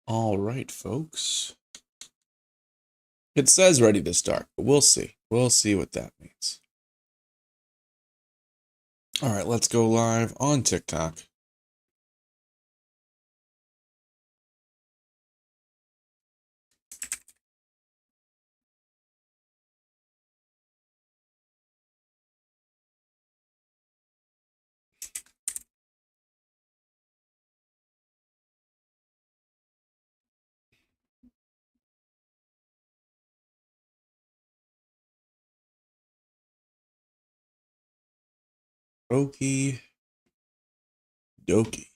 All right, folks. It says ready to start, but we'll see. We'll see what that means. All right, let's go live on TikTok. Okie dokie.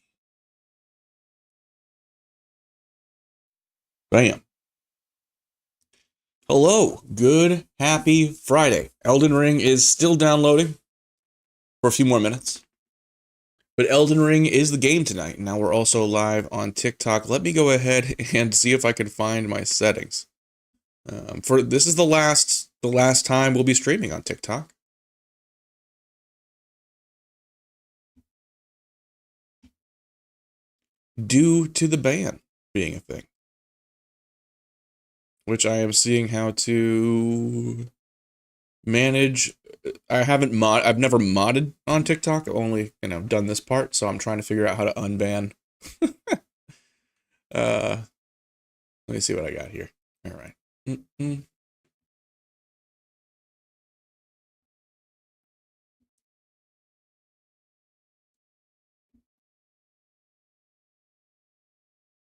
Bam. Hello. Good, happy Friday. Elden Ring is still downloading for a few more minutes. But Elden Ring is the game tonight. Now we're also live on TikTok. Let me go ahead and see if I can find my settings. For this is the last time we'll be streaming on TikTok. Due to the ban being a thing. Which I am seeing how to manage. I've never modded on TikTok. I've only, done this part, so I'm trying to figure out how to unban. Let me see what I got here. All right.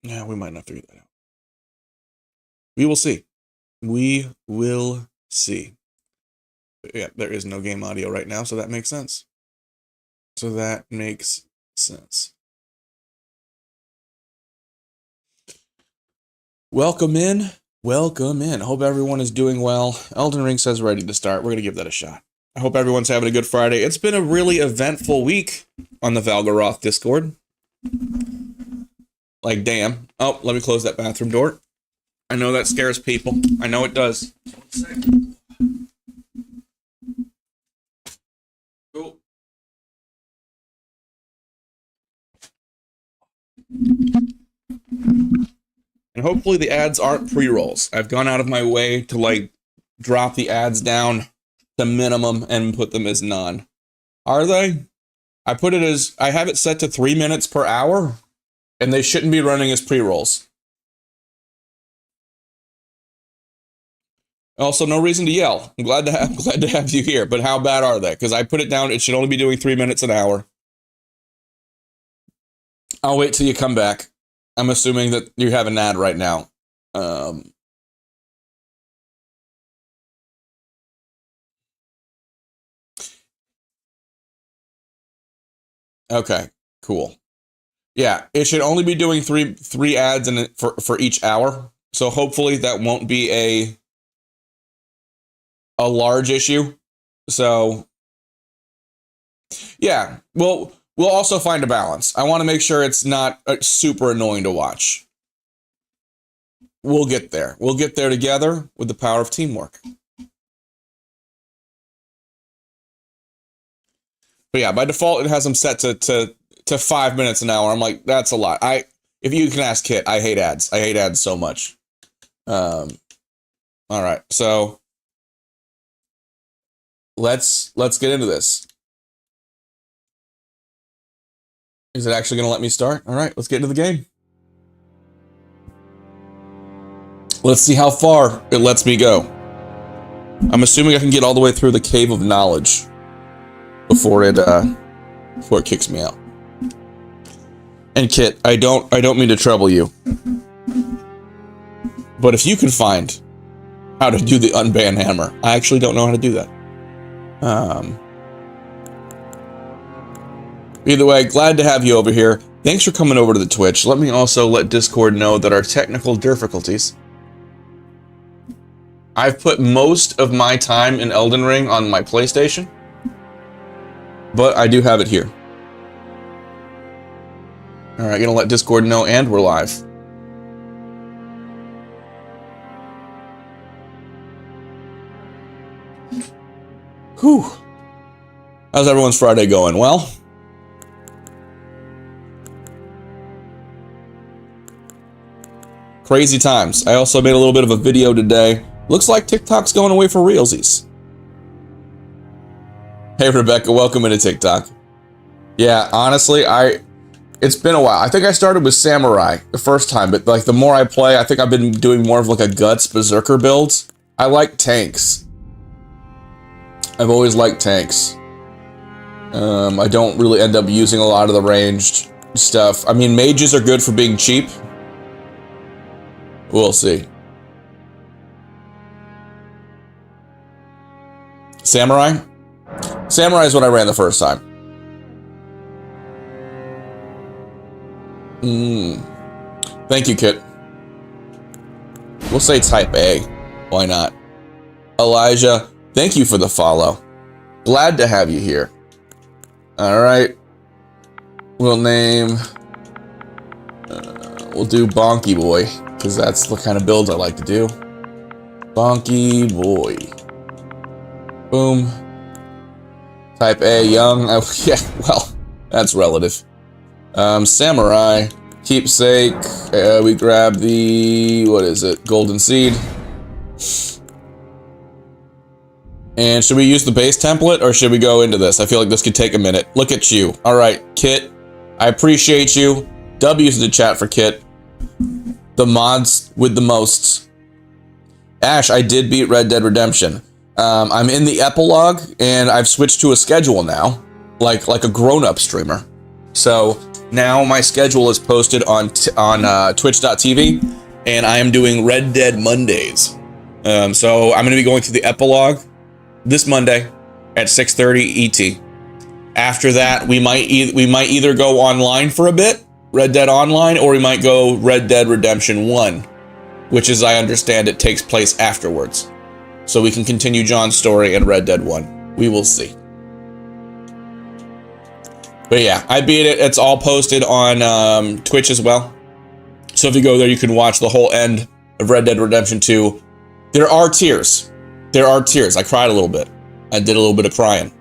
Yeah, we might not figure that out. We will see. We will see. But yeah, there is no game audio right now, so that makes sense. Welcome in. Welcome in. Hope everyone is doing well. Elden Ring says ready to start. We're going to give that a shot. I hope everyone's having a good Friday. It's been a really eventful week on the Valgaroth Discord. Like, damn. Oh, let me close that bathroom door. I know that scares people. I know it does. Cool. And hopefully the ads aren't pre-rolls. I've gone out of my way to, drop the ads down to minimum and put them as none. Are they? I have it set to 3 minutes per hour, and they shouldn't be running as pre-rolls. Also, no reason to yell. I'm glad to have you here, but how bad are they? Because I put it down, it should only be doing 3 minutes an hour. I'll wait till you come back. I'm assuming that you have an ad right now. Okay, cool. Yeah, it should only be doing three ads for each hour. So hopefully that won't be a large issue. So yeah, we'll also find a balance. I want to make sure it's not super annoying to watch. We'll get there. We'll get there together with the power of teamwork. But yeah, by default, it has them set to 5 minutes an hour. I'm like, that's a lot. If you can ask Kit, I hate ads. I hate ads so much. All right, so let's get into this. Is it actually going to let me start? All right, let's get into the game. Let's see how far it lets me go. I'm assuming I can get all the way through the Cave of Knowledge before it kicks me out. And Kit, I don't mean to trouble you, but if you can find how to do the unban hammer, I actually don't know how to do that. Either way, glad to have you over here. Thanks for coming over to the Twitch. Let me also let Discord know that our technical difficulties. I've put most of my time in Elden Ring on my PlayStation, but I do have it here. All right, gonna let Discord know, and we're live. Whew. How's everyone's Friday going? Well, Crazy times. I also made a little bit of a video today. Looks like TikTok's going away for realsies. Hey, Rebecca, welcome into TikTok. Yeah, honestly, it's been a while. I think I started with Samurai the first time, but like the more I play, I think I've been doing more of like a Guts Berserker build. I like tanks. I've always liked tanks. I don't really end up using a lot of the ranged stuff. I mean, mages are good for being cheap. We'll see. Samurai? Samurai is what I ran the first time. Thank you, Kit. We'll say type A. Why not? Elijah, thank you for the follow. Glad to have you here. All right. We'll name... we'll do Bonky Boy, because that's the kind of build I like to do. Bonky Boy. Boom. Type A, young. Yeah, well, that's relative. Samurai. Keepsake. We grab the... what is it? Golden Seed. And should we use the base template, or should we go into this? I feel like this could take a minute. Look at you. All right, Kit. I appreciate you. W's in the chat for Kit. The mods with the most. Ash, I did beat Red Dead Redemption. I'm in the epilogue, and I've switched to a schedule now, like a grown-up streamer. So now my schedule is posted on Twitch.tv, and I am doing Red Dead Mondays. So I'm going to be going through the epilogue this Monday at 6:30 ET. After that, we might either go online for a bit, Red Dead Online, or we might go Red Dead Redemption 1, which, as I understand it, takes place afterwards. So we can continue John's story in Red Dead 1. We will see. But yeah, I beat it. It's all posted on Twitch as well. So if you go there, you can watch the whole end of Red Dead Redemption 2. There are tears. There are tears. I cried a little bit. I did a little bit of crying.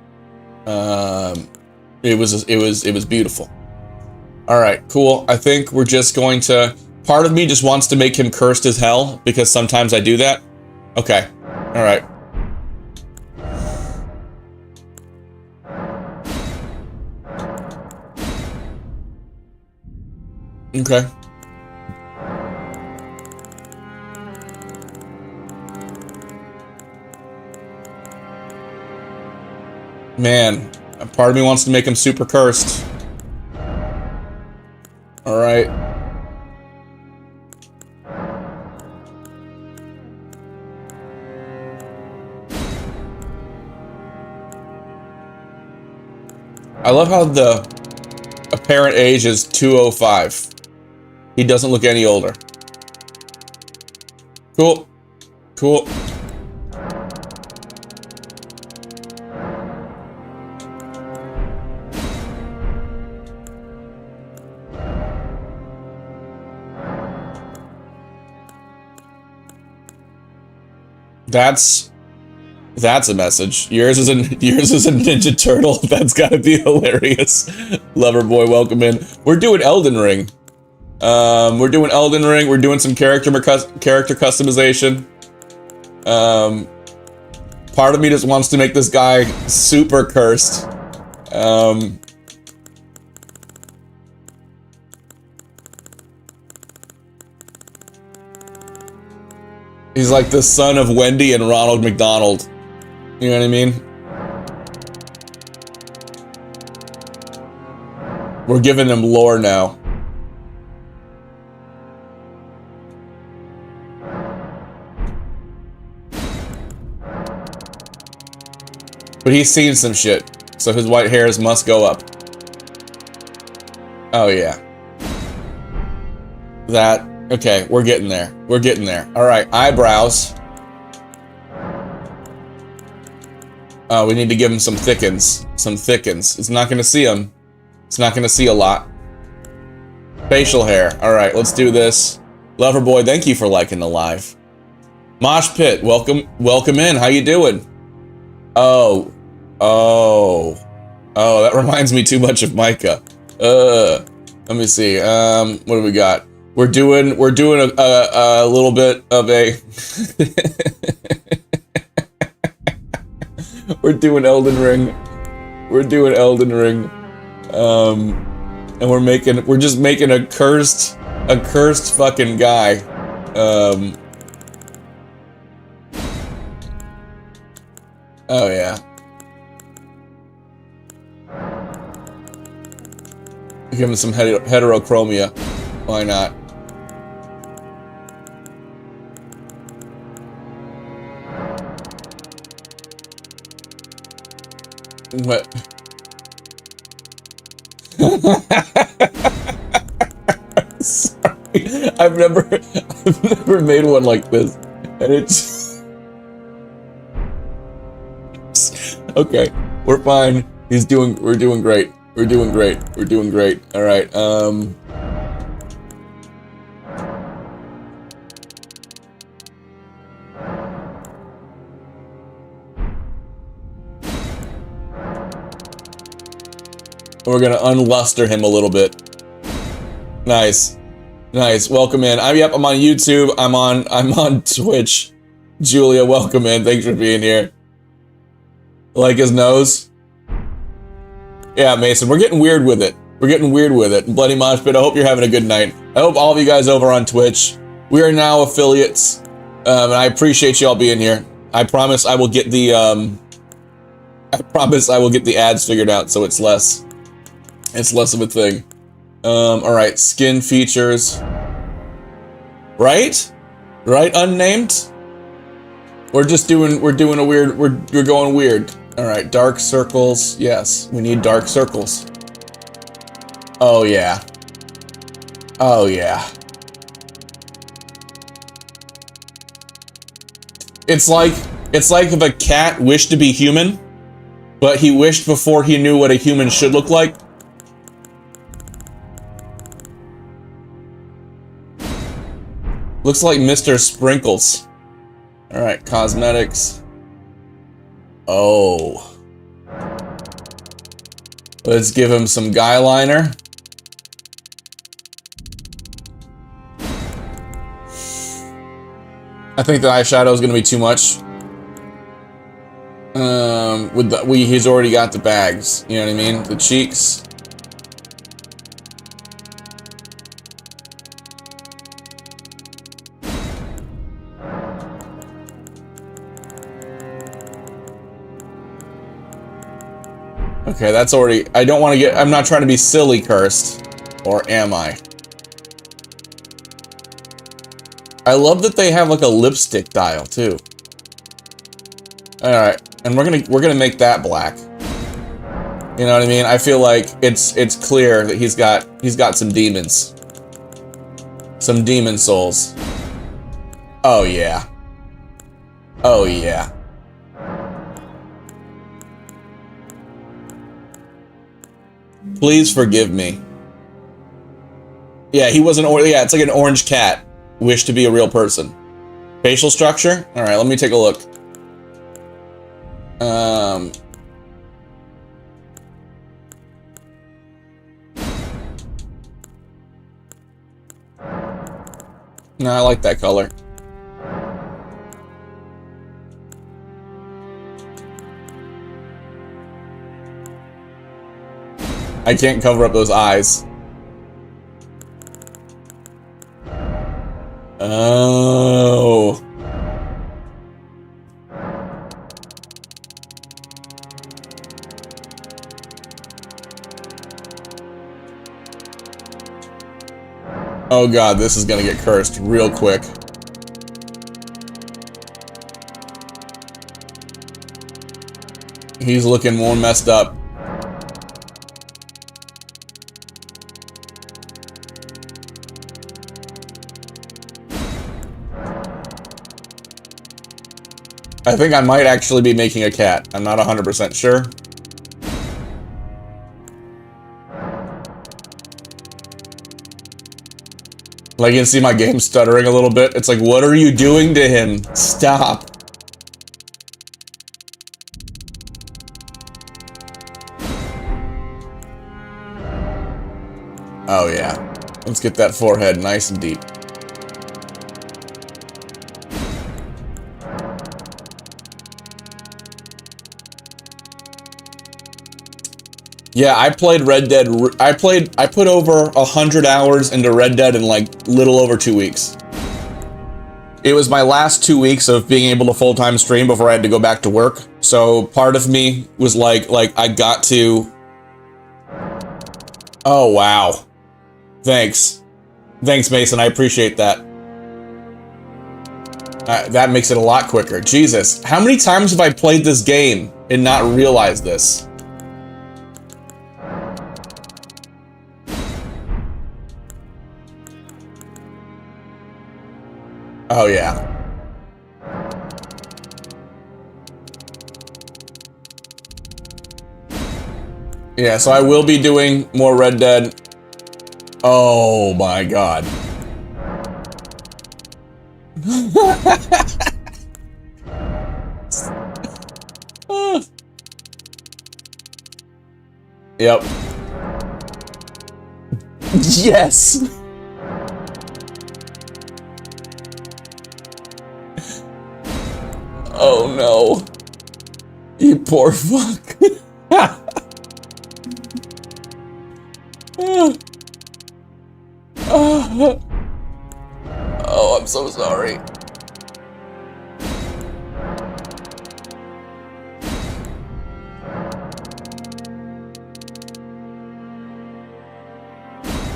It was beautiful. All right, cool. I think we're just going to... part of me just wants to make him cursed as hell, because sometimes I do that. Okay. All right. Okay. Man, part of me wants to make him super cursed. All right. I love how the apparent age is 205. He doesn't look any older. Cool. Cool. That's a message. Yours is a Ninja Turtle. That's gotta be hilarious. Lover boy, welcome in. We're doing Elden Ring. We're doing Elden Ring. We're doing some character customization. Part of me just wants to make this guy super cursed. He's like the son of Wendy and Ronald McDonald. You know what I mean? We're giving him lore now. But he's seen some shit, so his white hairs must go up. Oh yeah. Okay, we're getting there. We're getting there. Alright, eyebrows. We need to give him some thickens. Some thickens. It's not gonna see him. It's not gonna see a lot. Facial hair. Alright, let's do this. Loverboy, thank you for liking the live. Mosh Pit, welcome in. How you doing? Oh, that reminds me too much of Micah. Let me see. What do we got? we're doing a little bit of a we're doing Elden Ring. We're doing Elden Ring. And we're just making a cursed fucking guy. Oh yeah. Give him some heterochromia. Why not? What? Sorry, I've never made one like this, and it's okay. We're fine. We're doing great. We're doing great. We're doing great. All right. We're gonna unluster him a little bit. Nice, nice. Welcome in. I'm on YouTube. I'm on Twitch. Julia, welcome in. Thanks for being here. Like his nose. Yeah, Mason, we're getting weird with it. We're getting weird with it. Bloody Mosh Pit, I hope you're having a good night. I hope all of you guys over on Twitch. We are now affiliates, and I appreciate y'all being here. I promise I will get the ads figured out so it's less of a thing. All right, skin features. Right, unnamed. We're doing a weird. We're going weird. All right, dark circles. Yes, we need dark circles. Oh yeah. Oh yeah. It's like if a cat wished to be human, but he wished before he knew what a human should look like. Looks like Mr. Sprinkles. All right, cosmetics. Oh. Let's give him some guy liner. I think the eyeshadow is going to be too much. He's already got the bags. You know what I mean? The cheeks. Okay, that's already... I don't want to get... I'm not trying to be silly cursed. Or am I? I love that they have like a lipstick dial too. Alright, and we're gonna make that black. You know what I mean? I feel like it's clear that he's got some demons. Some demon souls. Oh yeah. Oh yeah. Please forgive me. Yeah, he wasn't. Yeah, it's like an orange cat. Wish to be a real person. Facial structure. All right, let me take a look. No, I like that color. I can't cover up those eyes. Oh. Oh god, this is gonna get cursed real quick. He's looking more messed up. I think I might actually be making a cat. I'm not 100% sure. Like, you can see my game stuttering a little bit. It's like, what are you doing to him? Stop. Oh, yeah. Let's get that forehead nice and deep. Yeah, I played Red Dead. I put over 100 hours into Red Dead in like little over 2 weeks. It was my last 2 weeks of being able to full-time stream before I had to go back to work. So part of me was like I got to. Oh wow, thanks, Mason. I appreciate that. That makes it a lot quicker. Jesus, how many times have I played this game and not realized this? Oh, yeah. Yeah, so I will be doing more Red Dead. Oh, my God. Yep. Yes! Oh no. You poor fuck. Oh, I'm so sorry.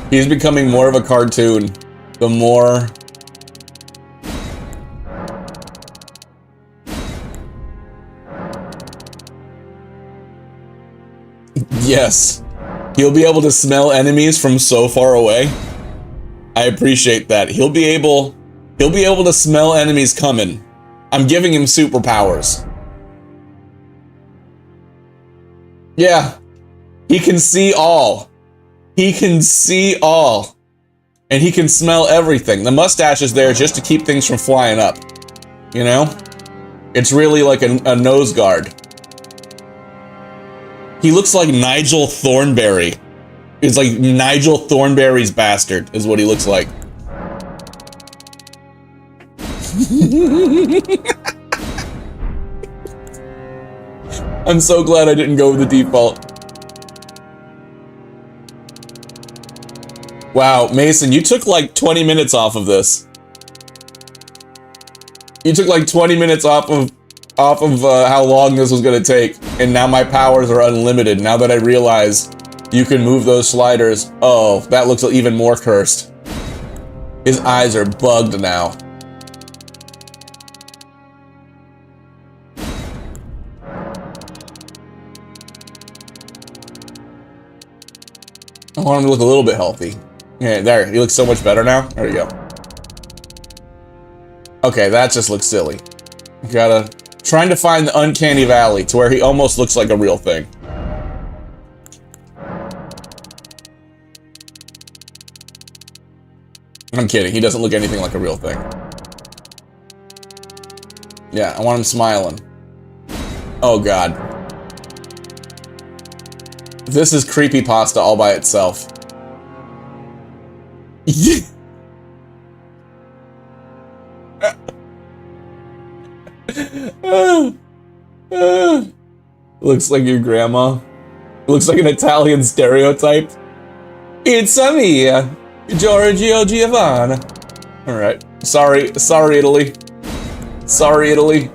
He's becoming more of a cartoon the more... Yes. He'll be able to smell enemies from so far away. I appreciate that. He'll be able to smell enemies coming. I'm giving him superpowers. Yeah. He can see all. He can see all. And he can smell everything. The mustache is there just to keep things from flying up. You know? It's really like a nose guard. He looks like Nigel Thornberry. It's like Nigel Thornberry's bastard, is what he looks like. I'm so glad I didn't go with the default. Wow, Mason, you took like 20 minutes off of this. You took like 20 minutes off of how long this was gonna take, and now my powers are unlimited. Now that I realize you can move those sliders, oh, that looks even more cursed. His eyes are bugged now. I want him to look a little bit healthy. Yeah, there, he looks so much better now. There we go. Okay, that just looks silly. Trying to find the uncanny valley to where he almost looks like a real thing. I'm kidding, he doesn't look anything like a real thing. Yeah, I want him smiling. Oh god. This is creepypasta all by itself. Looks like your grandma. Looks like an Italian stereotype. It's me, Giorgio Giovanna. Alright. Sorry, Italy. Sorry, Italy.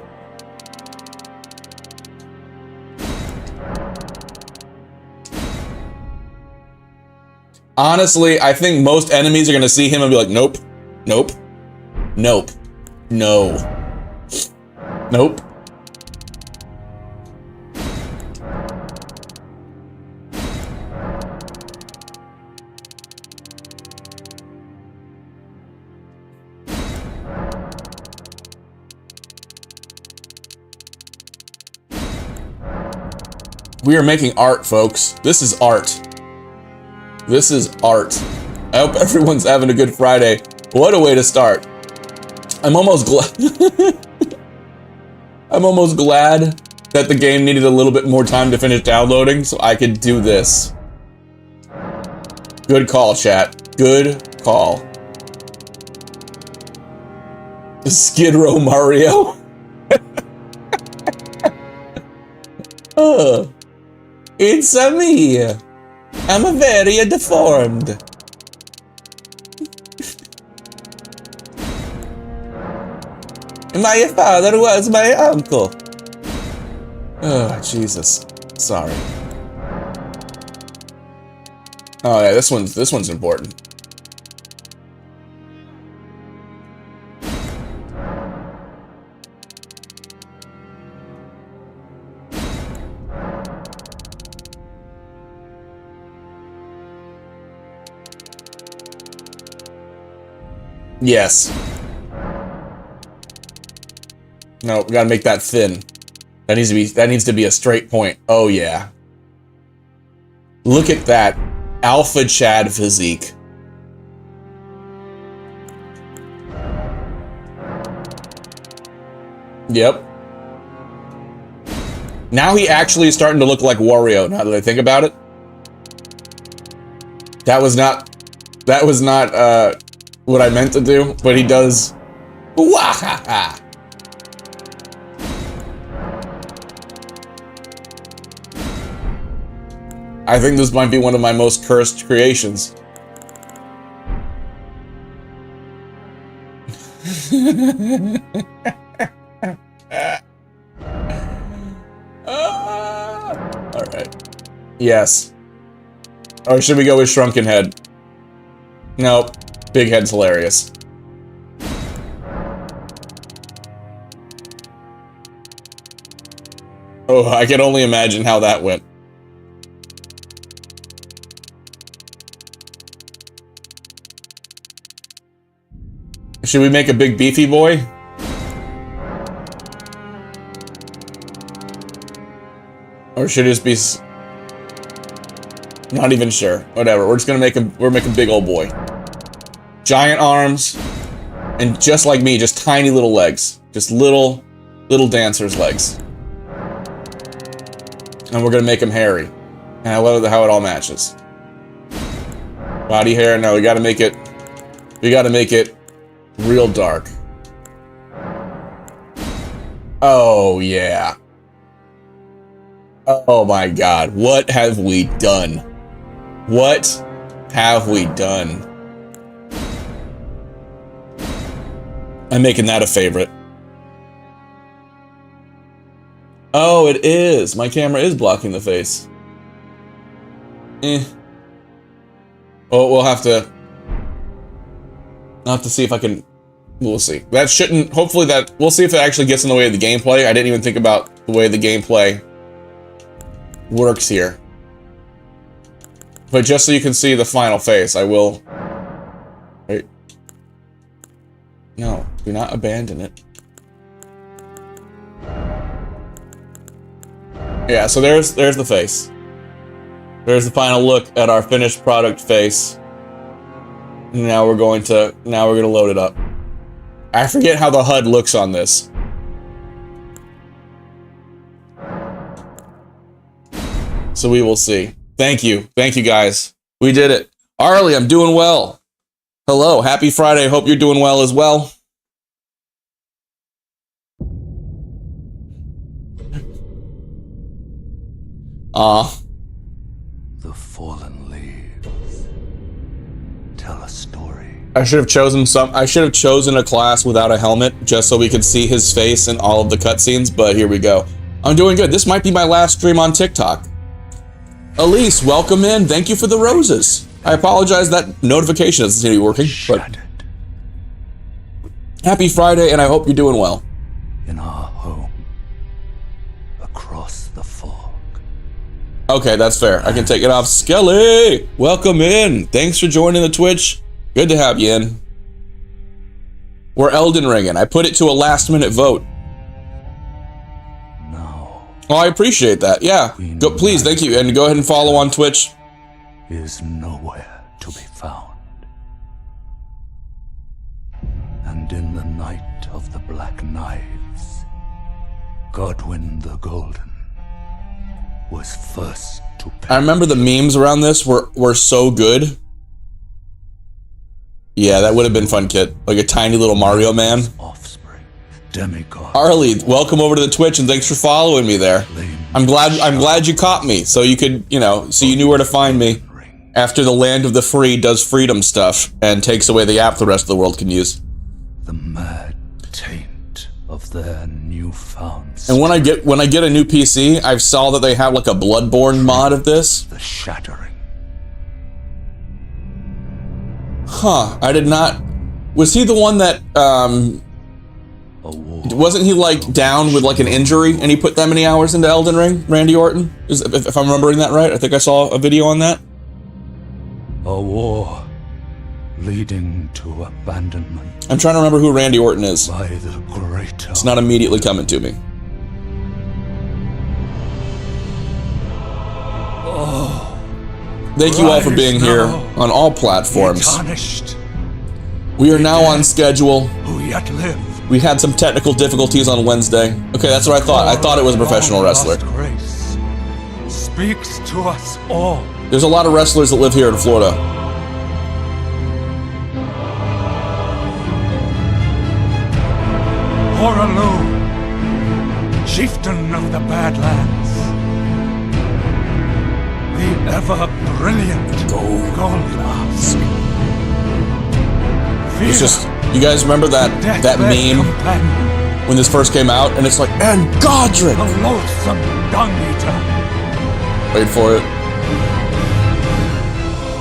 Honestly, I think most enemies are gonna see him and be like, nope, nope, nope, no, nope. We are making art, folks. This is art. This is art. I hope everyone's having a good Friday. What a way to start. I'm almost glad. I'm almost glad that the game needed a little bit more time to finish downloading so I could do this. Good call, chat. Good call. Skid Row Mario. Oh, it's a me. I'm a very deformed. My father was my uncle. Oh, Jesus. Sorry. Oh yeah, this one's important. Yes. No, we gotta make that thin. That needs to be a straight point. Oh yeah. Look at that alpha Chad physique. Yep. Now he actually is starting to look like Wario, now that I think about it. That was not what I meant to do, but he does. Wahaha! I think this might be one of my most cursed creations. Alright. Yes. Or should we go with Shrunken Head? Nope. Big Head's hilarious. Oh, I can only imagine how that went. Should we make a big beefy boy? Or should it just be... Not even sure. Whatever. We're just gonna make him... We're making big old boy. Giant arms. And just like me, just tiny little legs. Just little dancer's legs. And we're gonna make him hairy. And I love how it all matches. Body hair. No, we gotta make it... We gotta make it... real dark. Oh, yeah. Oh my god. What have we done? What have we done? I'm making that a favorite. Oh, it is. My camera is blocking the face. Well, we'll have to... I'll have to see if I can... We'll see. That shouldn't... Hopefully that... We'll see if it actually gets in the way of the gameplay. I didn't even think about the way the gameplay works here. But just so you can see the final face, I will... Wait. No, do not abandon it. Yeah, so there's the face. There's the final look at our finished product face. Now we're gonna load it up. I forget how the HUD looks on this. So we will see. Thank you guys. We did it. Arlie, I'm doing well. Hello, happy Friday. Hope you're doing well as well. The fallen leaves tell a story. I should have chosen a class without a helmet just so we could see his face in all of the cutscenes, but here we go. I'm doing good. This might be my last stream on TikTok. Elise, welcome in. Thank you for the roses. I apologize that notification doesn't seem to be working, but happy Friday, and I hope you're doing well. In our home, across the fog. Okay, that's fair. I can take it off. Skelly, welcome in. Thanks for joining the Twitch. Good to have you in. We're Elden Ringing. I put it to a last-minute vote. Oh, I appreciate that. Yeah. Please, thank you. And go ahead and follow on Twitch. Is nowhere to be found. And in the night of the Black Knives, Godwyn the Golden was first to perish. I remember the memes around this were so good. Yeah, that would have been fun, Kit. Like a tiny little Mario man. Offspring, demigod. Arlie, welcome over to the Twitch and thanks for following me there. I'm glad you caught me, so you could, you know, so you knew where to find me after the land of the free does freedom stuff and takes away the app the rest of the world can use. The mad taint of their newfound. And when I get a new PC, I saw that they have like a Bloodborne mod of this. The shattering. Huh, I did not... Was he the one that, wasn't he, like, down with, like, an injury, and he put that many hours into Elden Ring, Randy Orton? If I'm remembering that right? I think I saw a video on that. A war leading to abandonment. I'm trying to remember who Randy Orton is. By the greater. It's not immediately coming to me. Oh. Thank you all for being here on all platforms. We are now on schedule. Who yet live. We had some technical difficulties on Wednesday. Okay, that's what I thought. I thought it was a professional wrestler. Grace speaks to us all. There's a lot of wrestlers that live here in Florida. Horalu, chieftain of the Badlands. The ever-brilliant Gold Mask. It's just, you guys remember that meme when this first came out, and it's like, and Godric! The loathsome Dung Eater. Wait for it.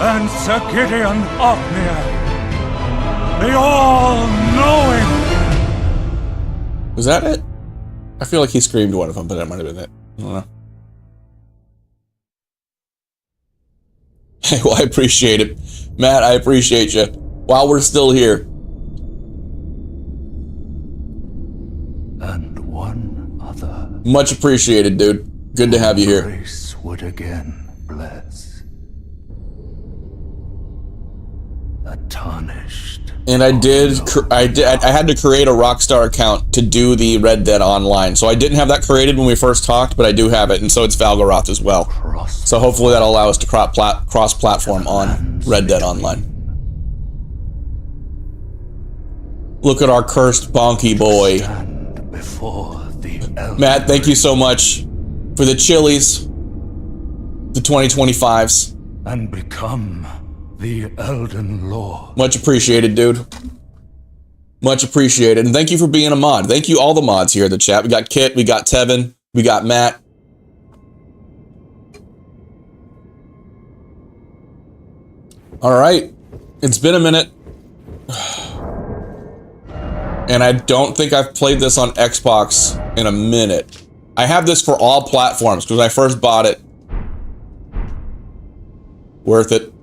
And Sir Gideon Ofnir. The all-knowing. Was that it? I feel like he screamed one of them, but that might have been it. I don't know. Hey, well, I appreciate it. Matt, I appreciate you. While we're still here. And one other. Much appreciated, dude. Good to have you here. Grace would again bless. A tarnished. And I had to create a Rockstar account to do the Red Dead Online. So I didn't have that created when we first talked, but I do have it, and so it's Valgaroth as well. So hopefully that'll allow us to cross-platform on Red Dead Online. Look at our cursed bonky boy. Matt, thank you so much for the chilies, the 2025s. And become the Elden Lord. Much appreciated, dude. Much appreciated. And thank you for being a mod. Thank you all the mods here in the chat. We got Kit, we got Tevin, we got Matt. Alright. It's been a minute. And I don't think I've played this on Xbox in a minute. I have this for all platforms because when I first bought it. Worth it.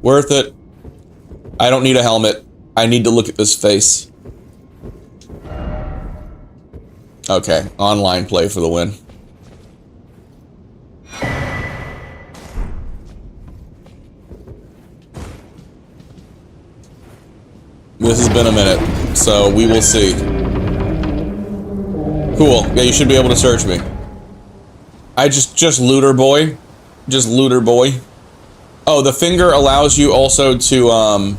Worth it. I don't need a helmet. I need to look at this face. Okay, online play for the win. This has been a minute, so we will see. Cool. Yeah, you should be able to search me. I just looter boy. Just looter boy. Oh, the finger allows you also to,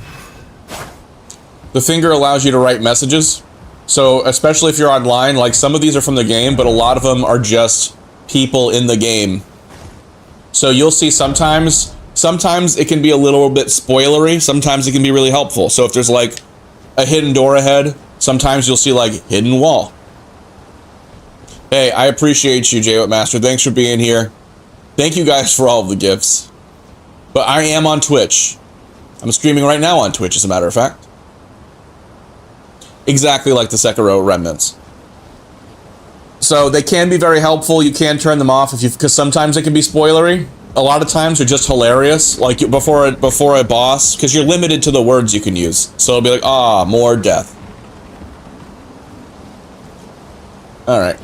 the finger allows you to write messages. So, especially if you're online, like some of these are from the game, but a lot of them are just people in the game. So you'll see sometimes it can be a little bit spoilery, sometimes it can be really helpful. So if there's like a hidden door ahead, sometimes you'll see like hidden wall. Hey, I appreciate you, J-Master. Thanks for being here. Thank you guys for all of the gifts. But I am on Twitch. I'm streaming right now on Twitch, as a matter of fact. Exactly like the Sekiro Remnants. So they can be very helpful. You can turn them off because sometimes it can be spoilery. A lot of times they're just hilarious. Like before a boss, because you're limited to the words you can use. So it'll be like, ah, more death. All right.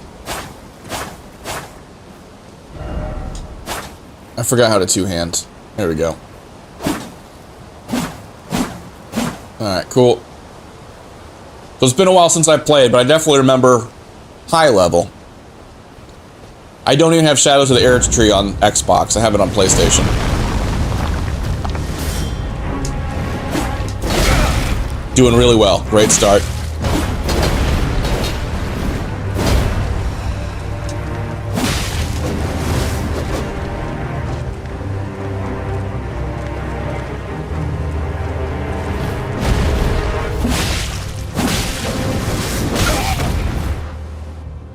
I forgot how to two-hand. There we go. Alright, cool. So it's been a while since I played, but I definitely remember high level. I don't even have Shadows of the Eritz Tree on Xbox. I have it on PlayStation. Doing really well. Great start.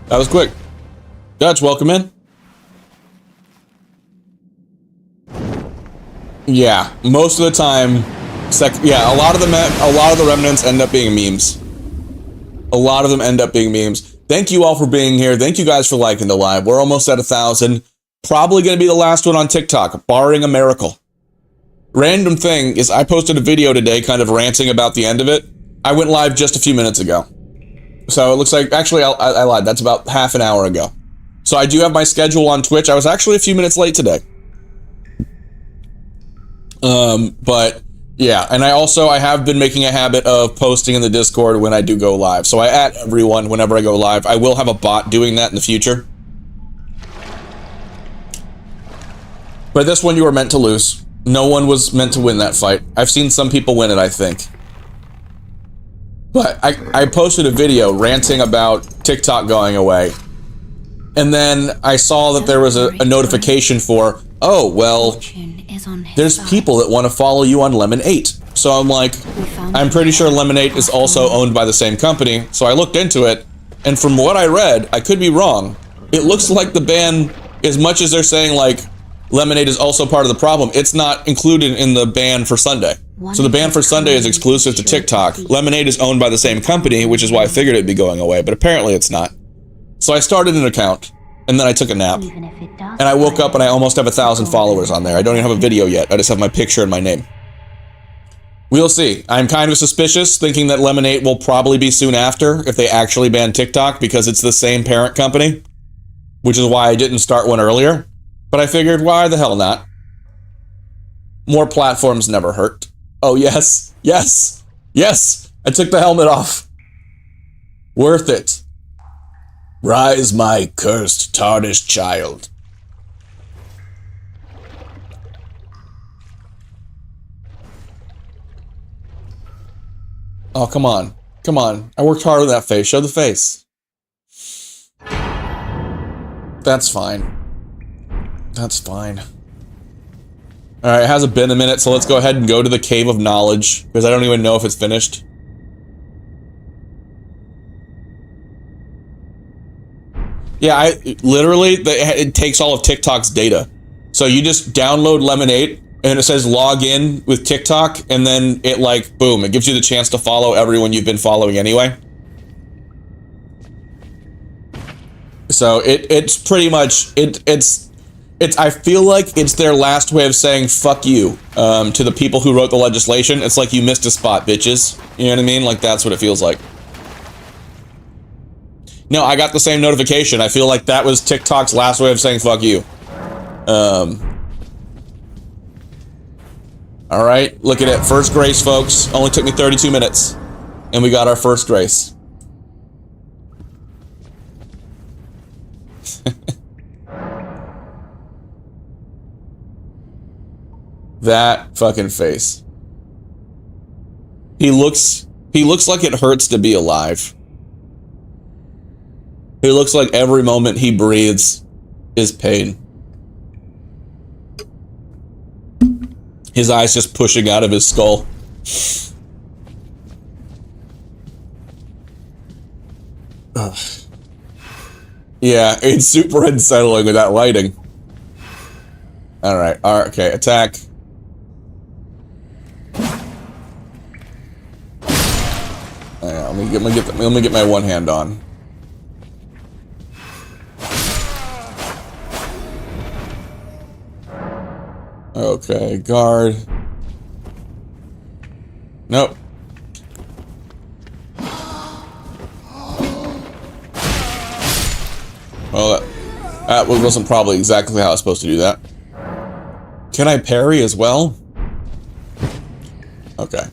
That was quick. Dutch, welcome in. Yeah, most of the time, a lot of the remnants end up being memes. A lot of them end up being memes. Thank you all for being here. Thank you guys for liking the live. We're almost at 1,000. Probably going to be the last one on TikTok, barring a miracle. Random thing is I posted a video today kind of ranting about the end of it. I went live just a few minutes ago. So it looks like, actually, I lied. That's about half an hour ago. So I do have my schedule on Twitch. I was actually a few minutes late today. But yeah, and I have been making a habit of posting in the Discord when I do go live. So I at everyone whenever I go live. I will have a bot doing that in the future. But this one you were meant to lose. No one was meant to win that fight. I've seen some people win it, I think. But I posted a video ranting about TikTok going away. And then I saw that there was a notification for, oh, well, there's people that want to follow you on Lemon 8. So I'm like, I'm pretty sure Lemon 8 is also owned by the same company. So I looked into it, and from what I read, I could be wrong. It looks like the ban, as much as they're saying, like, Lemon 8 is also part of the problem, it's not included in the ban for Sunday. So the ban for Sunday is exclusive to TikTok. Lemon 8 is owned by the same company, which is why I figured it'd be going away, but apparently it's not. So I started an account, and then I took a nap. And I woke up and I almost have 1,000 followers on there. I don't even have a video yet. I just have my picture and my name. We'll see. I'm kind of suspicious, thinking that Lemon 8 will probably be soon after if they actually ban TikTok, because it's the same parent company, which is why I didn't start one earlier. But I figured, why the hell not? More platforms never hurt. Oh, yes. Yes. Yes. I took the helmet off. Worth it. Rise, my cursed, tarnished child. Oh, come on. Come on. I worked hard on that face. Show the face. That's fine. That's fine. Alright, it hasn't been a minute, so let's go ahead and go to the Cave of Knowledge, because I don't even know if it's finished. Yeah, it takes all of TikTok's data. So you just download Lemon 8, and it says log in with TikTok, and then it like, boom, it gives you the chance to follow everyone you've been following anyway. So it's pretty much, I feel like it's their last way of saying fuck you to the people who wrote the legislation. It's like, you missed a spot, bitches. You know what I mean? Like, that's what it feels like. No, I got the same notification. I feel like that was TikTok's last way of saying fuck you. Alright, look at it. First grace, folks. Only took me 32 minutes. And we got our first grace. That fucking face. He looks like it hurts to be alive. He looks like every moment he breathes is pain. His eyes just pushing out of his skull. Ugh. Yeah, it's super unsettling with that lighting. Alright, okay, attack. Let me get my one hand on. Okay, guard. Nope. Well, that wasn't probably exactly how I was supposed to do that. Can I parry as well? Okay.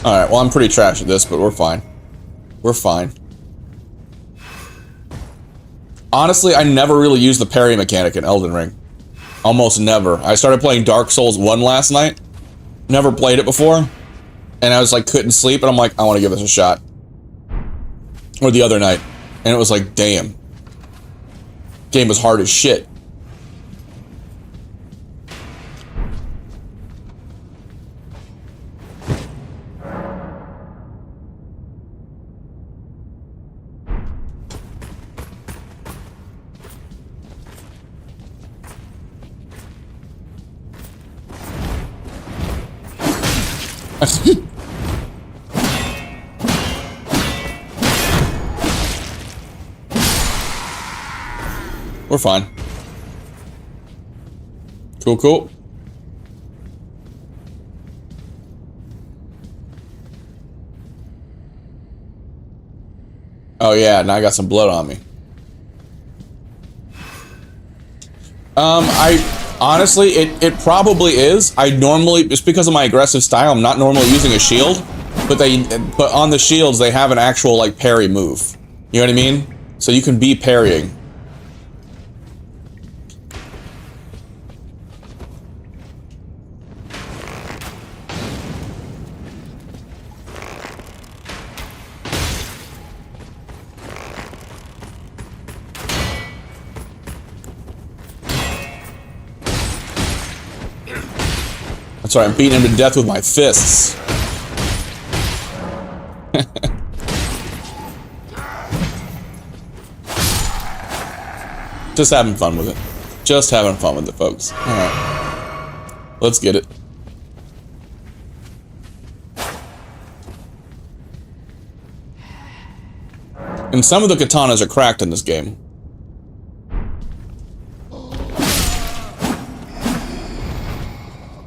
Alright, well, I'm pretty trash at this, but we're fine. We're fine. Honestly, I never really used the parry mechanic in Elden Ring. Almost never. I started playing Dark Souls 1 last night. Never played it before. And I was like, couldn't sleep, and I'm like, I want to give this a shot. Or the other night. And it was like, damn. Game was hard as shit. We're fine. Cool, cool. Oh yeah, now I got some blood on me. I honestly, it probably is. I normally, just because of my aggressive style, I'm not normally using a shield, but on the shields they have an actual like parry move. You know what I mean? So you can be parrying. That's right, I'm beating him to death with my fists. Just having fun with it. Just having fun with it, folks. Alright. Let's get it. And some of the katanas are cracked in this game.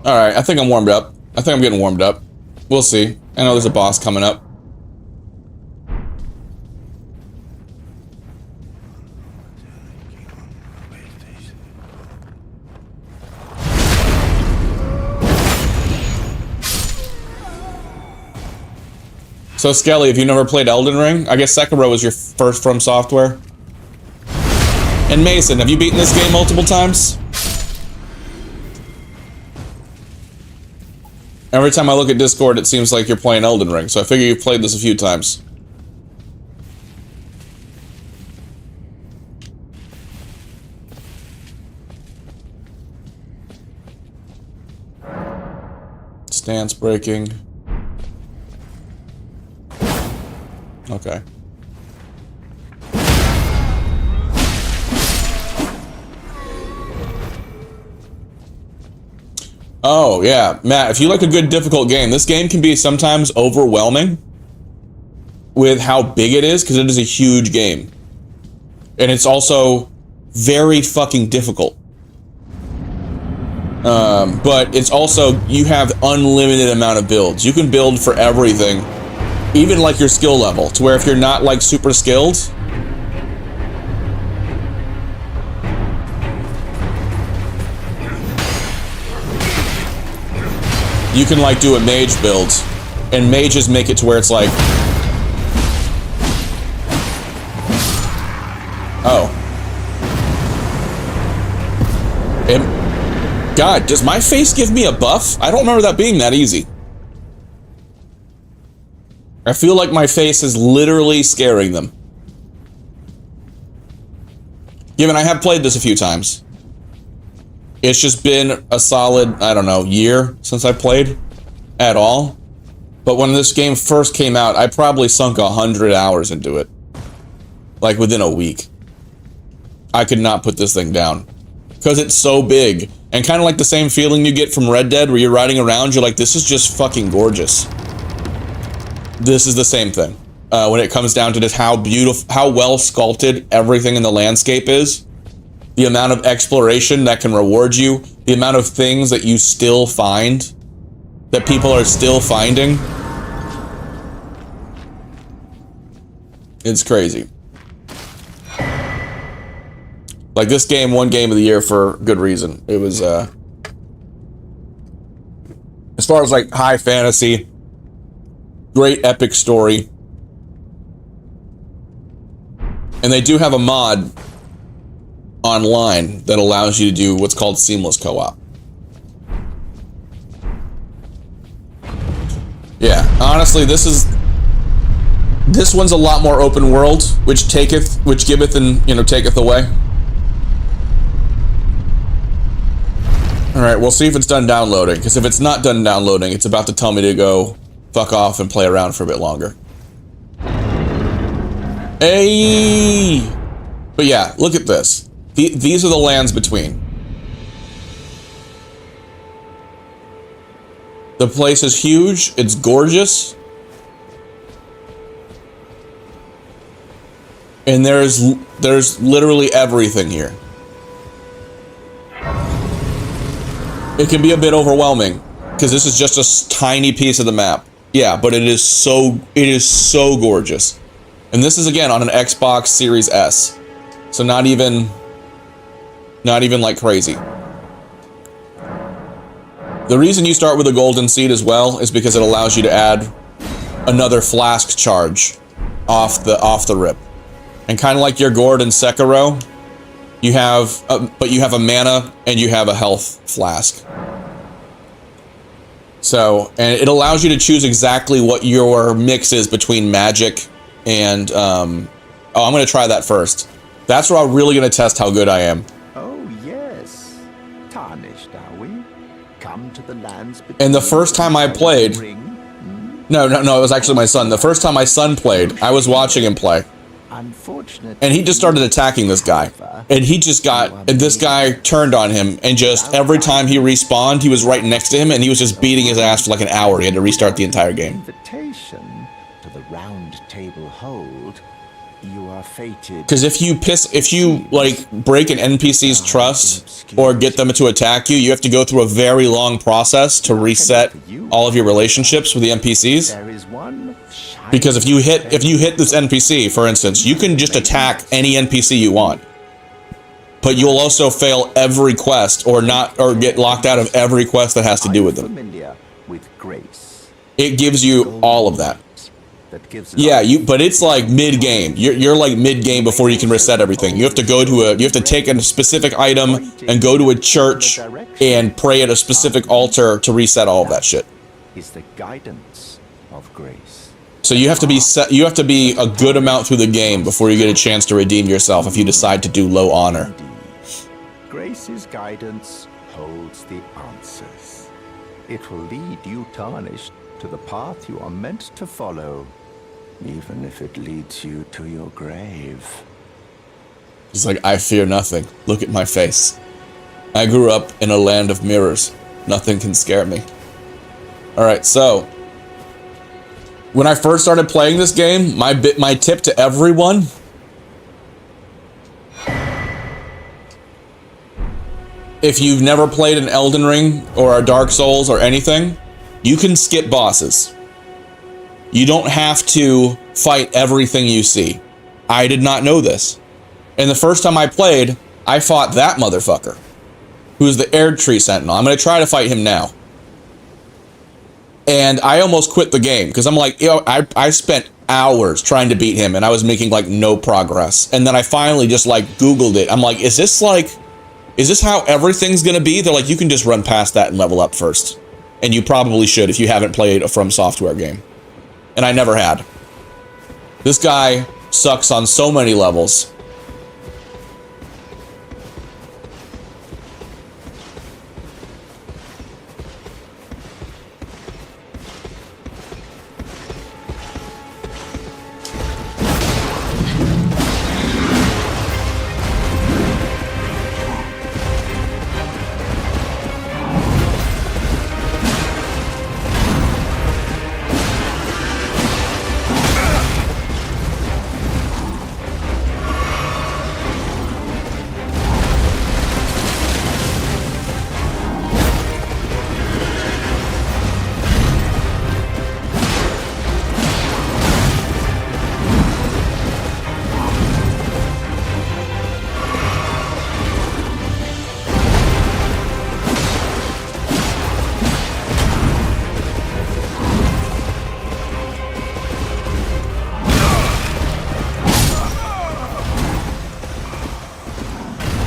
Alright, I think I'm warmed up. I think I'm getting warmed up. We'll see. I know there's a boss coming up. So Skelly, if you never played Elden Ring, I guess Sekiro was your first From Software. And Mason, have you beaten this game multiple times? Every time I look at Discord, it seems like you're playing Elden Ring, so I figure you've played this a few times. Stance breaking. Okay. Oh, yeah. Matt, if you like a good difficult game, this game can be sometimes overwhelming with how big it is, because it is a huge game. And it's also very fucking difficult. But it's also, you have unlimited amount of builds. You can build for everything, even like your skill level, to where if you're not like super skilled, you can like do a mage build, and mages make it to where it's like, oh, God, does my face give me a buff? I don't remember that being that easy. I feel like my face is literally scaring them. Given I have played this a few times. It's just been a solid, I don't know, year since I played at all. But when this game first came out, I probably sunk 100 hours into it. Like within a week. I could not put this thing down. Because it's so big. And kind of like the same feeling you get from Red Dead, where you're riding around, you're like, this is just fucking gorgeous. This is the same thing. When it comes down to just how beautiful, how well sculpted everything in the landscape is. The amount of exploration that can reward you. The amount of things that you still find. That people are still finding. It's crazy. Like this game, won game of the year for good reason. It was, as far as like high fantasy, great epic story. And they do have a mod online that allows you to do what's called seamless co-op. Yeah, honestly, this one's a lot more open world, which giveth and, you know, taketh away. All right, we'll see if it's done downloading, because if it's not done downloading, it's about to tell me to go fuck off and play around for a bit longer. Hey! But yeah, look at this. These are the lands between. The place is huge, it's gorgeous. And there's literally everything here. It can be a bit overwhelming because this is just a tiny piece of the map. Yeah, but it is so gorgeous. And this is again on an Xbox Series S. So not even like crazy. The reason you start with a golden seed as well is because it allows you to add another flask charge off the rip. And kind of like your gourd in Sekiro, you have a mana and you have a health flask. So, and it allows you to choose exactly what your mix is between magic and I'm going to try that first. That's where I'm really going to test how good I am. Oh yes, tarnished are we? Come to the lands. And the first time I played, no, it was actually my son. The first time my son played, I was watching him play. And he just started attacking this guy. And he just got, and this guy turned on him, and just every time he respawned, he was right next to him, and he was just beating his ass for like an hour. He had to restart the entire game. Invitation to the round table hold, you are fated. Because if you like break an NPC's trust or get them to attack you, you have to go through a very long process to reset all of your relationships with the NPCs. There is one. Because if you hit this NPC, for instance, you can just attack any NPC you want. But you'll also fail every quest or get locked out of every quest that has to do with them. It gives you all of that. Yeah, but it's like mid-game. You're like mid-game before you can reset everything. You have to you have to take a specific item and go to a church and pray at a specific altar to reset all of that shit. Is the guidance of grace. So you have to be a good amount through the game before you get a chance to redeem yourself if you decide to do low honor. Grace's guidance holds the answers. It will lead you tarnished to the path you are meant to follow, even if it leads you to your grave. He's like, I fear nothing. Look at my face. I grew up in a land of mirrors. Nothing can scare me. Alright, so when I first started playing this game, my tip to everyone, if you've never played an Elden Ring or a Dark Souls or anything, you can skip bosses. You don't have to fight everything you see. I did not know this. And the first time I played, I fought that motherfucker, who's the Air Tree Sentinel. I'm going to try to fight him now. And I almost quit the game because I'm like, I spent hours trying to beat him and I was making like no progress. And then I finally just like Googled it. I'm like, is this how everything's gonna be? They're like, you can just run past that and level up first. And you probably should if you haven't played a From Software game. And I never had. This guy sucks on so many levels.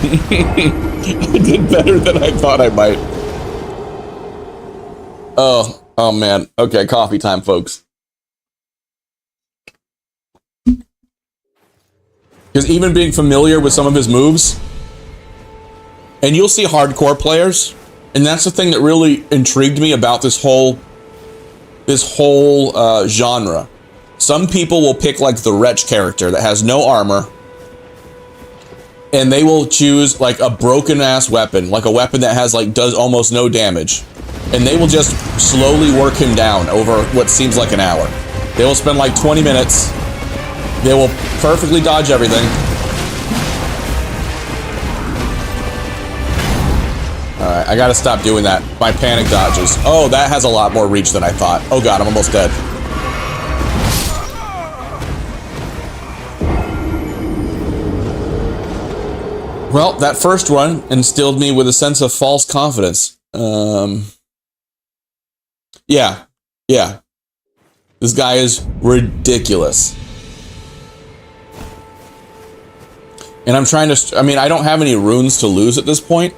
I did better than I thought I might. Oh man. Okay, coffee time, folks. Because even being familiar with some of his moves, and you'll see hardcore players, and that's the thing that really intrigued me about this whole genre. Some people will pick like the Wretch character that has no armor, and they will choose like a broken ass weapon, like a weapon that has like does almost no damage, and they will just slowly work him down over what seems like an hour. They will spend like 20 minutes. They will perfectly dodge everything. Alright, I gotta stop doing that. My panic dodges. Oh, that has a lot more reach than I thought. Oh god, I'm almost dead. Well, that first run instilled me with a sense of false confidence. Yeah. This guy is ridiculous. And I'm trying to, I mean, I don't have any runes to lose at this point.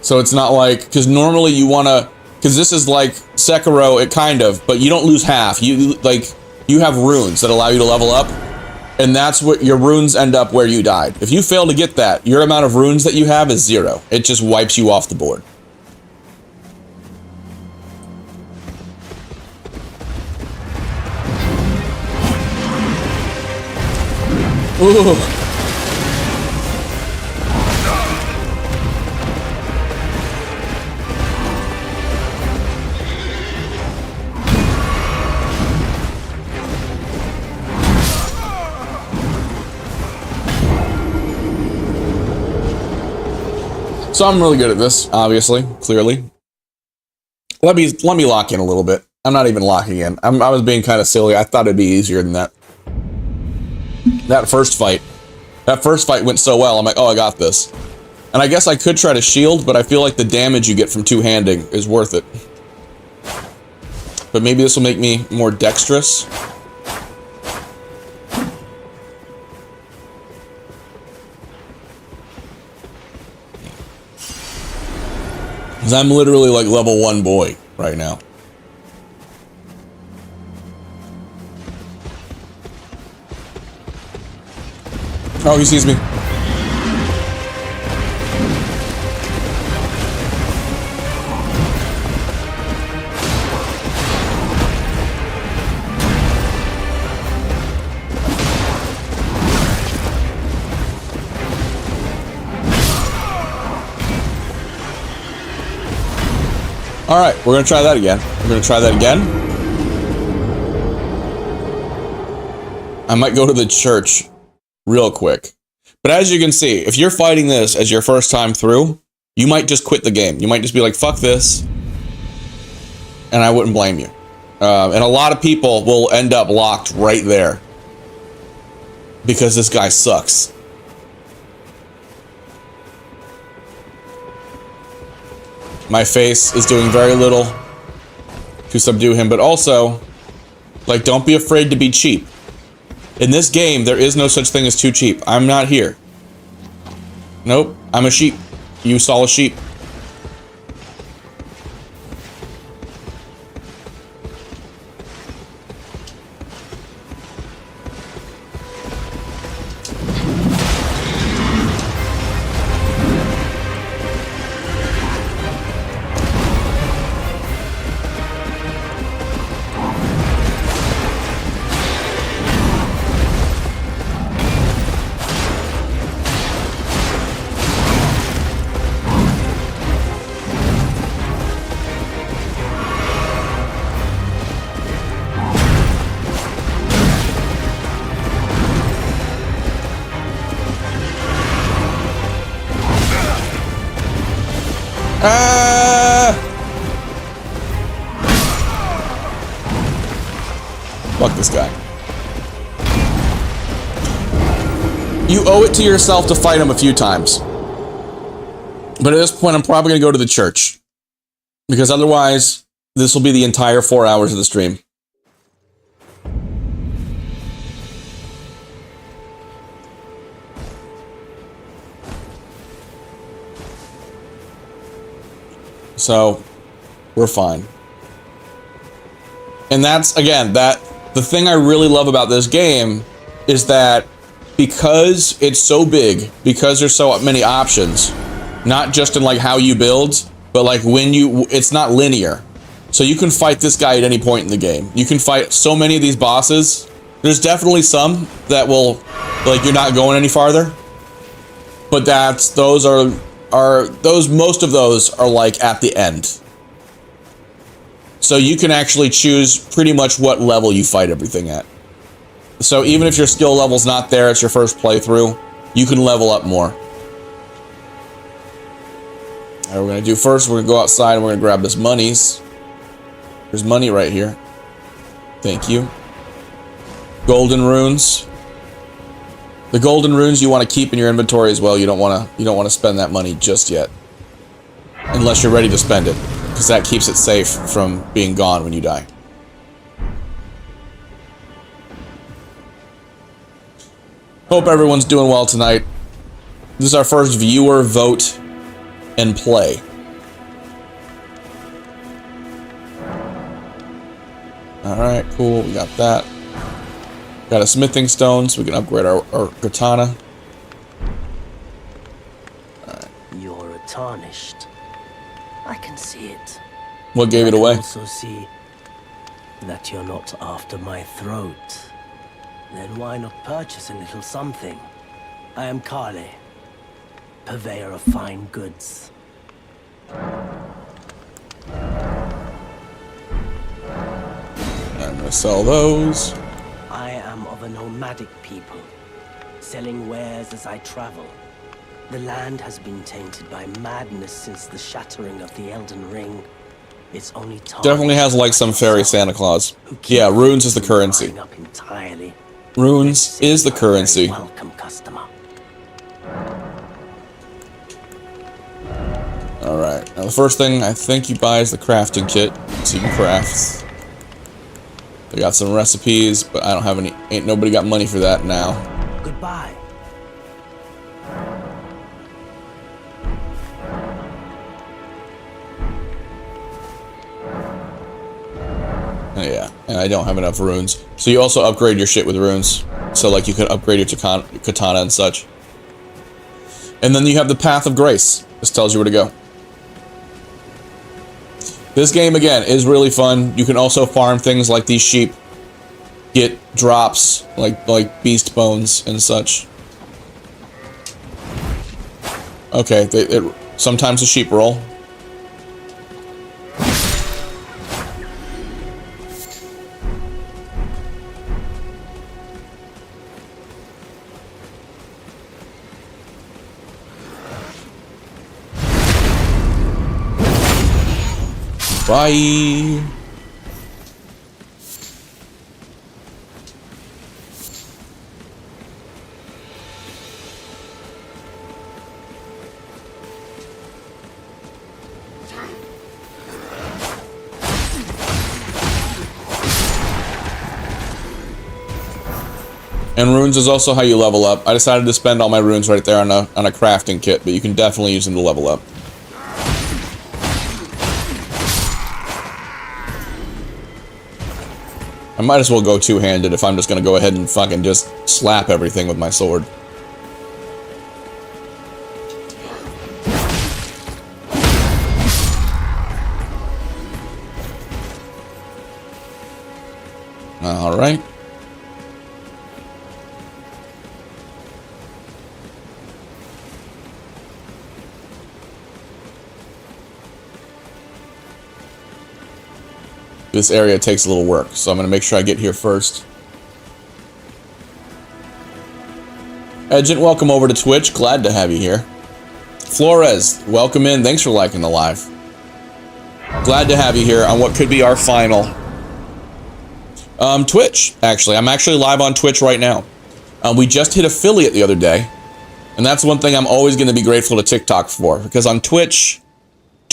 So it's not like, because normally you want to, because this is like Sekiro, it kind of, but you don't lose half. You have runes that allow you to level up, and that's what your runes end up where you died. If you fail to get that, your amount of runes that you have is 0. It just wipes you off the board. Ooh. So I'm really good at this, obviously, clearly. Let me lock in a little bit. I'm not even locking in. I was being kind of silly. I thought it'd be easier than that. That first fight went so well. I'm like, oh, I got this. And I guess I could try to shield, but I feel like the damage you get from two-handing is worth it. But maybe this will make me more dexterous. Because I'm literally like level 1 boy right now. Oh, he sees me. All right, we're gonna try that again. I might go to the church real quick. But as you can see, if you're fighting this as your first time through, you might just quit the game. You might just be like, fuck this. And I wouldn't blame you. And a lot of people will end up locked right there. Because this guy sucks. My face is doing very little to subdue him, but also, like, don't be afraid to be cheap. In this game, there is no such thing as too cheap. I'm not here. Nope, I'm a sheep. You saw a sheep. Fuck this guy. You owe it to yourself to fight him a few times. But at this point, I'm probably going to go to the church. Because otherwise, this will be the entire 4 hours of the stream. So we're fine. And that's, again, the thing I really love about this game is that because it's so big, because there's so many options, not just in like how you build, but like when it's not linear. So you can fight this guy at any point in the game. You can fight so many of these bosses. There's definitely some that will, like, you're not going any farther. But most of those are like at the end. So you can actually choose pretty much what level you fight everything at. So even if your skill level's not there, it's your first playthrough, you can level up more. All right, we're gonna do first, we're gonna go outside and we're gonna grab this monies. There's money right here. Thank you. Golden runes. The golden runes you want to keep in your inventory as well. You don't want to spend that money just yet, unless you're ready to spend it, because that keeps it safe from being gone when you die. Hope everyone's doing well tonight. This is our first viewer vote and play. Alright, cool, we got that. Got a smithing stone so we can upgrade our katana. You're tarnished. I can see it. What gave it away? I can also see that you're not after my throat. Then why not purchase a little something? I am Kale, purveyor of fine goods. I'm gonna sell those. I am of a nomadic people, selling wares as I travel. The land has been tainted by madness since the shattering of the Elden Ring. It's only definitely has like some fairy Santa Claus. Yeah, runes is the currency. Runes is the currency. Welcome, customer. Alright, now the first thing I think you buy is the crafting kit, so you can craft. They got some recipes, but I don't have any. Ain't nobody got money for that now. Goodbye. Yeah, and I don't have enough runes. So you also upgrade your shit with runes. So like you could upgrade your katana and such. And then you have the Path of Grace. This tells you where to go. This game, again, is really fun. You can also farm things like these sheep. Get drops, like beast bones and such. Okay, sometimes the sheep roll. Bye. And runes is also how you level up. I decided to spend all my runes right there on a crafting kit, but you can definitely use them to level up. I might as well go two-handed if I'm just gonna go ahead and fucking just slap everything with my sword. Alright. This area takes a little work, so I'm going to make sure I get here first. Edgent, welcome over to Twitch. Glad to have you here. Flores, welcome in. Thanks for liking the live. Glad to have you here on what could be our final. Twitch, actually. I'm actually live on Twitch right now. We just hit affiliate the other day, and that's one thing I'm always going to be grateful to TikTok for, because on Twitch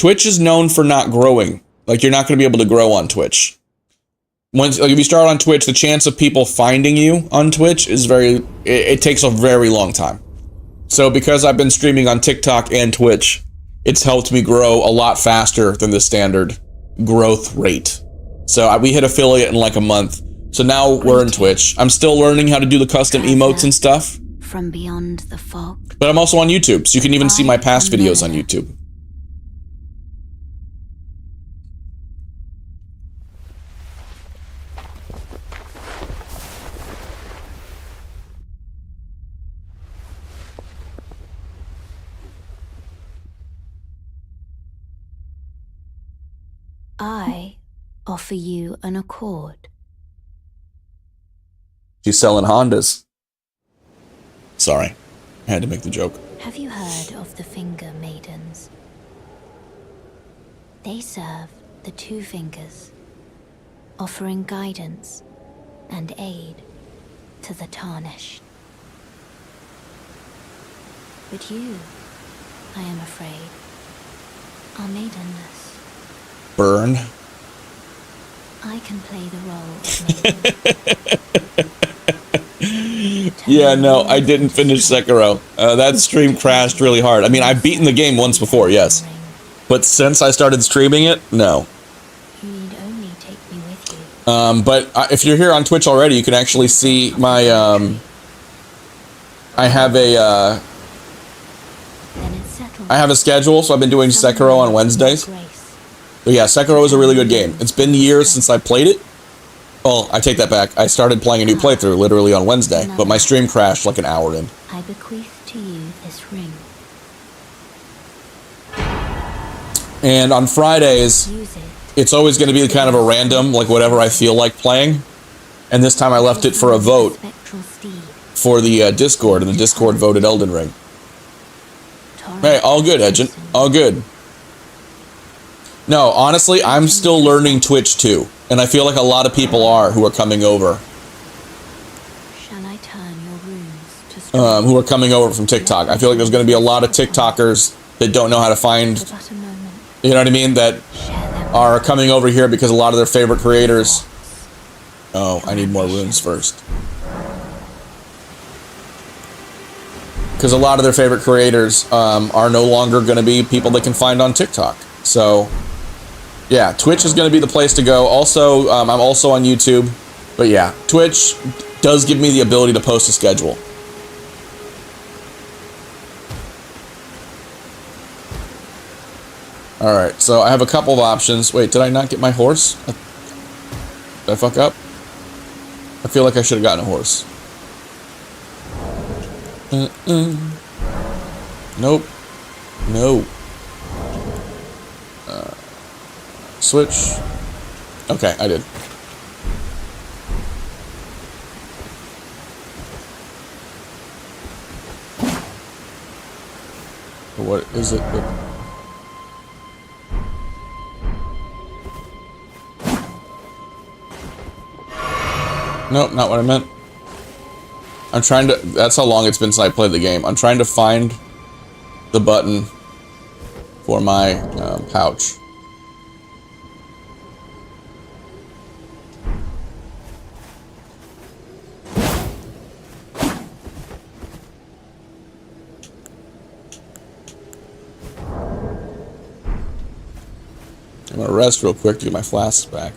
is known for not growing. Like, you're not going to be able to grow on Twitch. Once, like, if you start on Twitch, the chance of people finding you on Twitch is it takes a very long time. So because I've been streaming on TikTok and Twitch, it's helped me grow a lot faster than the standard growth rate. So we hit affiliate in like a month. So now we're in Twitch. I'm still learning how to do the custom emotes and stuff. From beyond the fog. But I'm also on YouTube, so you can even see my past videos on YouTube. I offer you an accord. She's selling Hondas. Sorry, I had to make the joke. Have you heard of the Finger Maidens? They serve the Two Fingers, offering guidance and aid to the Tarnished. But you, I am afraid, are maidenless. Burn. I can play the role of maiden. Yeah, no, I didn't finish Sekiro. That stream crashed really hard. I mean, I've beaten the game once before, yes. But since I started streaming it, no. You need only take me with you. But if you're here on Twitch already, you can actually see my, I have a schedule, so I've been doing Sekiro on Wednesdays. But yeah, Sekiro is a really good game. It's been years since I played it. Well, I take that back. I started playing a new playthrough literally on Wednesday, but my stream crashed like an hour in. I bequeath to you this ring. And on Fridays, it's always going to be kind of a random, like whatever I feel like playing. And this time I left it for a vote for the Discord, and the Discord voted Elden Ring. Hey, all good, Edgent. All good. No, honestly, I'm still learning Twitch too. And I feel like a lot of people are who are coming over. Shall I turn your runes to who are coming over from TikTok. I feel like there's going to be a lot of TikTokers that don't know how to find, you know what I mean, that are coming over here because a lot of their favorite creators. Oh, I need more runes first. Because a lot of their favorite creators are no longer going to be people they can find on TikTok. So, yeah, Twitch is going to be the place to go. Also, I'm also on YouTube. But yeah, Twitch does give me the ability to post a schedule. Alright, so I have a couple of options. Wait, did I not get my horse? Did I fuck up? I feel like I should have gotten a horse. Nope. No. Switch. Okay, I did. What is it? Nope, not what I meant. I'm trying to... That's how long it's been since I played the game. I'm trying to find the button for my pouch. I'm gonna rest real quick to get my flasks back.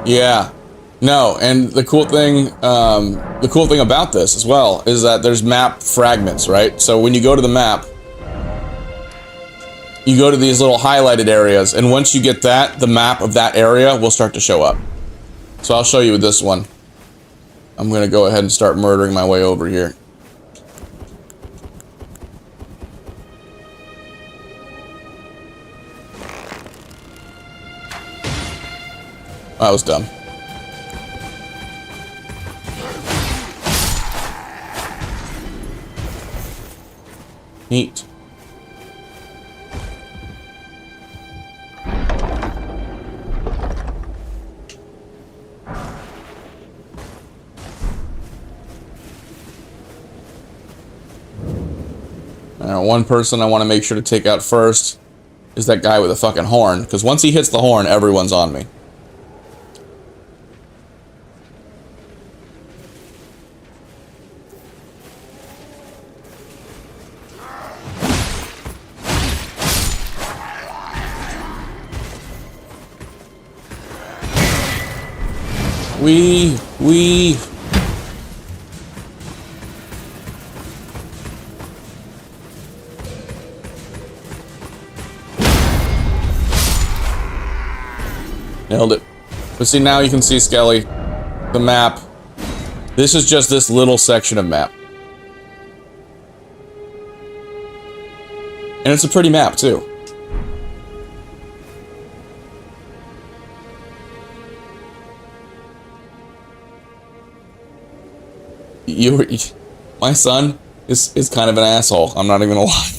Yeah. No, and the cool thing about this as well is that there's map fragments, right? So when you go to the map, you go to these little highlighted areas, and once you get that, the map of that area will start to show up. So I'll show you with this one. I'm gonna go ahead and start murdering my way over here. That was dumb. Neat. Now, one person I want to make sure to take out first is that guy with the fucking horn, because once he hits the horn, everyone's on me. We. Nailed it. But see, now you can see, Skelly, the map. This is just this little section of map. And it's a pretty map, too. My son is kind of an asshole. I'm not even gonna lie.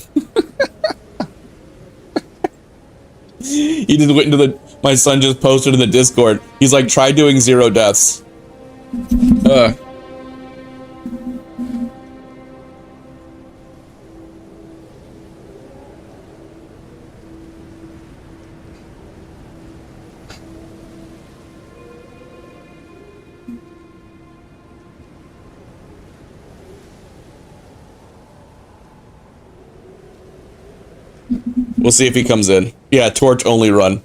He just went into the... My son just posted in the Discord. He's like, try doing 0 deaths. We'll see if he comes in. Yeah, torch only run.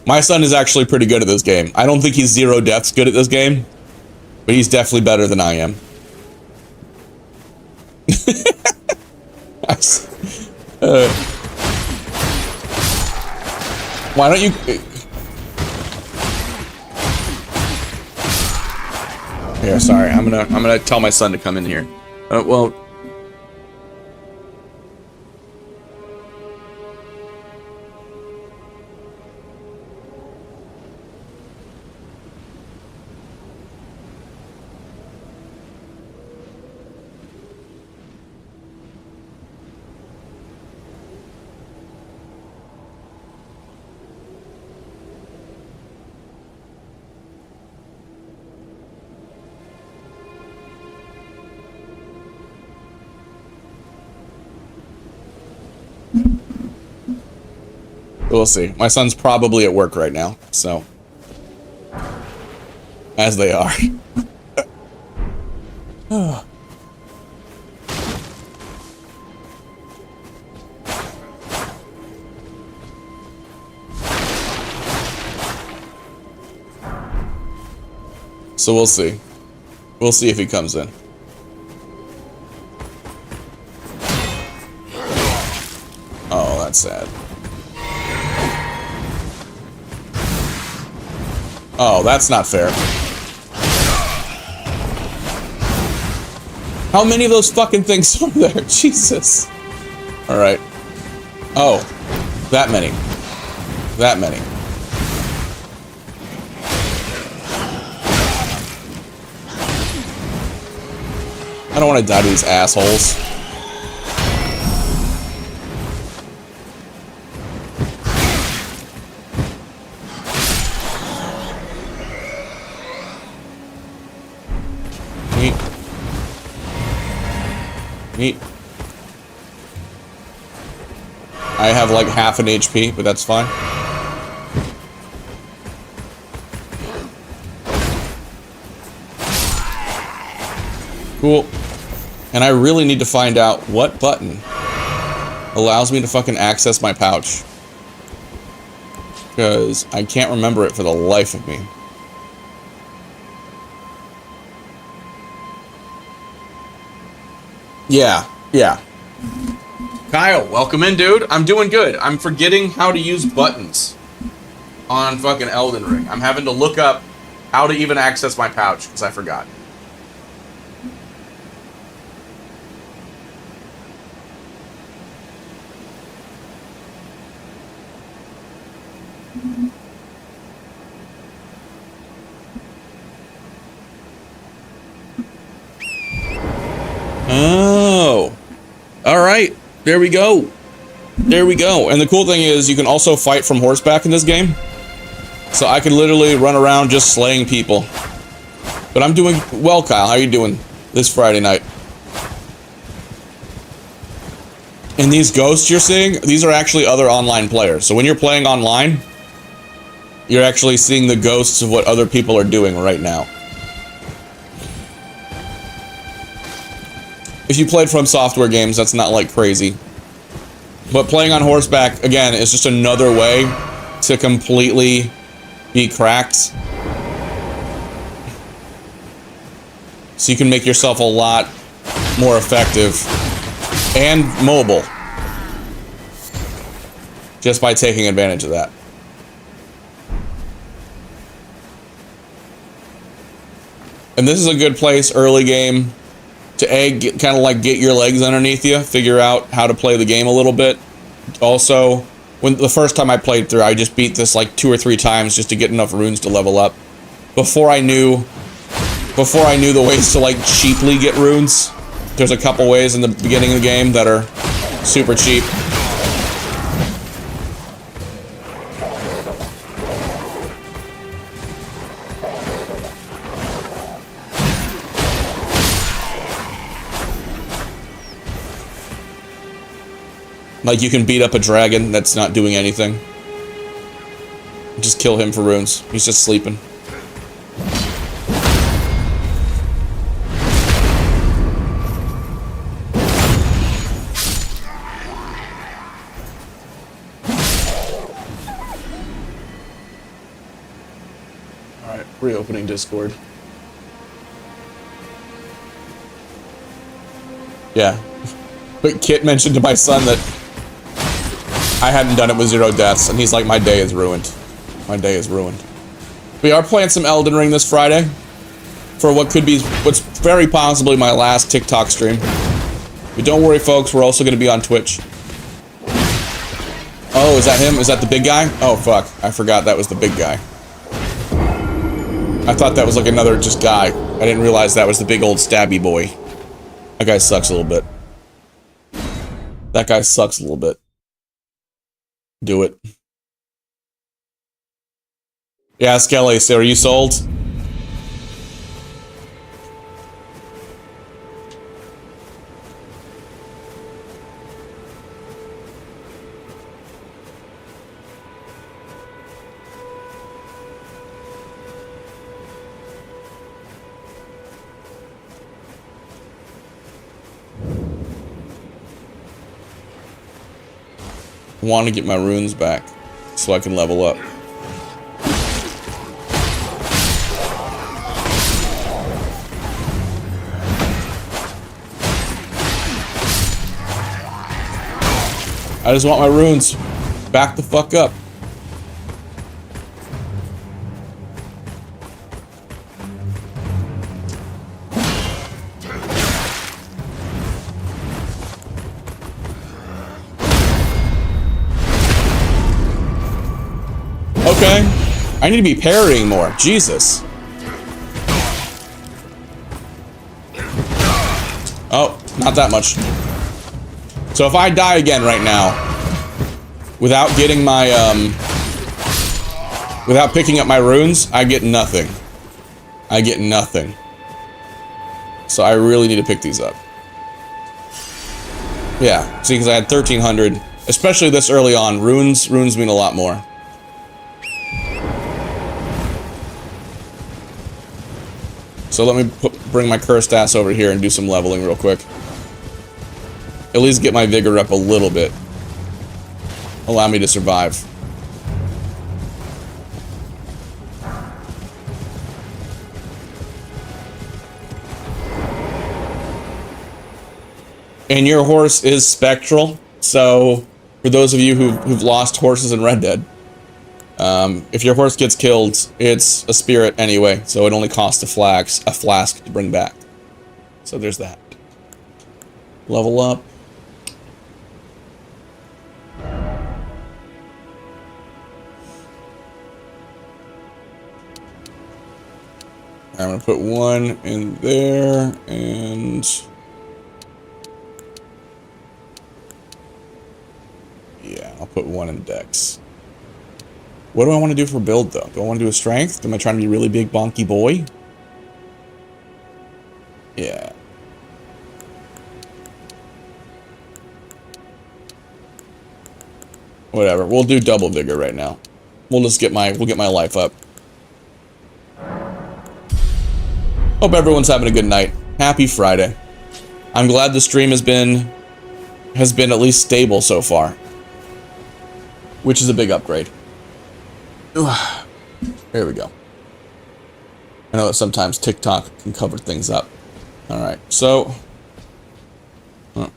My son is actually pretty good at this game. I don't think he's 0 deaths good at this game, but he's definitely better than I am. Why don't you... Here, sorry. I'm gonna tell my son to come in here. Well... We'll see. My son's probably at work right now, so... As they are. So we'll see. We'll see if he comes in. Oh, that's sad. Oh, that's not fair. How many of those fucking things are there? Jesus. Alright. Oh. That many. That many. I don't want to die to these assholes. Neat. I have like half an HP, but that's fine. Cool. And I really need to find out what button allows me to fucking access my pouch. Because I can't remember it for the life of me. Yeah. Kyle, welcome in, dude. I'm doing good. I'm forgetting how to use buttons on fucking Elden Ring. I'm having to look up how to even access my pouch, because I forgot. Oh. Alright. There we go. There we go. And the cool thing is you can also fight from horseback in this game. So I can literally run around just slaying people. But I'm doing well, Kyle. How are you doing this Friday night? And these ghosts you're seeing, these are actually other online players. So when you're playing online, you're actually seeing the ghosts of what other people are doing right now. If you played From Software games, that's not like crazy. But playing on horseback, again, is just another way to completely be cracked. So you can make yourself a lot more effective and mobile just by taking advantage of that. And this is a good place early game to kind of like get your legs underneath you, figure out how to play the game a little bit. Also, when the first time I played through, I just beat this like 2 or 3 times just to get enough runes to level up. Before I knew the ways to like cheaply get runes. There's a couple ways in the beginning of the game that are super cheap. Like, you can beat up a dragon that's not doing anything. Just kill him for runes. He's just sleeping. Alright, reopening Discord. Yeah. But Kit mentioned to my son that I hadn't done it with 0 deaths, and he's like, my day is ruined. My day is ruined. We are playing some Elden Ring this Friday for what could be, what's very possibly my last TikTok stream. But don't worry, folks, we're also going to be on Twitch. Oh, is that him? Is that the big guy? Oh, fuck. I forgot that was the big guy. I thought that was like another just guy. I didn't realize that was the big old stabby boy. That guy sucks a little bit. That guy sucks a little bit. Do it. Yeah, Skelly, so are you sold? Want to get my runes back so I can level up. I just want my runes back the fuck up. Okay. I need to be parrying more. Jesus. Oh, not that much. So if I die again right now, without getting my, without picking up my runes, I get nothing. I get nothing. So I really need to pick these up. Yeah, see, because I had 1,300, especially this early on, runes mean a lot more. So let me bring my cursed ass over here and do some leveling real quick. At least get my vigor up a little bit. Allow me to survive. And your horse is spectral, so for those of you who've lost horses in Red Dead, if your horse gets killed, it's a spirit anyway, so it only costs a flask to bring back. So there's that. Level up. I'm gonna put one in there, and yeah, I'll put one in Dex. What do I want to do for build, though? Do I want to do a strength? Am I trying to be a really big bonky boy? Yeah. Whatever. We'll do double vigor right now. We'll just get my life up. Hope everyone's having a good night. Happy Friday. I'm glad the stream has been at least stable so far, which is a big upgrade. Ugh. There we go. I know that sometimes TikTok can cover things up. Alright, so... Well,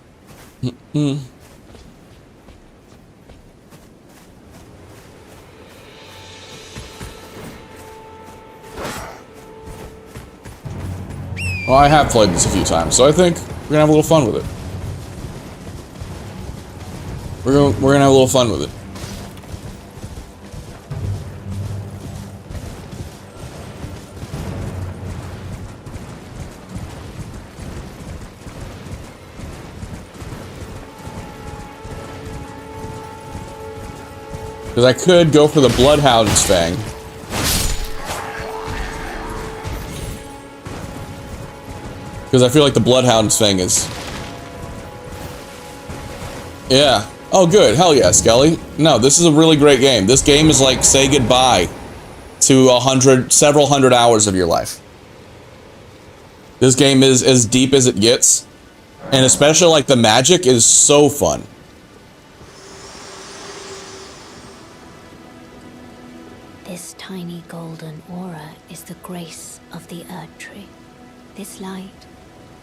I have played this a few times, so I think we're gonna have a little fun with it. We're gonna have a little fun with it. Because I could go for the Bloodhound's Fang. Because I feel like the Bloodhound's Fang is... Yeah. Oh, good. Hell yeah, Skelly. No, this is a really great game. This game is like, say goodbye to several hundred hours of your life. This game is as deep as it gets. And especially, like, the magic is so fun. This tiny golden aura is the grace of the Earth Tree. This light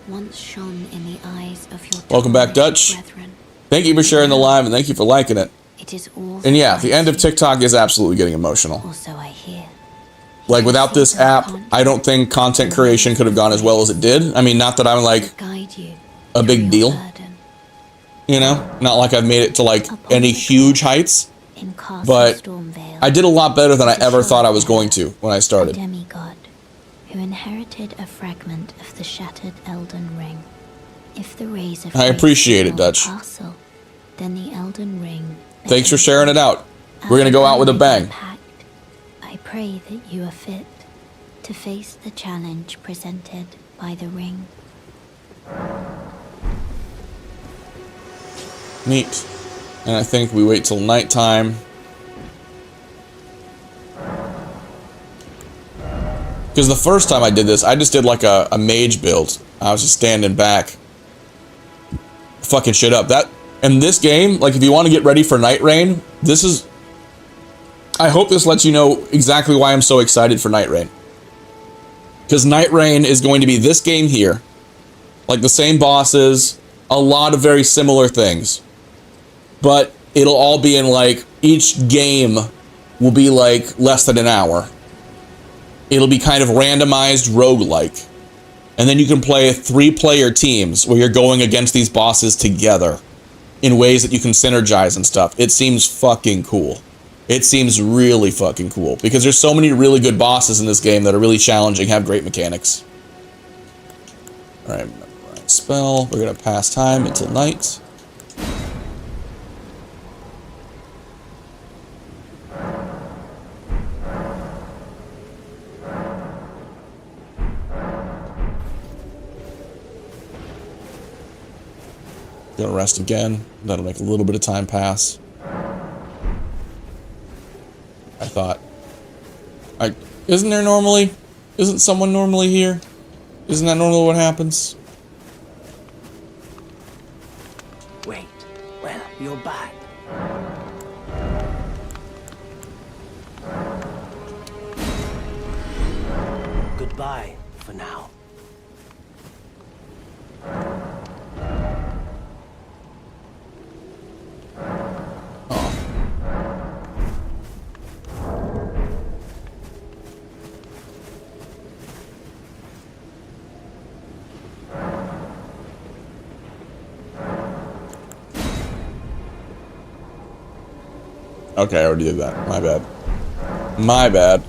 once shone in the eyes of your Welcome back, Dutch. brethren. Thank you for sharing the live, and thank you for liking it. It is all And yeah, the end of TikTok is absolutely getting emotional. Also, I hear. Like, without this app, I don't think content creation could have gone as well as it did. I mean, not that I'm, like, Guide you a big through deal. your burden. You know? Not like I've made it to, like, any huge heights. In Castle But Stormvale, I did a lot better than I ever thought I was going to when I a started. demigod who inherited a fragment of the shattered Elden Ring. If the rays of I appreciate it, faith Dutch. are Castle, then the Elden Ring. Thanks for sharing it out. We're gonna go out with a bang. Pact, I pray that you are fit to face the challenge presented by the ring. Neat. And I think we wait till nighttime. Because the first time I did this, I just did like a mage build. I was just standing back. Fucking shit up. And this game, like if you want to get ready for Night Rain, this is... I hope this lets you know exactly why I'm so excited for Night Rain. Because Night Rain is going to be this game here. Like the same bosses, a lot of very similar things. But it'll all be in like, each game will be like less than an hour. It'll be kind of randomized roguelike. And then you can play 3-player teams where you're going against these bosses together in ways that you can synergize and stuff. It seems fucking cool. It seems really fucking cool because there's so many really good bosses in this game that are really challenging, have great mechanics. Alright, memorize spell. We're gonna pass time until night. Gonna rest again. That'll make a little bit of time pass. I thought. Isn't someone normally here? Isn't that normally what happens? Wait, well, you're back. Goodbye for now. Okay, I already did that. My bad. My bad.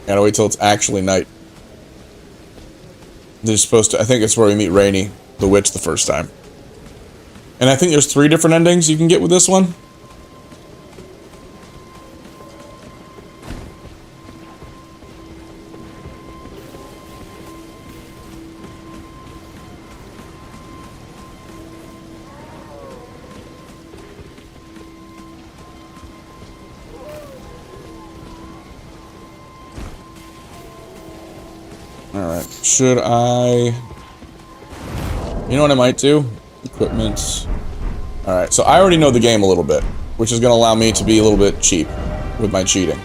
Gotta wait till it's actually night. They're supposed to... I think it's where we meet Rainy, the witch, the first time. And I think there's 3 different endings you can get with this one. Alright, should I... You know what I might do? Equipment. Alright, so I already know the game a little bit, which is going to allow me to be a little bit cheap with my cheating.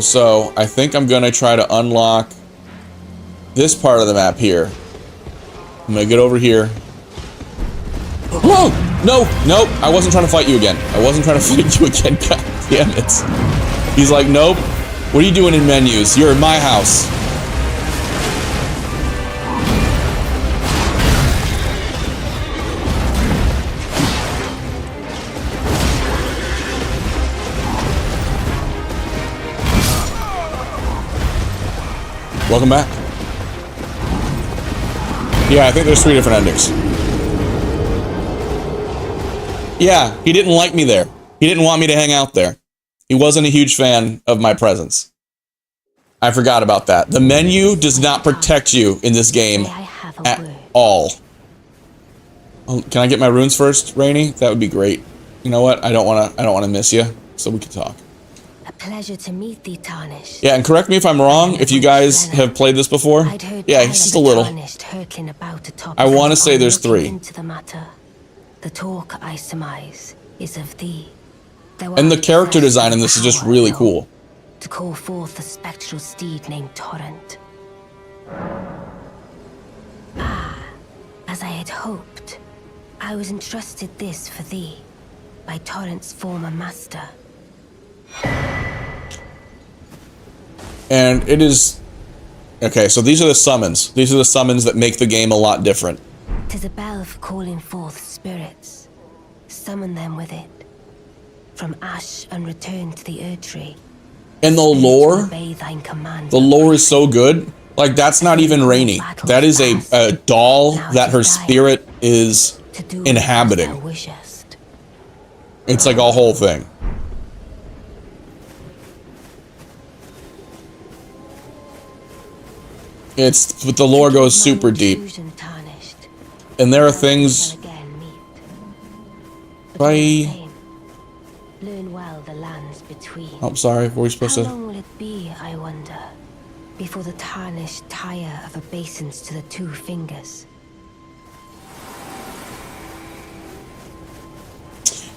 So I think I'm gonna try to unlock this part of the map here. I'm gonna get over here. Whoa! No! Nope! I wasn't trying to fight you again. I wasn't trying to fight you again. God damn it. He's like, nope. What are you doing in menus? You're in my house. Welcome back. Yeah, I think there's 3 different endings. Yeah, he didn't like me there. He didn't want me to hang out there. He wasn't a huge fan of my presence. I forgot about that. The menu does not protect you in this game at all. Oh, can I get my runes first, Rainy? That would be great. You know what? I don't want to miss you, so we can talk. A pleasure to meet thee, Tarnished. Yeah, and correct me if I'm wrong, if you guys have played this before. Yeah, it's just a little. I want to say there's 3. Into the matter. The talk, I surmise, is of thee. And the character design in this is just really cool. To call forth a spectral steed named Torrent. Ah, as I had hoped, I was entrusted this for thee by Torrent's former master. And it is... Okay, so these are the summons. These are the summons that make the game a lot different. 'Tis a bell for calling forth spirits. Summon them with it. From ash and return to the Erdtree. And the lore is so good. Like, that's not even Rainy. That is a doll that her spirit is inhabiting. It's like a whole thing. But the lore goes super deep. And there are things... Bye. Learn well the lands between. Oh, I'm sorry, were we supposed to... How long will it be, I wonder, before the Tarnished tire of obeisance to the 2 fingers?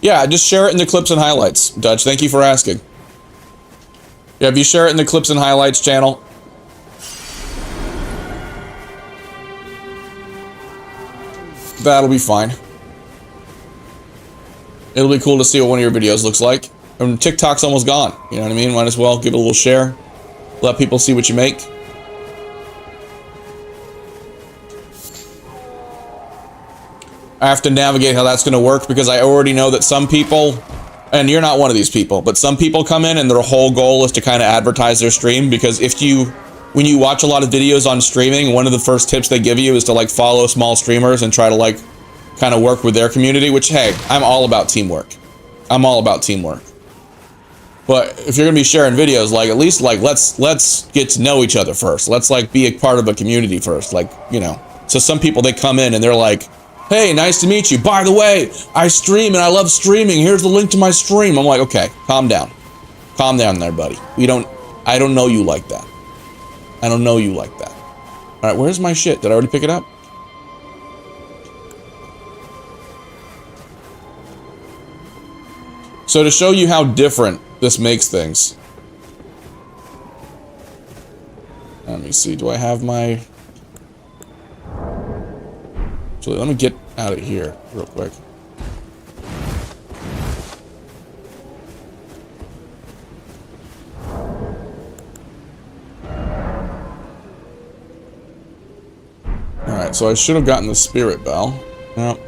Yeah, just share it in the clips and highlights, Dutch. Thank you for asking. Yeah, if you share it in the clips and highlights channel... That'll be fine. It'll be cool to see what one of your videos looks like. And TikTok's almost gone. You know what I mean? Might as well give it a little share. Let people see what you make. I have to navigate how that's going to work because I already know that some people, and you're not one of these people, but some people come in and their whole goal is to kind of advertise their stream, because when you watch a lot of videos on streaming, one of the first tips they give you is to like follow small streamers and try to like kind of work with their community, which, hey, I'm all about teamwork. I'm all about teamwork. But if you're gonna be sharing videos, like, at least like let's get to know each other first. Let's like be a part of a community first, like, you know. So some people, they come in and they're like, hey, nice to meet you. By the way, I stream and I love streaming. Here's the link to my stream. I'm like, okay, calm down. Calm down there, buddy. I don't know you like that. I don't know you like that. All right, where's my shit? Did I already pick it up? So to show you how different this makes things. Let me see, do I have my... Actually, let me get out of here real quick. Alright, so I should have gotten the spirit bell. Yep.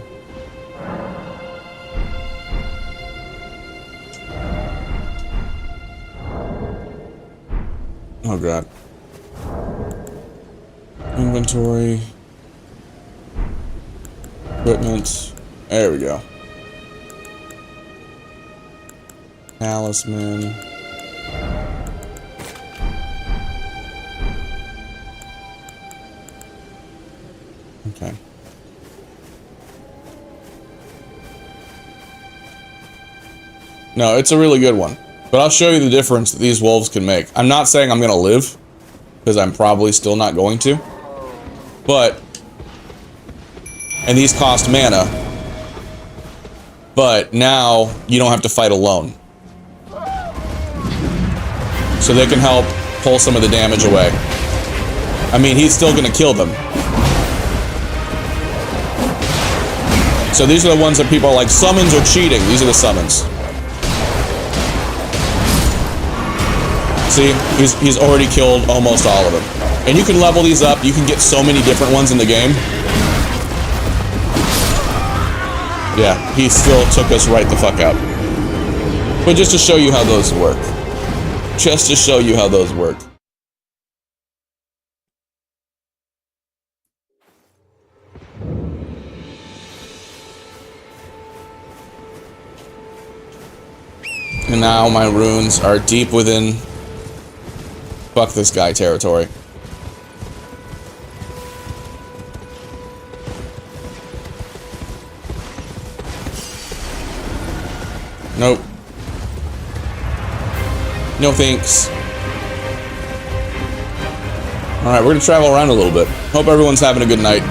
Oh god. Inventory. Equipment. There we go. Talisman. Okay. No, it's a really good one. But I'll show you the difference that these wolves can make. I'm not saying I'm going to live, because I'm probably still not going to. But, and these cost mana. But now, you don't have to fight alone. so they can help pull some of the damage away. I mean, he's still gonna kill them. So these are the ones that people are like, summons are cheating. These are the summons. See, he's already killed almost all of them. And you can level these up. You can get so many different ones in the game. Yeah, he still took us right the fuck out. But just to show you how those work. Just to show you how those work. And now my runes are deep within fuck this guy territory. Nope. No thanks. Alright, we're gonna travel around a little bit. Hope everyone's having a good night.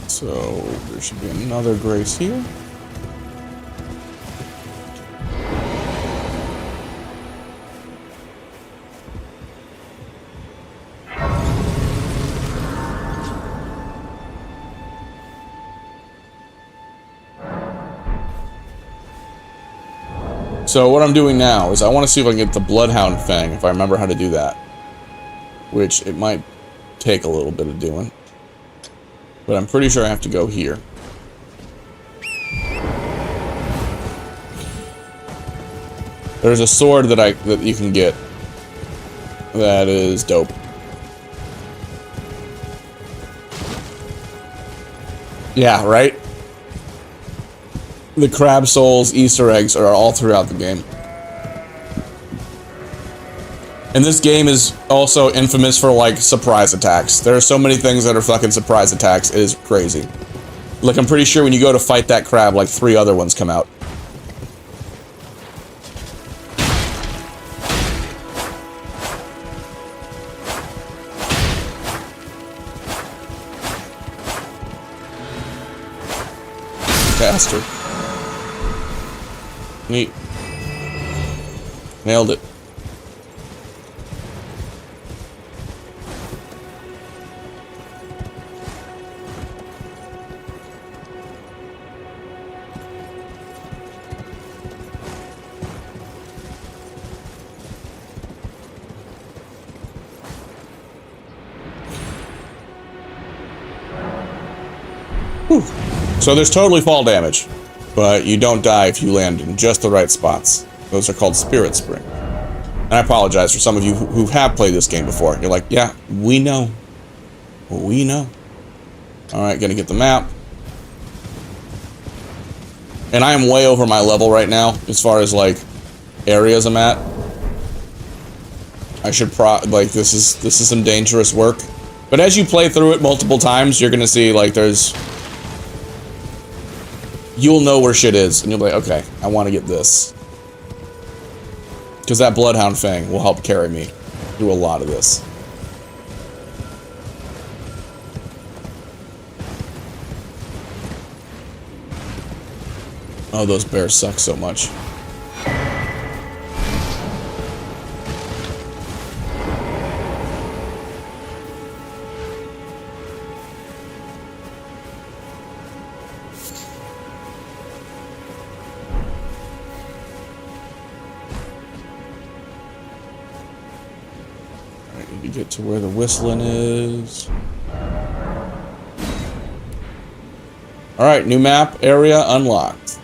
So there should be another grace here. So what I'm doing now is I want to see if I can get the Bloodhound Fang, if I remember how to do that. Which it might take a little bit of doing. But I'm pretty sure I have to go here. There's a sword that you can get. That is dope. Yeah, right? The crab souls Easter eggs are all throughout the game. And this game is also infamous for, like, surprise attacks. There are so many things that are fucking surprise attacks. It is crazy. Like, I'm pretty sure when you go to fight that crab, like, 3 other ones come out. Bastard. Neat. Nailed it. Whew. So there's totally fall damage, but you don't die if you land in just the right spots. Those are called Spirit Spring. And I apologize for some of you who have played this game before. You're like, yeah, we know. We know. Alright, gonna get the map. And I am way over my level right now, as far as, like, areas I'm at. I should this is some dangerous work. But as you play through it multiple times, you're gonna see, like, you'll know where shit is, and you'll be like, okay, I want to get this. Because that Bloodhound Fang will help carry me through a lot of this. Oh, those bears suck so much. Need to get to where the whistling is. Alright, new map area unlocked.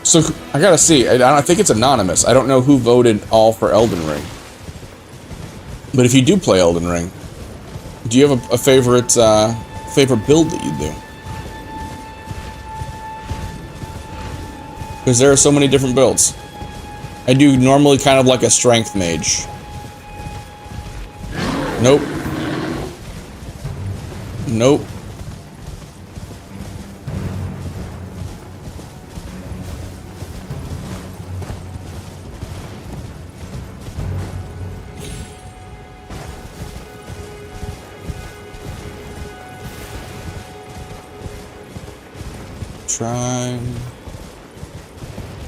So, I gotta see. I think it's anonymous. I don't know who voted all for Elden Ring. But if you do play Elden Ring, do you have a favorite, favorite build that you do? Because there are so many different builds. I do normally kind of like a strength mage. Nope. Nope.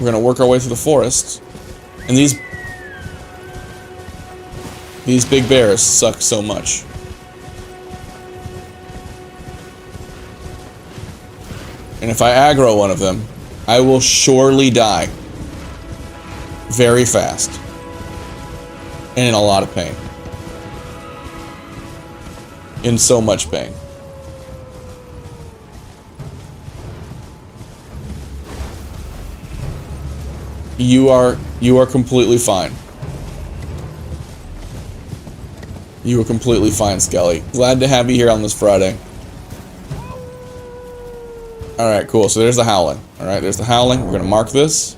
We're gonna work our way through the forest, and these big bears suck so much. And if I aggro one of them, I will surely die very fast and in a lot of pain. In so much pain. You are completely fine. You are completely fine, Skelly. Glad to have you here on this Friday. Alright, cool. So there's the howling. Alright, there's the howling. We're gonna mark this.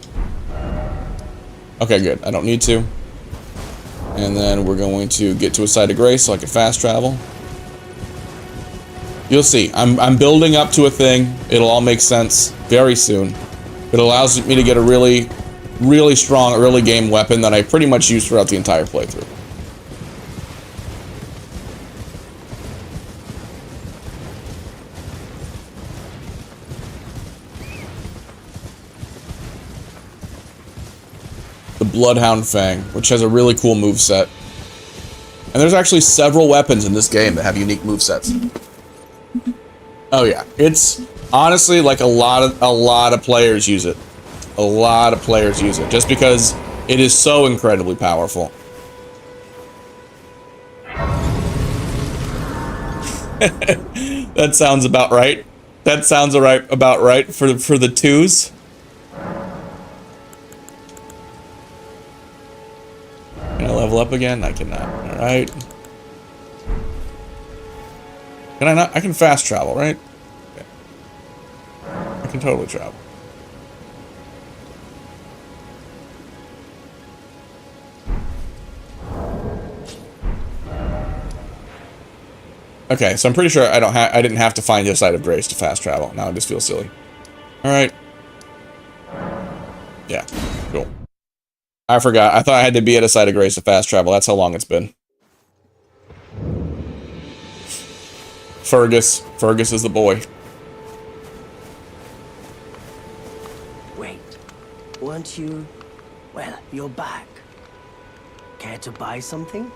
Okay, good. I don't need to. And then we're going to get to a site of grace so I can fast travel. You'll see. I'm building up to a thing. It'll all make sense very soon. It allows me to get a really strong early game weapon that I pretty much use throughout the entire playthrough. The Bloodhound Fang, which has a really cool moveset. And there's actually several weapons in this game that have unique movesets. Oh yeah, it's honestly like a lot of players use it. A lot of players use it, just because it is so incredibly powerful. That sounds about right. That sounds about right for the twos. Can I level up again? I cannot. Alright. Can I not? I can fast travel, right? Yeah. I can totally travel. Okay, so I'm pretty sure I didn't have to find the site of grace to fast travel. Now I just feel silly. Alright. Yeah, cool. I forgot. I thought I had to be at a site of grace to fast travel. That's how long it's been. Fergus. Fergus is the boy. Wait. Weren't you... Well, you're back. Care to buy something?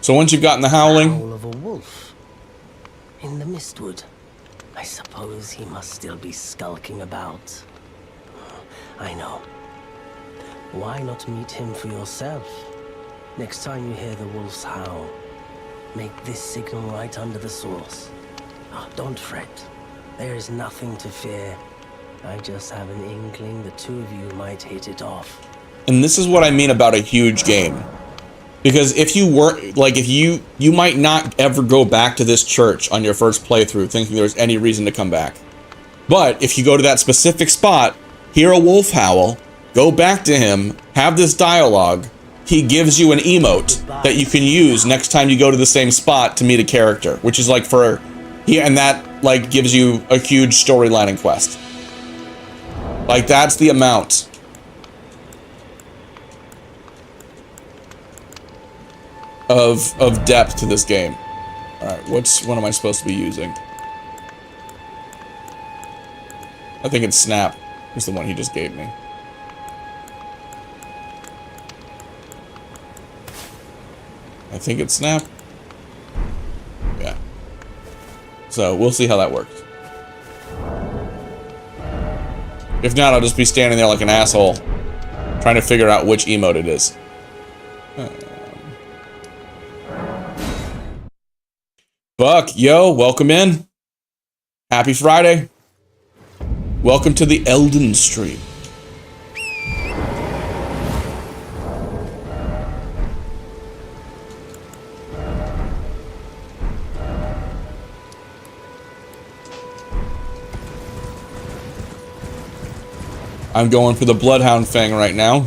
So once you've gotten the howling... Howl of a wolf. In the mistwood. I suppose he must still be skulking about. I know. Why not meet him for yourself? Next time you hear the wolf's howl, make this signal right under the source. Oh, don't fret. There is nothing to fear. I just have an inkling the two of you might hit it off. And this is what I mean about a huge game. Because if you weren't, like, if you might not ever go back to this church on your first playthrough thinking there's any reason to come back. But if you go to that specific spot, hear a wolf howl, go back to him, have this dialogue, he gives you an emote that you can use next time you go to the same spot to meet a character, which is like and that like gives you a huge storyline and quest. Like that's the amount of depth to this game. Alright, what am I supposed to be using? I think it's Snap. Is the one he just gave me. I think it snapped. Yeah. So we'll see how that works. If not, I'll just be standing there like an asshole, trying to figure out which emote it is. Buck, yo, welcome in. Happy Friday. Welcome to the Elden stream. I'm going for the Bloodhound Fang right now,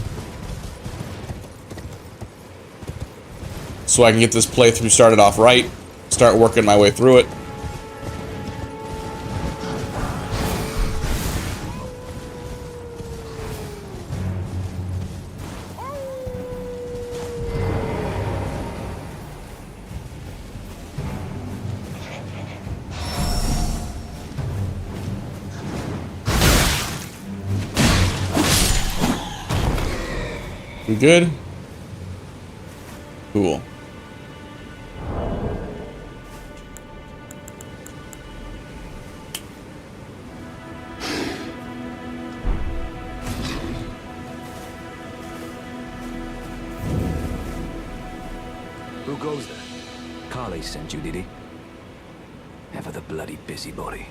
so I can get this playthrough started off right, start working my way through it. We good? Cool. Who goes there? Carly sent you, did he? Ever the bloody busybody.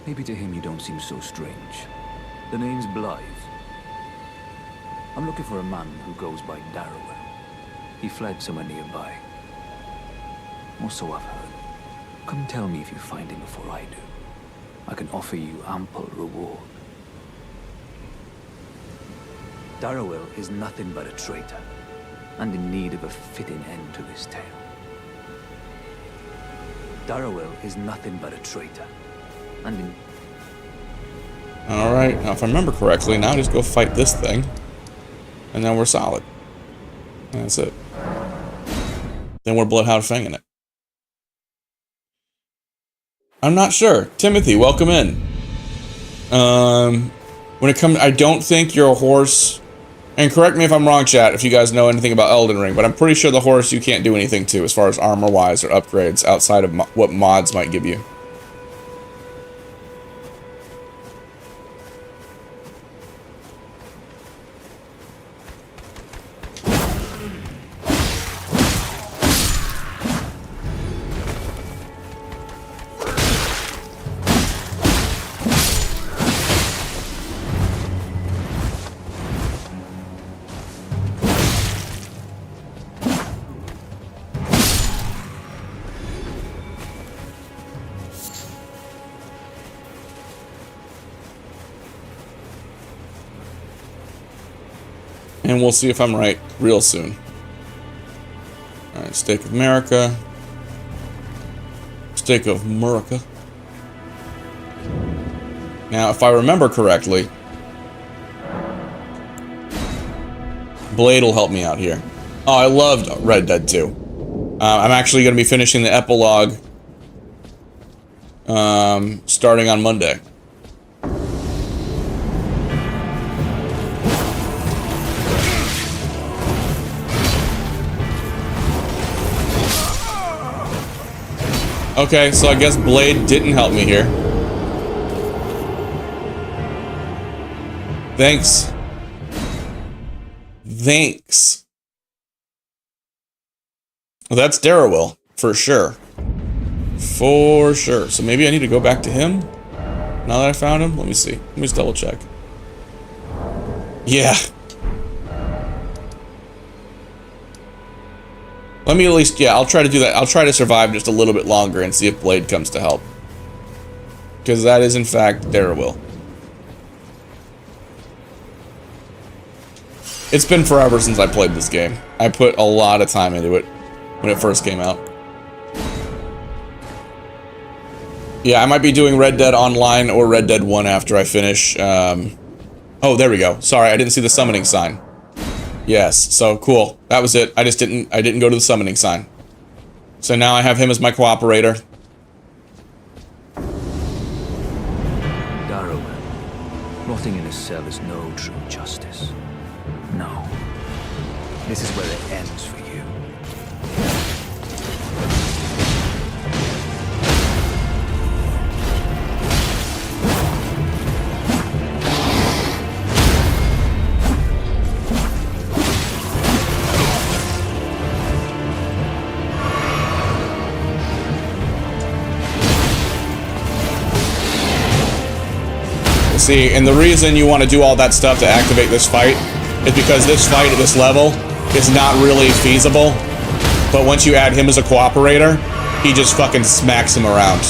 Maybe to him you don't seem so strange. The name's Blythe. I'm looking for a man who goes by Darrowell. He fled somewhere nearby. Or so I've heard. Come tell me if you find him before I do. I can offer you ample reward. Darrowell is nothing but a traitor, and in need of a fitting end to his tale. Darrowell is nothing but a traitor, and in... Alright, now if I remember correctly, now just go fight this thing. And then we're solid. That's it. Then we're Bloodhound Fanging it. I'm not sure. Timothy, welcome in. When it comes, I don't think you're a horse. And correct me if I'm wrong, chat, if you guys know anything about Elden Ring, but I'm pretty sure the horse you can't do anything to as far as armor-wise or upgrades outside of what mods might give you. And we'll see if I'm right real soon. Alright, Stake of America. Stake of America. Now, if I remember correctly, Blade will help me out here. Oh, I loved Red Dead 2. I'm actually going to be finishing the epilogue starting on Monday. Okay, so I guess Blade didn't help me here. Thanks. Thanks. Well, that's Darrowell, for sure. For sure. So maybe I need to go back to him? Now that I found him? Let me see. Let me just double check. Yeah. Let me at least, yeah, I'll try to do that. I'll try to survive just a little bit longer and see if Blade comes to help. Because that is, in fact, Darrowell. It's been forever since I played this game. I put a lot of time into it when it first came out. Yeah, I might be doing Red Dead Online or Red Dead 1 after I finish. Oh, there we go. Sorry, I didn't see the summoning sign. Yes, so cool. That was it. I didn't go to the summoning sign. So now I have him as my cooperator. Darrowell, rotting in a cell is no true justice. No. This is where it ends for you. See, and the reason you want to do all that stuff to activate this fight is because this fight at this level is not really feasible. But once you add him as a cooperator, he just fucking smacks him around.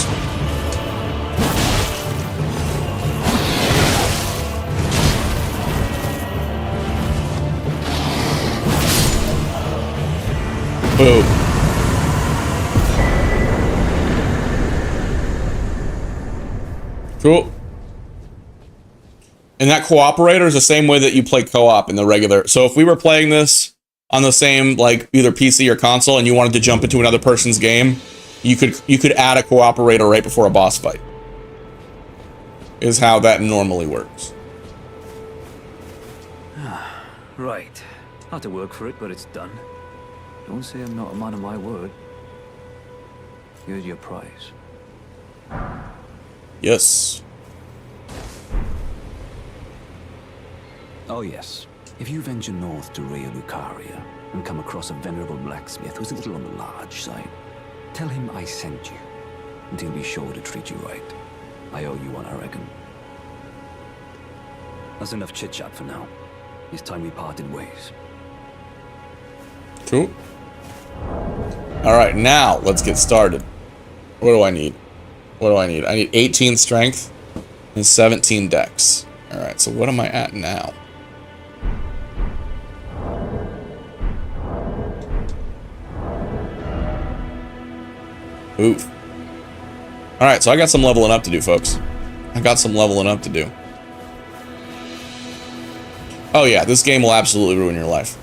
Boom. Cool. And that cooperator is the same way that you play co-op in the regular. So if we were playing this on the same, like, either PC or console, and you wanted to jump into another person's game, you could add a cooperator right before a boss fight. Is how that normally works. Right. Had to work for it, but it's done. Don't say I'm not a man of my word. Here's your prize. Yes. Oh yes. If you venture north to Rea Lucaria and come across a venerable blacksmith who's a little on the large side, tell him I sent you, and he'll be sure to treat you right. I owe you one, I reckon. That's enough chit-chat for now. It's time we parted ways. Cool. Alright, now let's get started. What do I need? What do I need? I need 18 strength and 17 dex. Alright, so what am I at now? Oof. Alright, so I got some leveling up to do, folks. I got some leveling up to do. Oh yeah, this game will absolutely ruin your life.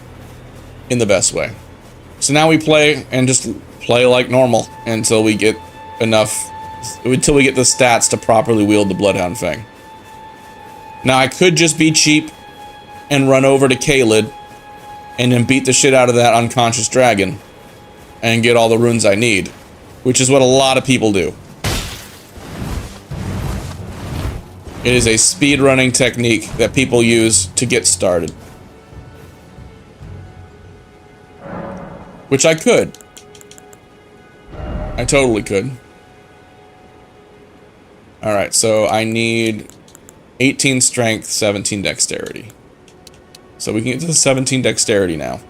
In the best way. So now we play, and just play like normal until we get enough, until we get the stats to properly wield the Bloodhound Fang. Now I could just be cheap and run over to Caelid and then beat the shit out of that unconscious dragon and get all the runes I need, which is what a lot of people do. It is a speedrunning technique that people use to get started. Which I could. I totally could. Alright, so I need 18 strength, 17 dexterity. So we can get to the 17 dexterity now.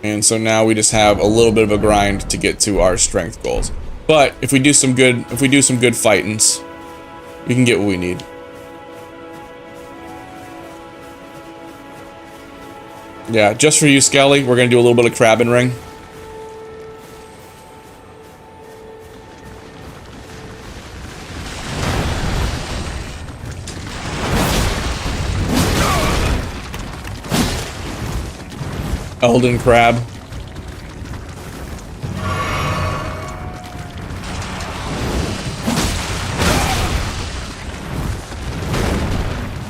And so now we just have a little bit of a grind to get to our strength goals. But if we do some good, fightings, we can get what we need. Yeah, just for you, Skelly, we're gonna do a little bit of crab and ring. Elden crab.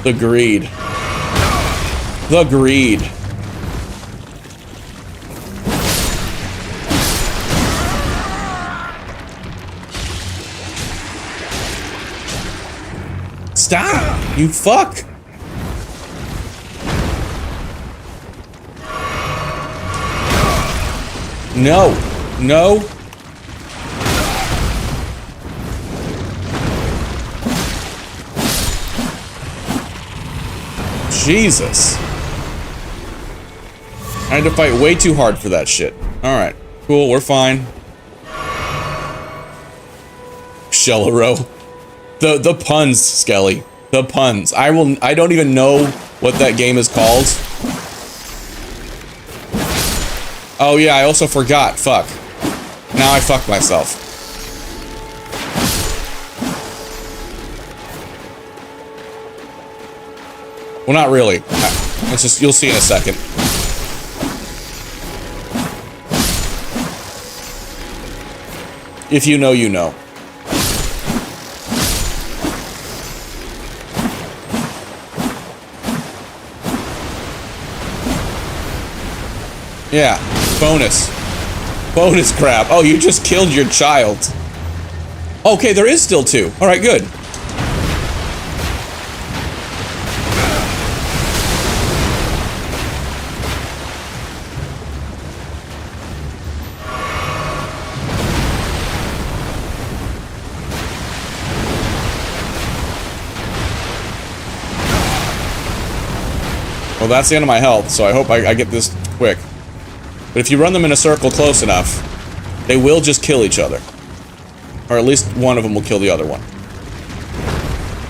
The greed. The greed. Stop! You fuck! No. No. Jesus. I had to fight way too hard for that shit. Alright. Cool, we're fine. Shellero. The puns, Skelly. The puns. I don't even know what that game is called. Oh yeah, I also forgot. Fuck. Now I fucked myself. Well, not really. It's just, you'll see in a second. If you know, you know. Yeah, bonus. Bonus crap. Oh, you just killed your child. Okay, there is still 2. All right, good. Well, that's the end of my health, so I hope I get this quick. But if you run them in a circle close enough, they will just kill each other. Or at least one of them will kill the other one.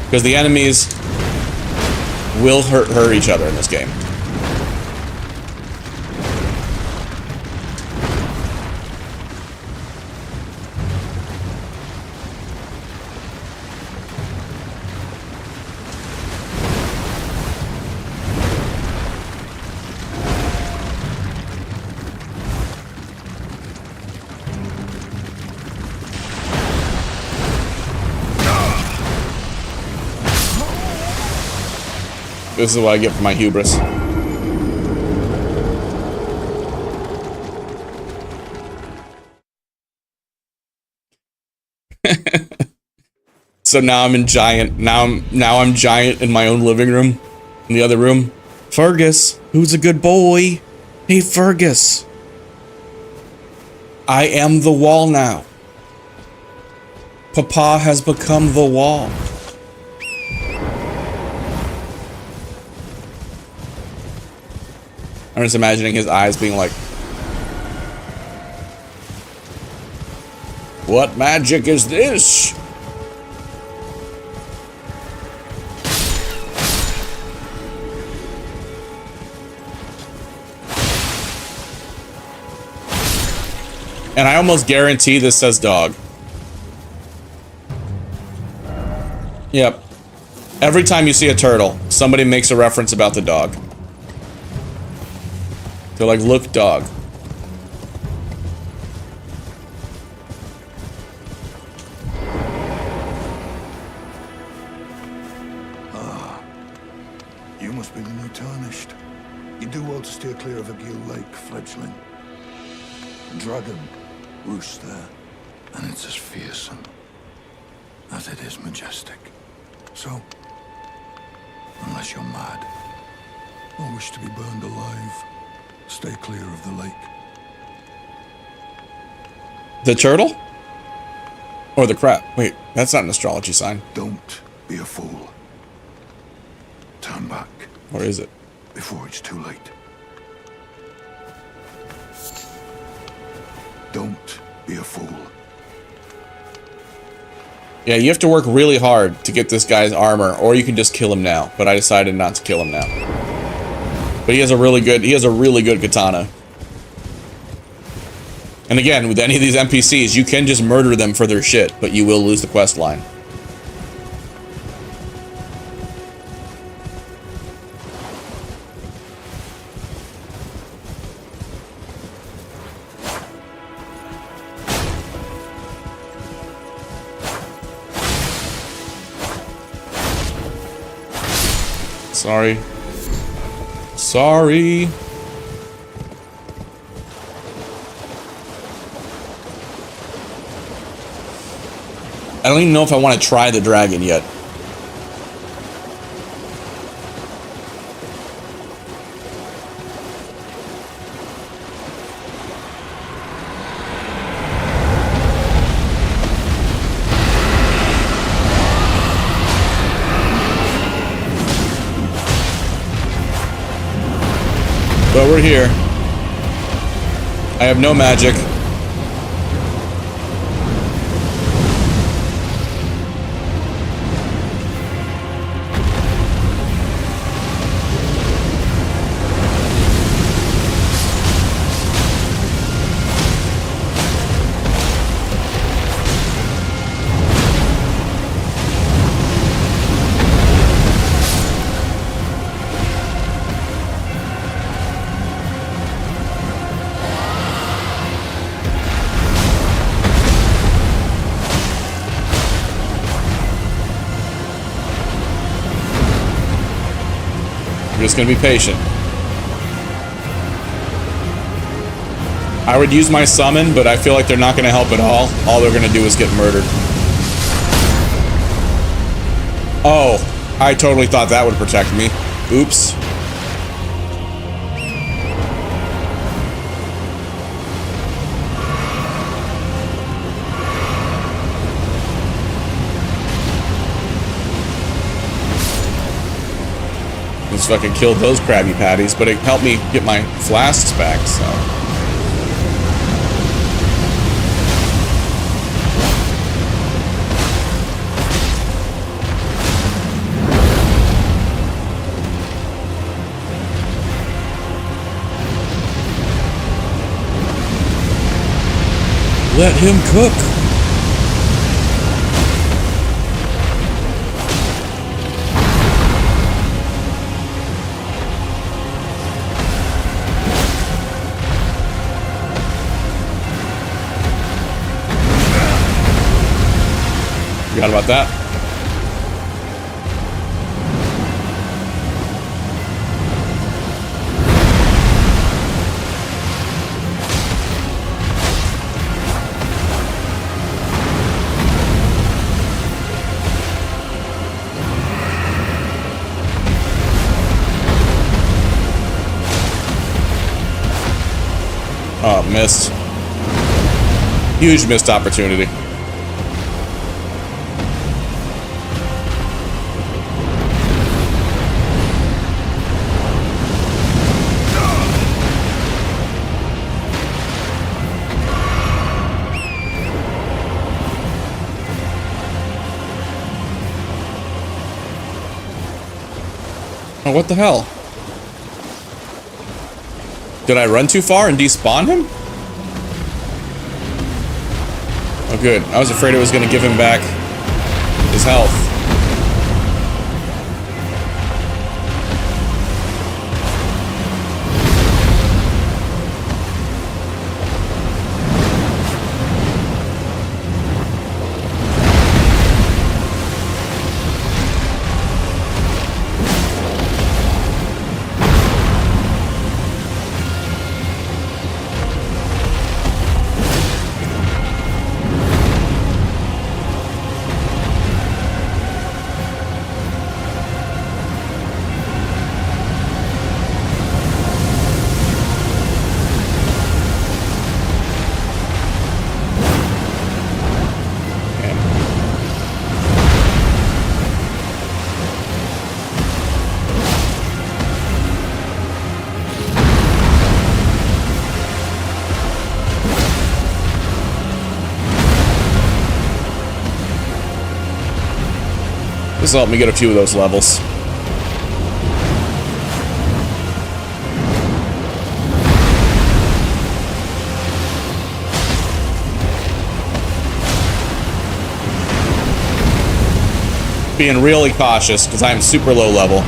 Because the enemies will hurt each other in this game. This is what I get for my hubris. So now I'm in giant. Now I'm giant in my own living room. In the other room. Fergus, who's a good boy? Hey, Fergus. I am the wall now. Papa has become the wall. I'm just imagining his eyes being like, what magic is this? And I almost guarantee this says dog. Yep. Every time you see a turtle, somebody makes a reference about the dog. They're like, look, dog. Ah, you must be the new Tarnished. You do well to steer clear of Agil Lake, fledgling. Dragon roosts there, and it's as fearsome as it is majestic. So, unless you're mad, or wish to be burned alive, stay clear of the lake. The turtle? Or the crab? Wait, that's not an astrology sign. Don't be a fool. Turn back. Or is it? Before it's too late. Don't be a fool. Yeah, you have to work really hard to get this guy's armor, or you can just kill him now. But I decided not to kill him now. But he has a really good katana. And again, with any of these NPCs, you can just murder them for their shit, but you will lose the quest line. Sorry. Sorry. I don't even know if I want to try the dragon yet. But we're here. I have no magic. We're just gonna be patient. I would use my summon, but I feel like they're not going to help at all. All they're going to do is get murdered. Oh, I totally thought that would protect me. Oops. Just fucking killed those Krabby Patties, but it helped me get my flasks back, so. Let him cook. Forgot about that. Oh, missed. Huge missed opportunity. Oh, what the hell? Did I run too far and despawn him? Oh, good. I was afraid it was going to give him back his health. This will help me get a few of those levels. Being really cautious because I'm super low level.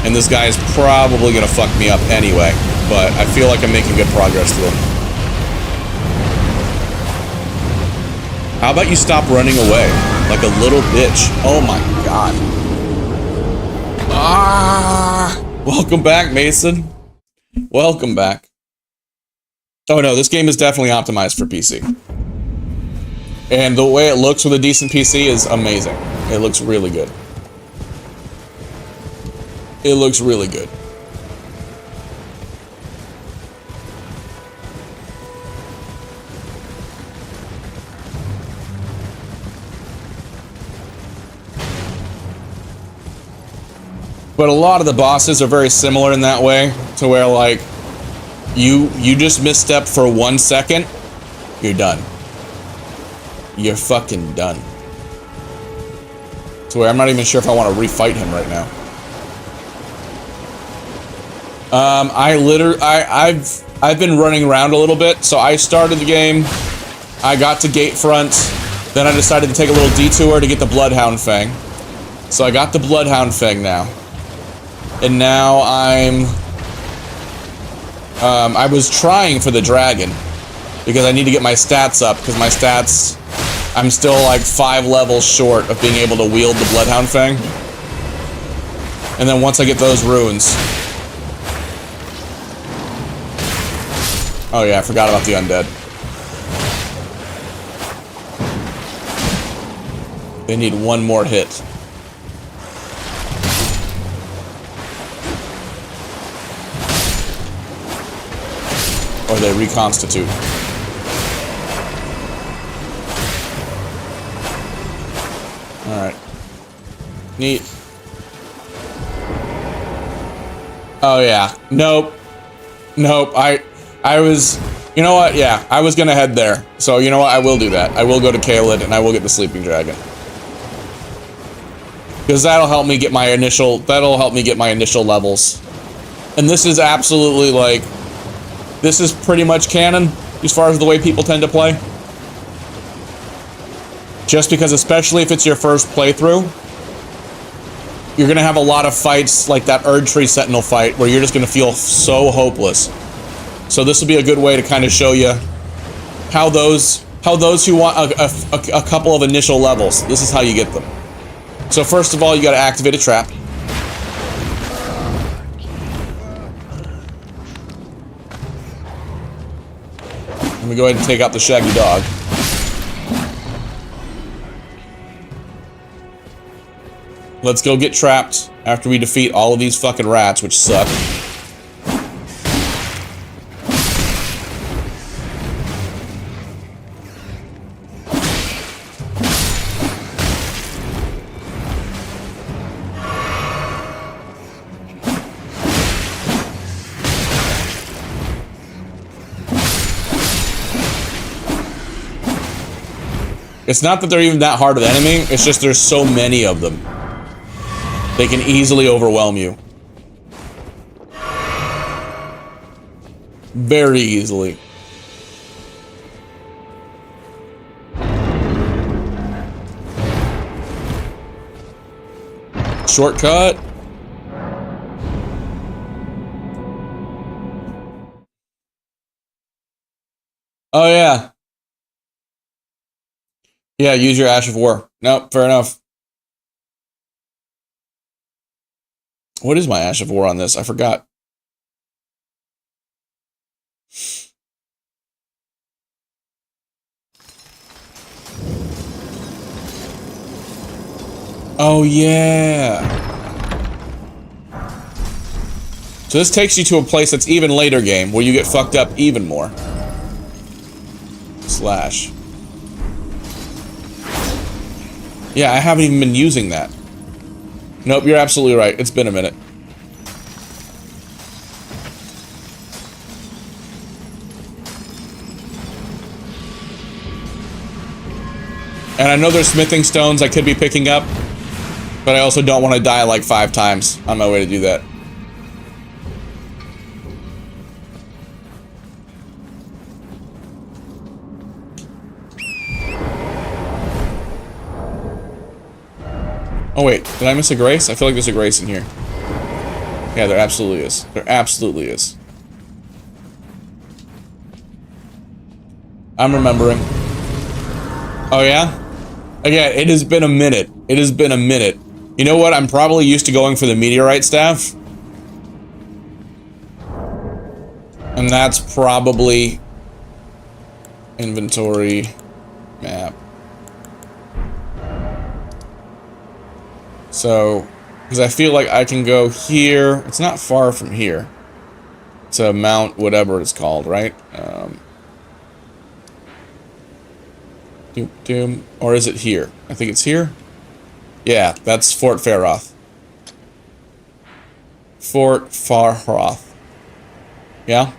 And this guy is probably going to fuck me up anyway. But I feel like I'm making good progress through him. How about you stop running away? Like a little bitch. Oh my god. Ah! Welcome back, Mason. Welcome back. Oh no, this game is definitely optimized for PC. And the way it looks with a decent PC is amazing. It looks really good. It looks really good. But a lot of the bosses are very similar in that way, to where like you just misstep for 1 second, you're done. You're fucking done. To where I'm not even sure if I want to refight him right now. I've been running around a little bit, so I started the game, I got to gate front, then I decided to take a little detour to get the Bloodhound Fang. So I got the Bloodhound Fang now. And now I was trying for the dragon because I need to get my stats up because my stats, I'm still like 5 levels short of being able to wield the Bloodhound Fang. And then once I get those runes, Oh yeah, I forgot about the undead. They need one more hit. Or they reconstitute. Alright. Neat. Oh yeah. Nope. Nope. I was... You know what? Yeah, I was gonna head there. So you know what? I will do that. I will go to Caelid and I will get the Sleeping Dragon. Because that'll help me get my initial... That'll help me get my initial levels. And this is absolutely like... This is pretty much canon, as far as the way people tend to play. Just because, especially if it's your first playthrough, you're gonna have a lot of fights like that Erdtree Sentinel fight where you're just gonna feel so hopeless. So this will be a good way to kind of show you how those who want a couple of initial levels, this is how you get them. So first of all, you gotta activate a trap. Let me go ahead and take out the shaggy dog. Let's go get trapped after we defeat all of these fucking rats, which suck. It's not that they're even that hard of an enemy, it's just there's so many of them. They can easily overwhelm you. Very easily. Shortcut. Oh yeah. Yeah, use your Ash of War. Nope, fair enough. What is my Ash of War on this? I forgot. Oh, yeah. So this takes you to a place that's even later game, where you get fucked up even more. Slash. Yeah, I haven't even been using that. Nope, you're absolutely right. It's been a minute. And I know there's smithing stones I could be picking up, but I also don't want to die like 5 times on my way to do that. Oh wait, did I miss a grace? I feel like there's a grace in here. Yeah, there absolutely is. There absolutely is. I'm remembering. Oh yeah? Again, it has been a minute. It has been a minute. You know what? I'm probably used to going for the meteorite staff. And that's probably... Inventory... Map. So, because I feel like I can go here. It's not far from here. To Mount whatever it's called, right? Or is it here? I think it's here. Yeah, that's Fort Faroth. Fort Faroth. Yeah?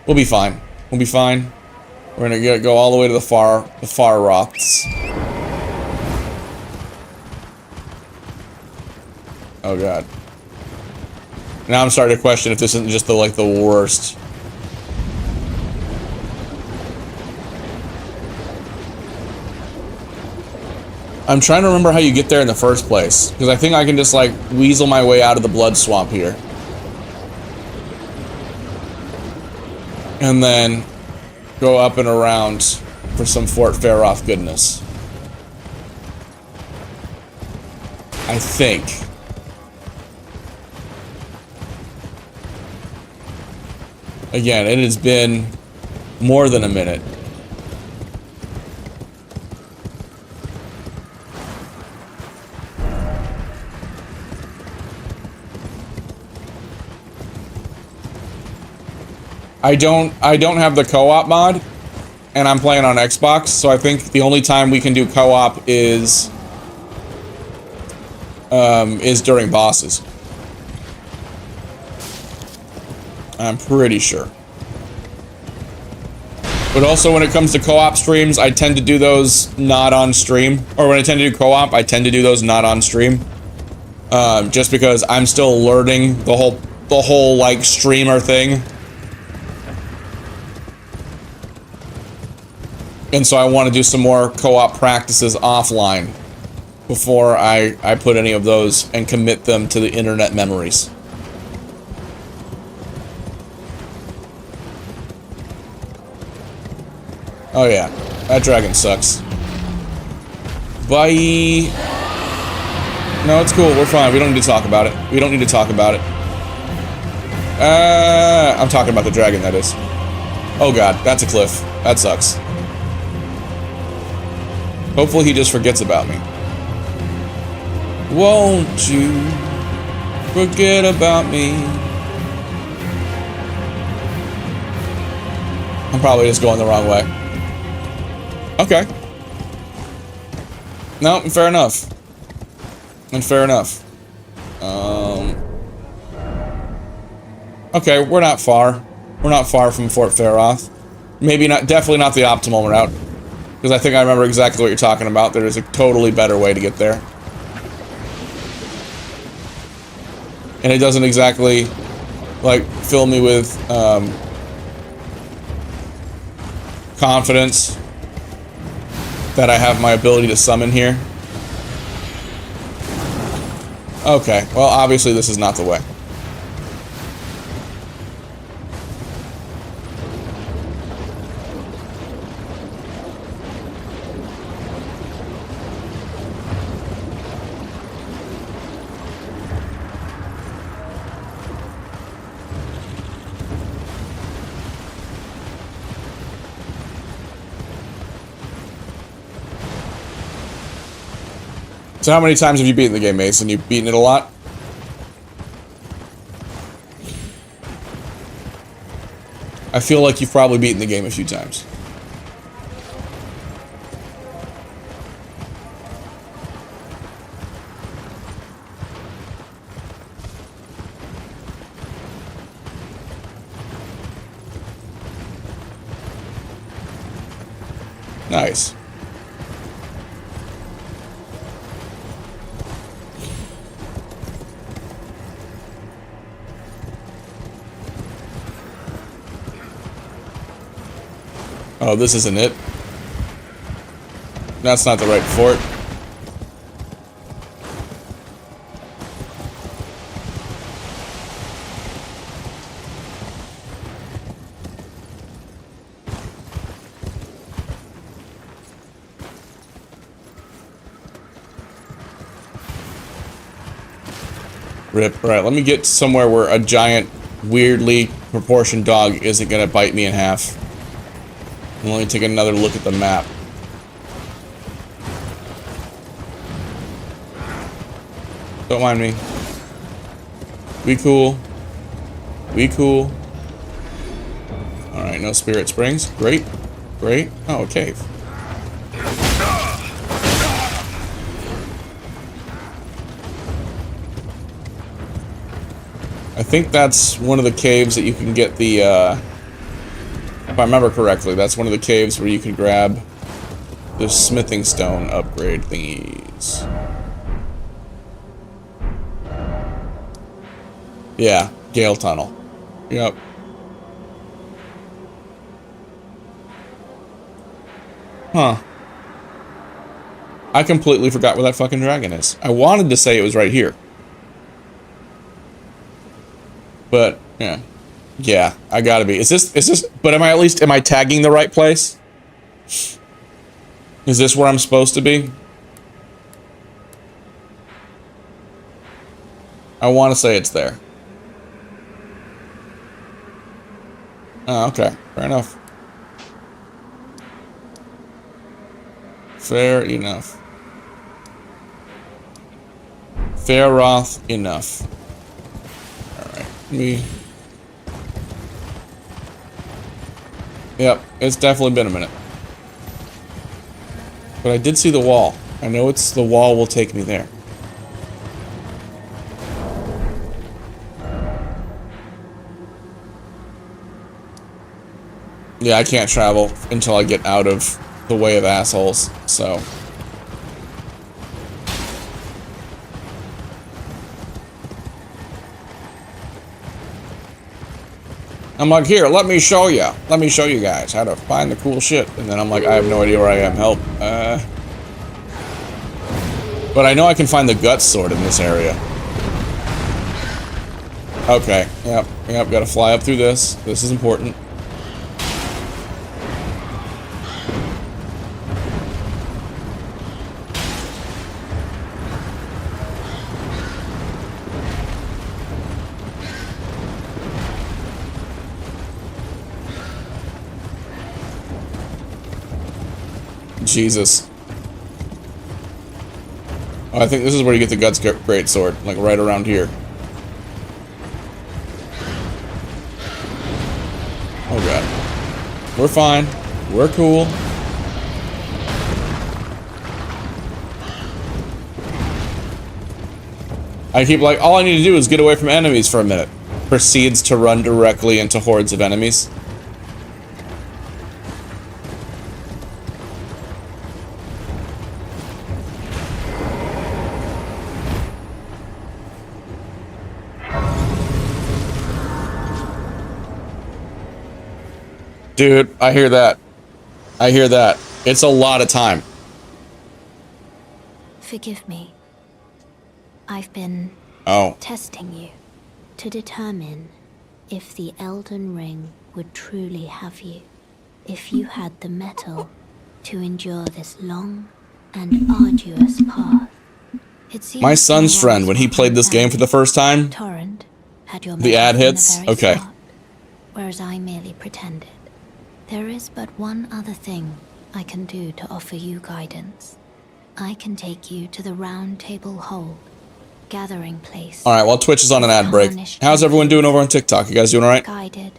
We'll be fine. We'll be fine. We're gonna go all the way to the Faroths. Oh god. Now I'm starting to question if this isn't just the worst. I'm trying to remember how you get there in the first place, because I think I can just like weasel my way out of the blood swamp here. And then go up and around for some Fort Faroth goodness. I think. Again, it has been more than a minute. I don't have the co-op mod, and I'm playing on Xbox, so I think the only time we can do co-op is during bosses. I'm pretty sure. But also when it comes to co-op streams, I tend to do those not on stream. Or when I tend to do co-op, I tend to do those not on stream. Just because I'm still learning the whole like streamer thing. And so I want to do some more co-op practices offline before I put any of those and commit them to the internet memories. Oh yeah, that dragon sucks. Bye. No, it's cool. We're fine. We don't need to talk about it. We don't need to talk about it. I'm talking about the dragon, that is. Oh god, that's a cliff. That sucks. Hopefully he just forgets about me. Won't you forget about me? I'm probably just going the wrong way. Okay. No, fair enough. And fair enough. Okay, we're not far. We're not far from Fort Faroth. Maybe not, definitely not the optimal route. Because I think I remember exactly what you're talking about. There is a totally better way to get there. And it doesn't exactly, like, fill me with, confidence that I have my ability to summon here. Okay, well, obviously this is not the way. So how many times have you beaten the game, Mason? You've beaten it a lot? I feel like you've probably beaten the game a few times. Nice. Oh, this isn't it. That's not the right fort. Rip. Alright, let me get somewhere where a giant, weirdly proportioned dog isn't gonna bite me in half. And let me take another look at the map. Don't mind me. We cool. We cool. Alright, no Spirit Springs. Great. Great. Oh, a cave. I think that's one of the caves that you can get the, if I remember correctly, that's one of the caves where you can grab the smithing stone upgrade thingies. Yeah, Gale Tunnel. Yep. Huh. I completely forgot where that fucking dragon is. I wanted to say it was right here. But, yeah. Yeah, I gotta be. Is this, but am I tagging the right place? Is this where I'm supposed to be? I want to say it's there. Oh, okay. Fair enough. Fair enough. Fair off enough. Alright. Me. Yep, it's definitely been a minute. But I did see the wall. I know it's the wall will take me there. Yeah, I can't travel until I get out of the way of assholes, so. I'm like, here, let me show you. Let me show you guys how to find the cool shit. And then I'm like, I have no idea where I am. Help. But I know I can find the gut sword in this area. Okay. Yep. Yep. Gotta fly up through this. This is important. Jesus. Oh, I think this is where you get the Guts Great Sword, like right around here. Oh god. We're fine. We're cool. I keep like, all I need to do is get away from enemies for a minute. Proceeds to run directly into hordes of enemies. Dude, I hear that. I hear that. It's a lot of time. Forgive me. I've been testing you to determine if the Elden Ring would truly have you. If you had the mettle to endure this long and arduous path. It seems my son's friend, when he played this game for the first time, Torrent had your the ad hits. Okay. start, whereas I merely pretended. There is but one other thing I can do to offer you guidance. I can take you to the Round Table Hold, gathering place. Alright, well, Twitch is on an ad break. How's everyone doing over on TikTok? You guys doing alright? Guided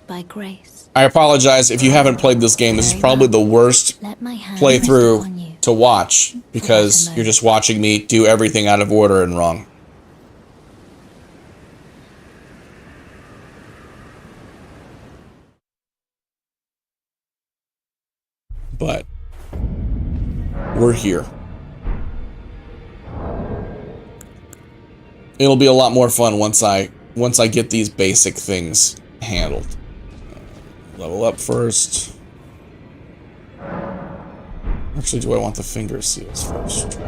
by grace. I apologize if you haven't played this game. This is probably the worst playthrough to watch, because you're just watching me do everything out of order and wrong. But we're here. It'll be a lot more fun once I get these basic things handled. Level up first. Actually, do I want the finger seals first?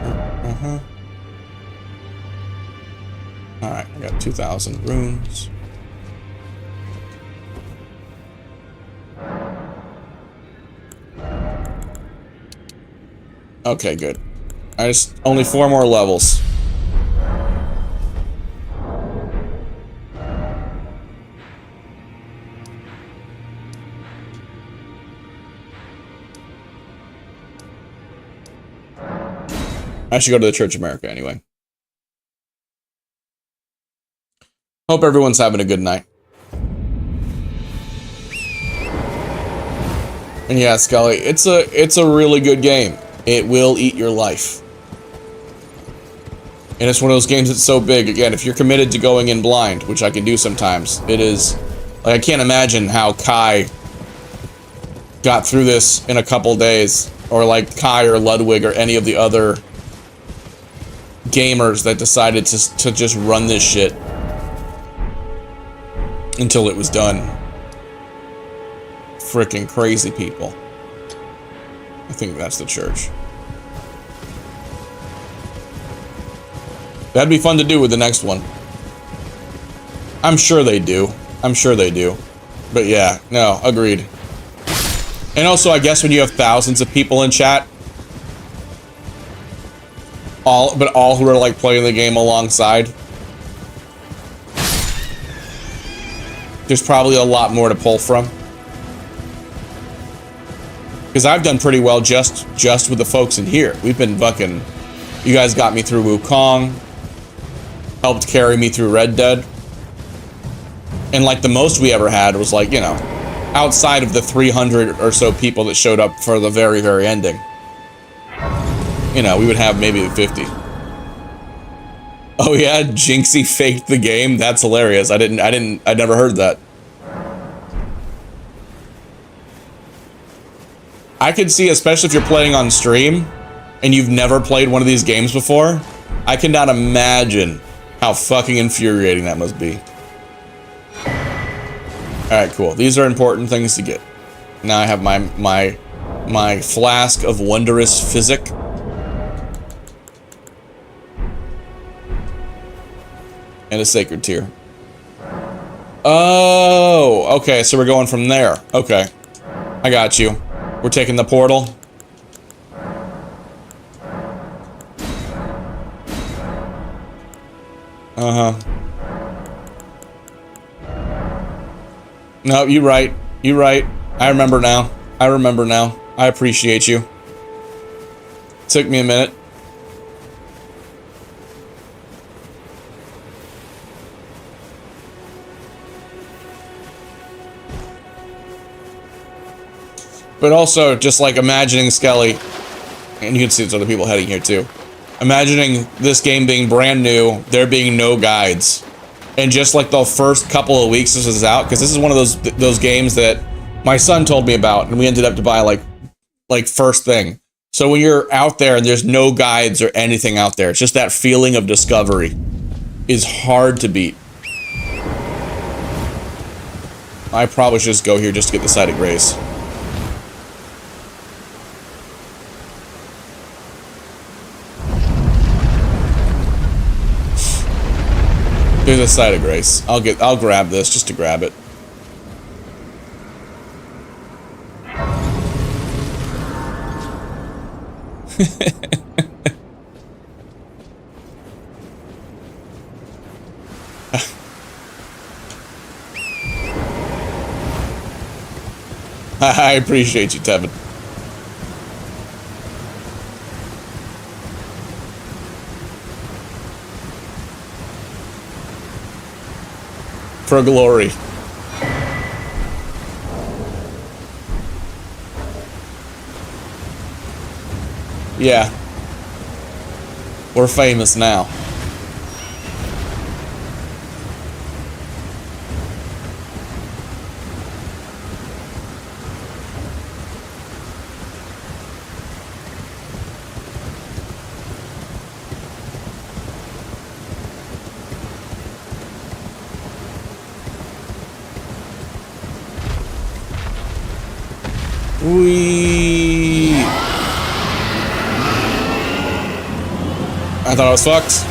Alright, I got 2,000 runes. Okay, good. Only 4 more levels. I should go to the Church of America anyway. Hope everyone's having a good night. And yeah, Scully, it's a really good game. It will eat your life. And it's one of those games that's so big. Again, if you're committed to going in blind, which I can do sometimes, it is... Like, I can't imagine how Kai got through this in a couple days. Or like Kai or Ludwig or any of the other gamers that decided to just run this shit until it was done. Frickin' crazy people. I think that's the church. That'd be fun to do with the next one. I'm sure they do. I'm sure they do. But yeah, no, agreed. And also, I guess when you have thousands of people in chat, all who are like playing the game alongside, there's probably a lot more to pull from. Because I've done pretty well just with the folks in here. We've been fucking... You guys got me through Wukong. Helped carry me through Red Dead. And like the most we ever had was like, you know, outside of the 300 or so people that showed up for the very, very ending. You know, we would have maybe 50. Oh yeah, Jinxie faked the game? That's hilarious. I never heard that. I could see, especially if you're playing on stream and you've never played one of these games before, I cannot imagine how fucking infuriating that must be. Alright, cool. These are important things to get. Now I have my flask of wondrous physic. And a sacred tear. Oh, okay, so we're going from there. Okay. I got you. We're taking the portal. Uh-huh. No, you're right. You're right. I remember now. I remember now. I appreciate you. Took me a minute. But also, just like imagining Skelly, and you can see there's other people heading here too. Imagining this game being brand new, there being no guides. And just like the first couple of weeks this was out, because this is one of those games that my son told me about, and we ended up to buy like first thing. So when you're out there and there's no guides or anything out there, it's just that feeling of discovery is hard to beat. I probably should just go here just to get the Site of Grace. There's a Site of Grace. I'll grab this just to grab it. I appreciate you, Tevin. For glory. Yeah. We're famous now. Wee. I thought I was fucked.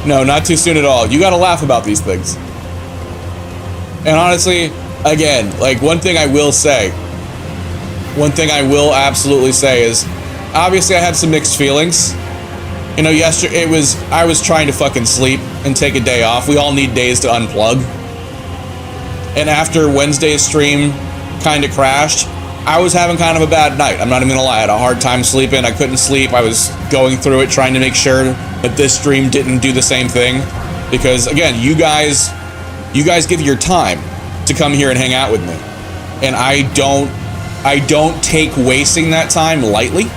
No, not too soon at all. You gotta laugh about these things. And honestly, again, like one thing I will absolutely say is, obviously I had some mixed feelings. You know, yesterday I was trying to fucking sleep and take a day off. We all need days to unplug. And after Wednesday's stream kind of crashed, I was having kind of a bad night. I'm not even gonna lie. I had a hard time sleeping. I couldn't sleep. I was going through it, trying to make sure that this stream didn't do the same thing. Because again, you guys give your time to come here and hang out with me. And I don't take wasting that time lightly.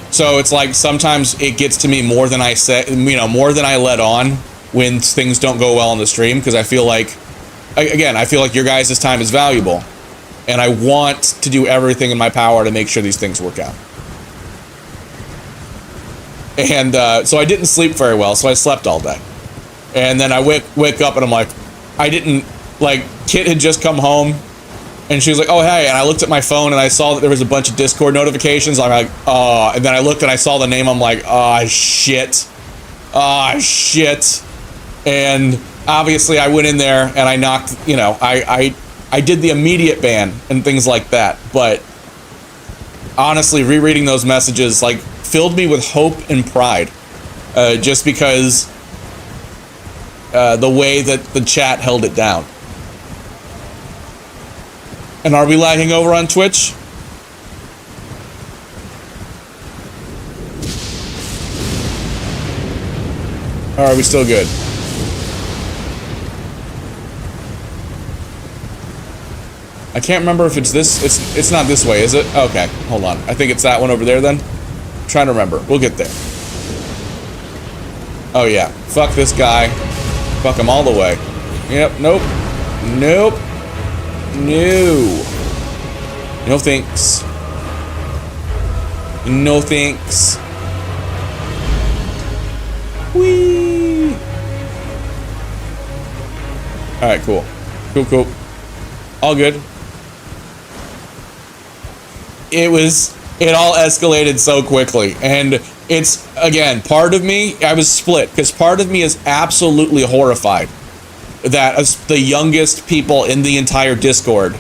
So it's like sometimes it gets to me more than I say, you know, more than I let on when things don't go well on the stream, because I feel like, again, I feel like your guys' time is valuable, and I want to do everything in my power to make sure these things work out. And so I didn't sleep very well, so I slept all day. And then I wake up and I'm like, Kit had just come home. And she was like, oh, hey. And I looked at my phone and I saw that there was a bunch of Discord notifications. I'm like, oh. And then I looked and I saw the name. I'm like, oh, shit. Oh, shit. And obviously I went in there and I knocked, you know, I did the immediate ban and things like that. But honestly, rereading those messages, like, filled me with hope and pride. just because the way that the chat held it down. And are we lagging over on Twitch? Or are we still good? I can't remember if it's this. It's not this way, is it? Okay, hold on. I think it's that one over there then. I'm trying to remember. We'll get there. Oh yeah. Fuck this guy. Fuck him all the way. Yep. Nope. Nope. No. No thanks. No thanks. Whee. All right. Cool. Cool. Cool. All good. It all escalated so quickly, and it's, again, part of me, I was split, because part of me is absolutely horrified that the youngest people in the entire Discord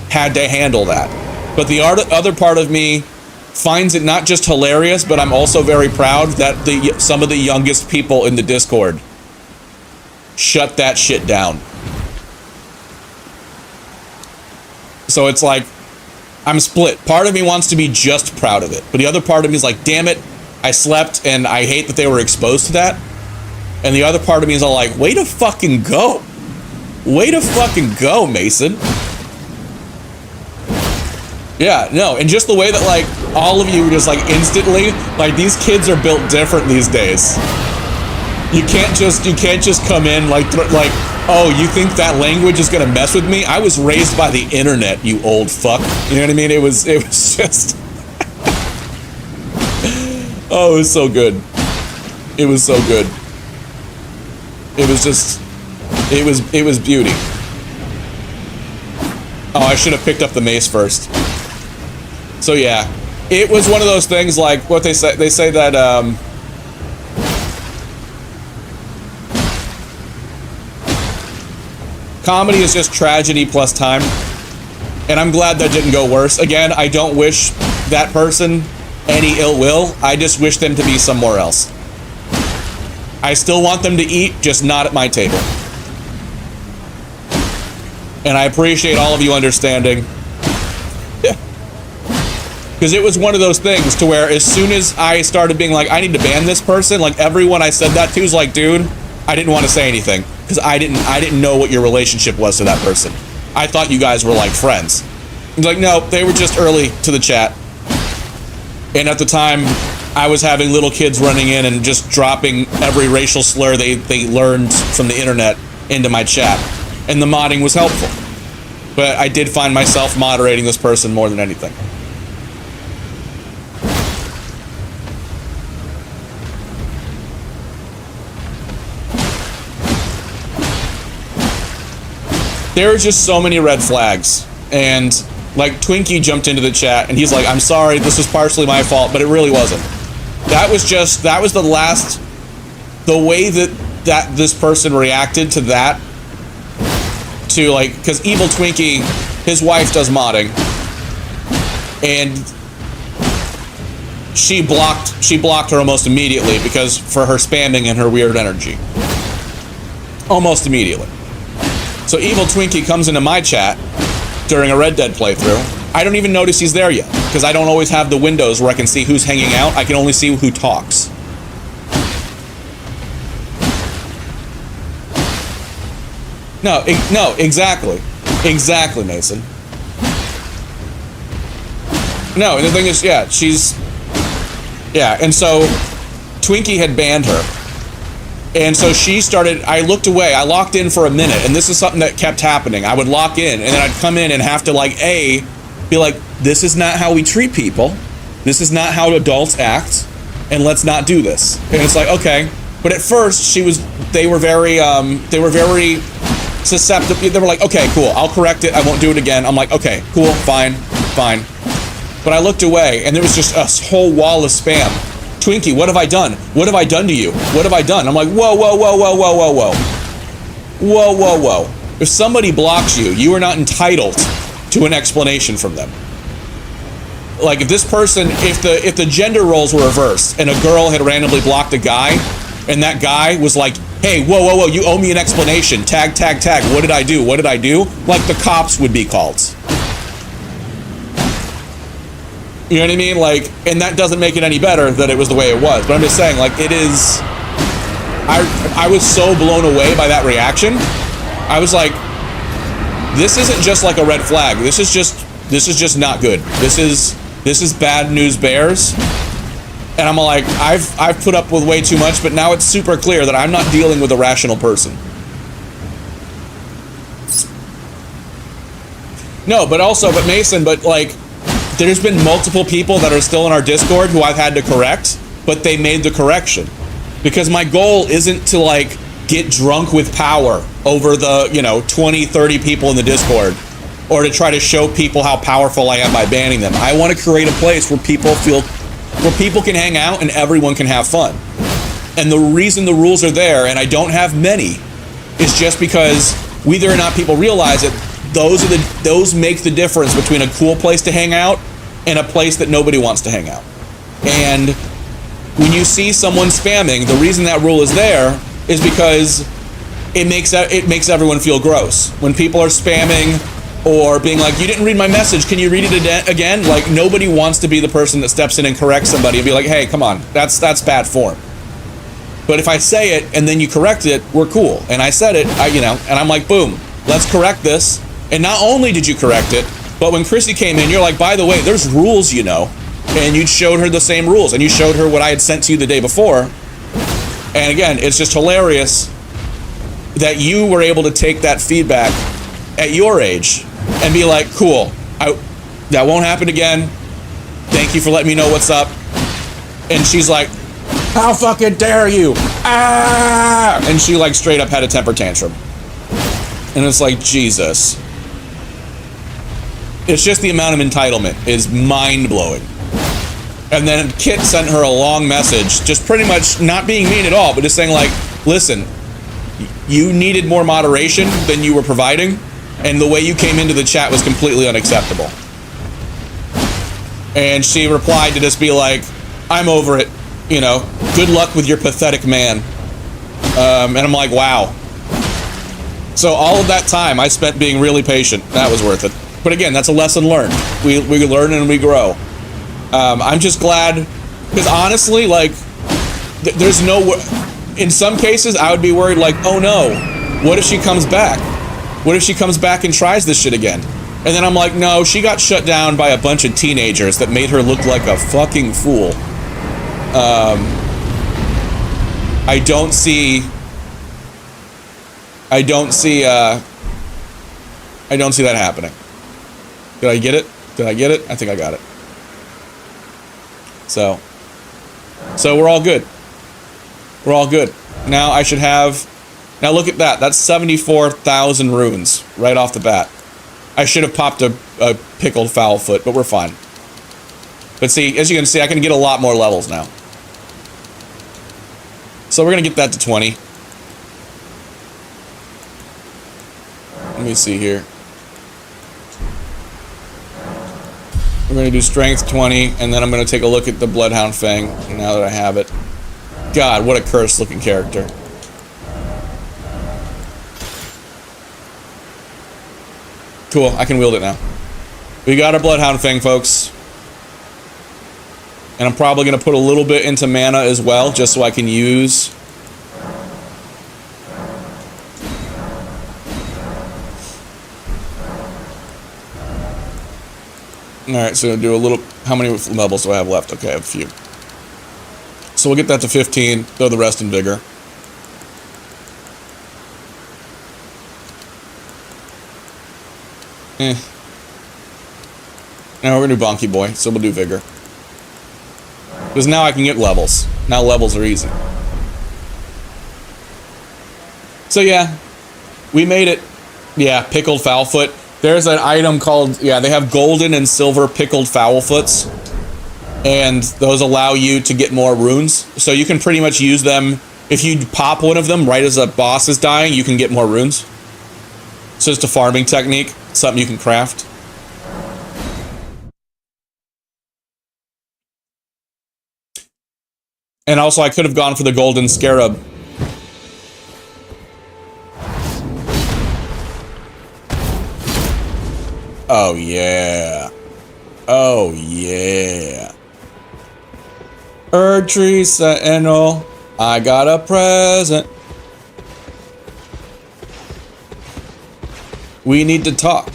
had to handle that. But the other part of me finds it not just hilarious, but I'm also very proud that some of the youngest people in the Discord shut that shit down. So it's like, I'm split. Part of me wants to be just proud of it, but the other part of me is like, damn it, I slept and I hate that they were exposed to that. And the other part of me is all like, way to fucking go. Way to fucking go, Mason. Yeah, no, and just the way that, like, all of you just, like, instantly, like, these kids are built different these days. You can't just come in, like, oh, you think that language is gonna mess with me? I was raised by the internet, you old fuck. You know what I mean? It was just... oh, it was so good. It was so good. It was just... It was beauty. Oh, I should have picked up the mace first. So yeah, it was one of those things like what they say that, comedy is just tragedy plus time, and I'm glad that didn't go worse. Again, I don't wish that person any ill will. I just wish them to be somewhere else. I still want them to eat, just not at my table. And I appreciate all of you understanding. Because it was one of those things to where as soon as I started being like, I need to ban this person, like everyone I said that to was like, dude, I didn't want to say anything. Because I didn't know what your relationship was to that person. I thought you guys were like friends. He's like, no, they were just early to the chat. And at the time, I was having little kids running in and just dropping every racial slur they learned from the internet into my chat. And the modding was helpful. But I did find myself moderating this person more than anything. There were just so many red flags, and like Twinkie jumped into the chat and he's like, I'm sorry, this was partially my fault, but it really wasn't. That was the way that this person reacted to that, to like, because Evil Twinkie, his wife does modding, and she blocked her almost immediately because for her spamming and her weird energy. Almost immediately. So Evil Twinkie comes into my chat during a Red Dead playthrough. I don't even notice he's there yet, because I don't always have the windows where I can see who's hanging out. I can only see who talks. No, exactly. Exactly, Mason. No, and the thing is, yeah, and so Twinkie had banned her. And so she started, I looked away, I locked in for a minute, and this is something that kept happening. I would lock in, and then I'd come in and have to, like, be like, this is not how we treat people. This is not how adults act, and let's not do this. And it's like, okay. But at first, they were very susceptible. They were like, okay, cool, I'll correct it, I won't do it again. I'm like, okay, cool, fine. But I looked away, and there was just a whole wall of spam. Twinkie, what have I done? What have I done to you? What have I done? I'm like, whoa. If somebody blocks you, you are not entitled to an explanation from them. like if this person, if the gender roles were reversed and a girl had randomly blocked a guy, and that guy was like, hey, whoa, whoa, whoa, you owe me an explanation. Tag, tag, tag. What did I do? What did I do? Like the cops would be called. You know what I mean? Like, and that doesn't make it any better that it was the way it was. But I'm just saying, like, it is. I was so blown away by that reaction. I was like, this isn't just like a red flag. This is just not good. This is bad news bears. And I'm like, I've put up with way too much, but now it's super clear that I'm not dealing with a rational person. No, but Mason, but like, there's been multiple people that are still in our Discord who I've had to correct, but they made the correction. Because my goal isn't to like get drunk with power over the, 20, 30 people in the Discord, or to try to show people how powerful I am by banning them. I want to create a place where people can hang out and everyone can have fun. And the reason the rules are there, and I don't have many, is just because whether or not people realize it, those make the difference between a cool place to hang out and a place that nobody wants to hang out. And when you see someone spamming, the reason that rule is there is because it makes everyone feel gross. When people are spamming or being like, you didn't read my message, can you read it again? Like, nobody wants to be the person that steps in and corrects somebody and be like, hey, come on, that's bad form. But if I say it and then you correct it, we're cool. And I said it, and I'm like, boom, let's correct this. And not only did you correct it, but when Chrissy came in, you're like, by the way, there's rules, and you showed her the same rules, and you showed her what I had sent to you the day before. And again, it's just hilarious that you were able to take that feedback at your age and be like, cool, that won't happen again. Thank you for letting me know what's up. And she's like, how fucking dare you? Ah! And she like straight up had a temper tantrum. And it's like, Jesus. It's just the amount of entitlement is mind-blowing. And then Kit sent her a long message, just pretty much not being mean at all, but just saying like, listen, you needed more moderation than you were providing, and the way you came into the chat was completely unacceptable. And she replied to just be like, I'm over it, good luck with your pathetic man. And I'm like, wow. So all of that time I spent being really patient, that was worth it. But again, that's a lesson learned. We learn and we grow. I'm just glad, because honestly, like, there's no, in some cases, I would be worried, like, oh no, what if she comes back? What if she comes back and tries this shit again? And then I'm like, no, she got shut down by a bunch of teenagers that made her look like a fucking fool. I don't see that happening. Did I get it? I think I got it. So we're all good. We're all good. Now I should have, now look at that. That's 74,000 runes right off the bat. I should have popped a pickled foul foot, but we're fine. But see, as you can see, I can get a lot more levels now. So we're gonna get that to 20. Let me see here. We're going to do strength 20, and then I'm going to take a look at the Bloodhound Fang, now that I have it. God, what a cursed looking character. Cool, I can wield it now. We got our Bloodhound Fang, folks. And I'm probably going to put a little bit into mana as well, just so I can use... Alright, so do a little... How many levels do I have left? Okay, I have a few. So we'll get that to 15, throw the rest in Vigor. Now we're gonna do Bonky Boy, so we'll do Vigor. Because now I can get levels. Now levels are easy. So yeah, we made it. Yeah, Pickled Foulfoot. There's an item called, yeah, they have golden and silver pickled foulfoots, and those allow you to get more runes. So you can pretty much use them. If you pop one of them right as a boss is dying, you can get more runes. So it's just a farming technique, something you can craft. And also, I could have gone for the golden scarab. Oh, yeah. Oh, yeah. Erdtree Sentinel, I got a present. We need to talk.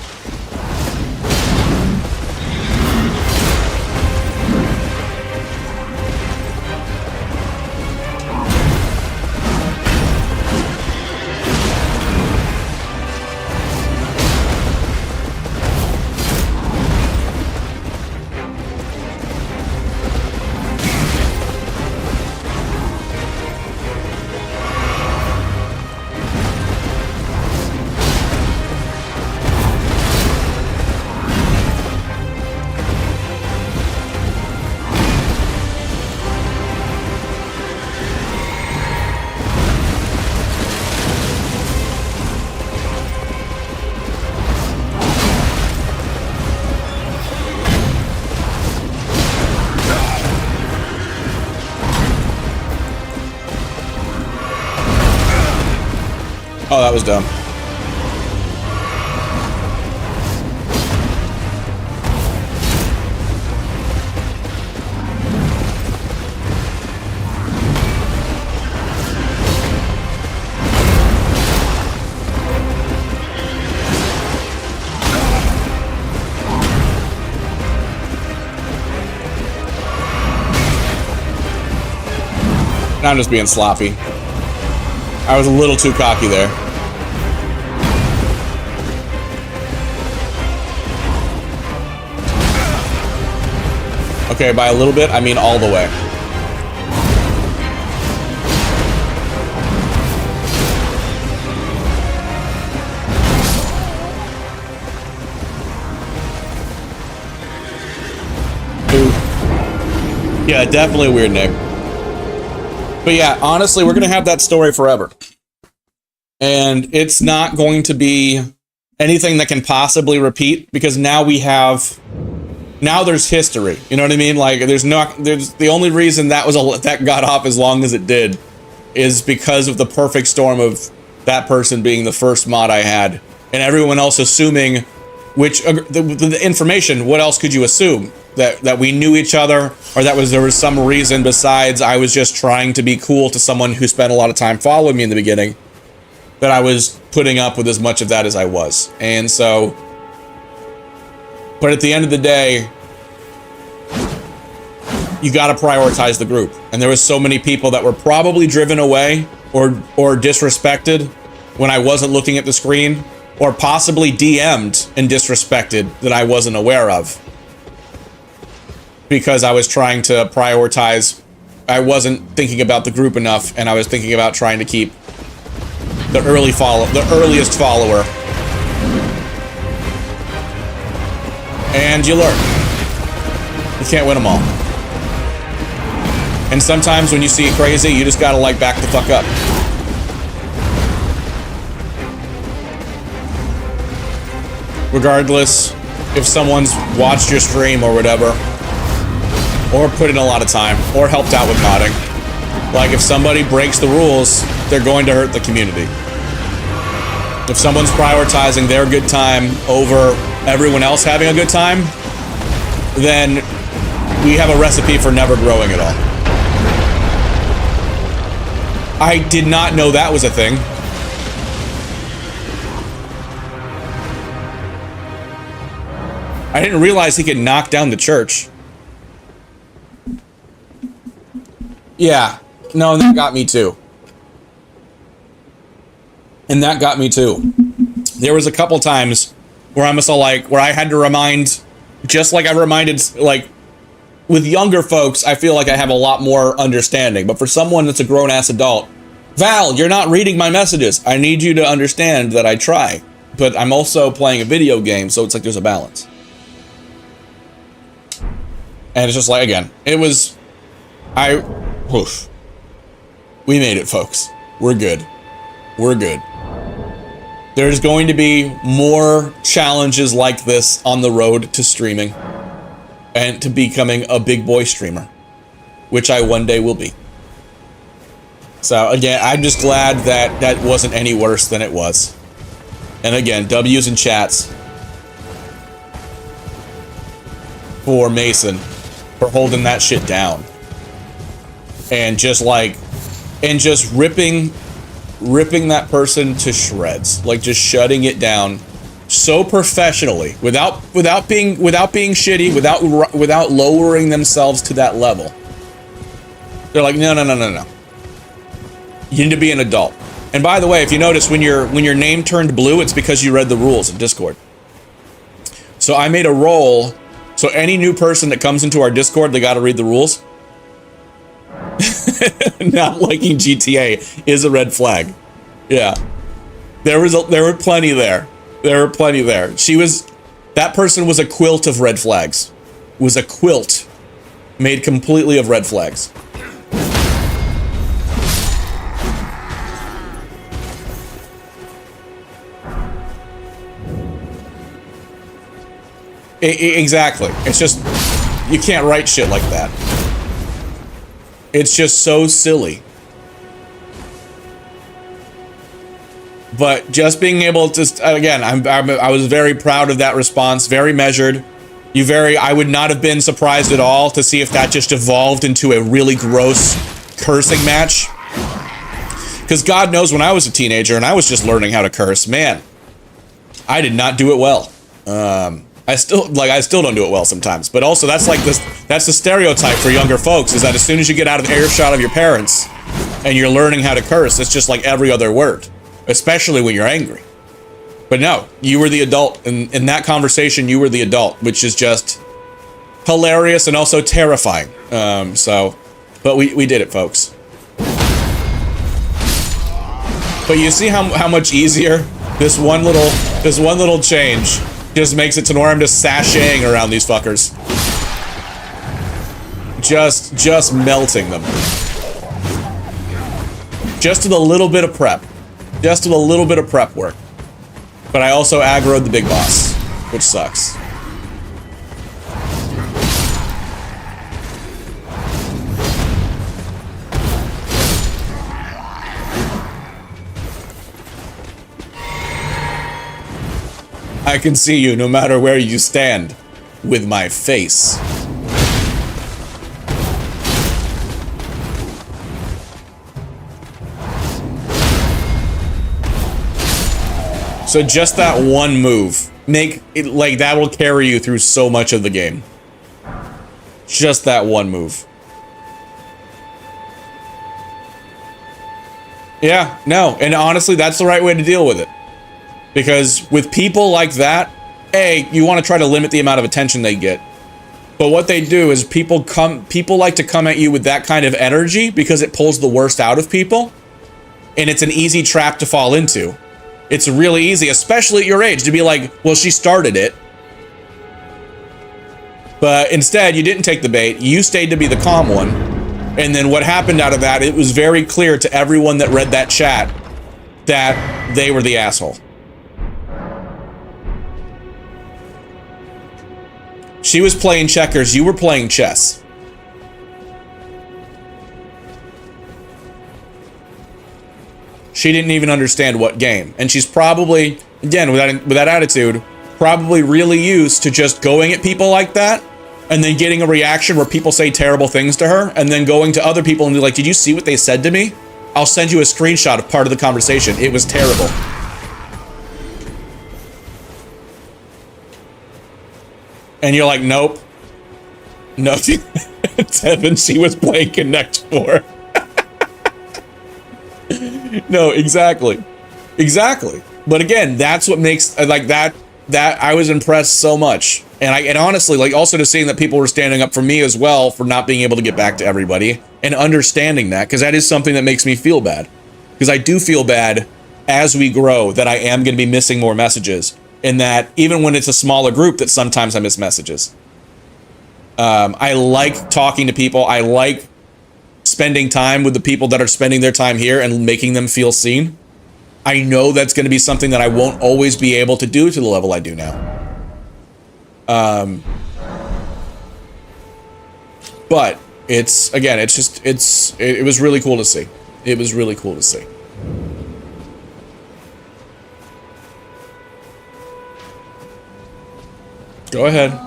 Oh, that was dumb. I'm just being sloppy. I was a little too cocky there. Okay, by a little bit, I mean all the way. Ooh. Yeah, definitely weird, Nick. But yeah, honestly, we're going to have that story forever. And it's not going to be anything that can possibly repeat, because now we have... Now there's history, you know what I mean? Like, there's the only reason that that got off as long as it did is because of the perfect storm of that person being the first mod I had, and everyone else assuming the information. What else could you assume? That we knew each other, or there was some reason besides I was just trying to be cool to someone who spent a lot of time following me in the beginning, that I was putting up with as much of that as I was. And so, but at the end of the day, you got to prioritize the group. And there was so many people that were probably driven away or disrespected when I wasn't looking at the screen, or possibly DM'd and disrespected that I wasn't aware of, because I was trying to prioritize. I wasn't thinking about the group enough, and I was thinking about trying to keep the earliest follower. And you learn. You can't win them all. And sometimes when you see it crazy, you just gotta, like, back the fuck up. Regardless if someone's watched your stream or whatever, or put in a lot of time, or helped out with modding. Like, if somebody breaks the rules, they're going to hurt the community. If someone's prioritizing their good time over everyone else having a good time, then we have a recipe for never growing at all. I did not know that was a thing. I didn't realize he could knock down the church. Yeah, no, that got me too. And that got me too. There was a couple times where I'm also like, where I had to remind, just like I reminded, like, with younger folks, I feel like I have a lot more understanding. But for someone that's a grown-ass adult, Val, you're not reading my messages. I need you to understand that I try. But I'm also playing a video game, so it's like there's a balance. And it's just like, again, it was... Oof. We made it, folks. We're good. We're good. There's going to be more challenges like this on the road to streaming and to becoming a big boy streamer, which I one day will be. So again, I'm just glad that that wasn't any worse than it was. And again, W's in chats for Mason for holding that shit down. And just like, and just ripping that person to shreds, like just shutting it down so professionally, without being shitty, without lowering themselves to that level. They're like, no. You need to be an adult. And by the way, if you notice, when your name turned blue, it's because you read the rules in Discord. So I made a role, so any new person that comes into our Discord, they got to read the rules. Not liking GTA is a red flag. Yeah, there were plenty there. There were plenty there. That person was a quilt of red flags. Was a quilt made completely of red flags. Exactly. It's just, you can't write shit like that. It's just so silly. But just being able to, again, I was very proud of that response, very measured. I would not have been surprised at all to see if that just evolved into a really gross cursing match. Because God knows when I was a teenager and I was just learning how to curse, man, I did not do it well. I still don't do it well sometimes, but also that's the stereotype for younger folks, is that as soon as you get out of earshot of your parents and you're learning how to curse, it's just like every other word, especially when you're angry. But no, you were the adult, and in that conversation, you were the adult, which is just hilarious and also terrifying. But we did it, folks. But you see how much easier this one little change just makes it to where I'm just sashaying around these fuckers. Just melting them. Just with a little bit of prep. Just with a little bit of prep work. But I also aggroed the big boss, which sucks. I can see you no matter where you stand with my face. So just that one move, make it like that will carry you through so much of the game. Just that one move. Yeah, no, and honestly, that's the right way to deal with it. Because with people like that, you want to try to limit the amount of attention they get. But what they do is people like to come at you with that kind of energy because it pulls the worst out of people. And it's an easy trap to fall into. It's really easy, especially at your age, to be like, well, she started it. But instead, you didn't take the bait. You stayed to be the calm one. And then what happened out of that, it was very clear to everyone that read that chat that they were the asshole. She was playing checkers, you were playing chess. She didn't even understand what game. And she's probably, again, with that attitude, probably really used to just going at people like that and then getting a reaction where people say terrible things to her and then going to other people and be like, did you see what they said to me? I'll send you a screenshot of part of the conversation. It was terrible. And you're like, nope. No, Tevin, she was playing Connect 4. No, exactly. Exactly. But again, that's what makes, like, that I was impressed so much. And honestly, like, also to seeing that people were standing up for me as well for not being able to get back to everybody and understanding that, because that is something that makes me feel bad. Because I do feel bad as we grow that I am going to be missing more messages. In that, even when it's a smaller group, that sometimes I miss messages. I like talking to people. I like spending time with the people that are spending their time here and making them feel seen. I know that's going to be something that I won't always be able to do to the level I do now. But it's, again, it's just, it was really cool to see. It was really cool to see. Go ahead.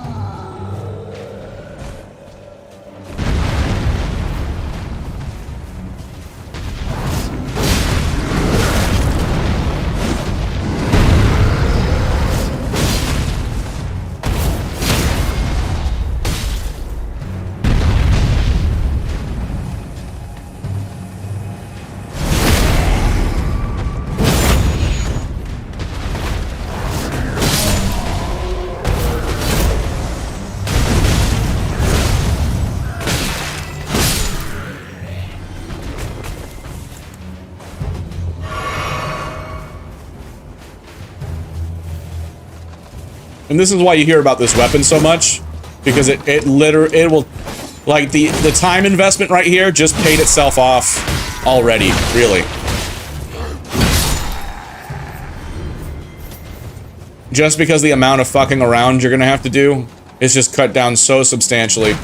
And this is why you hear about this weapon so much, because it will, like, the time investment right here just paid itself off already, really. Just because the amount of fucking around you're gonna have to do is just cut down so substantially.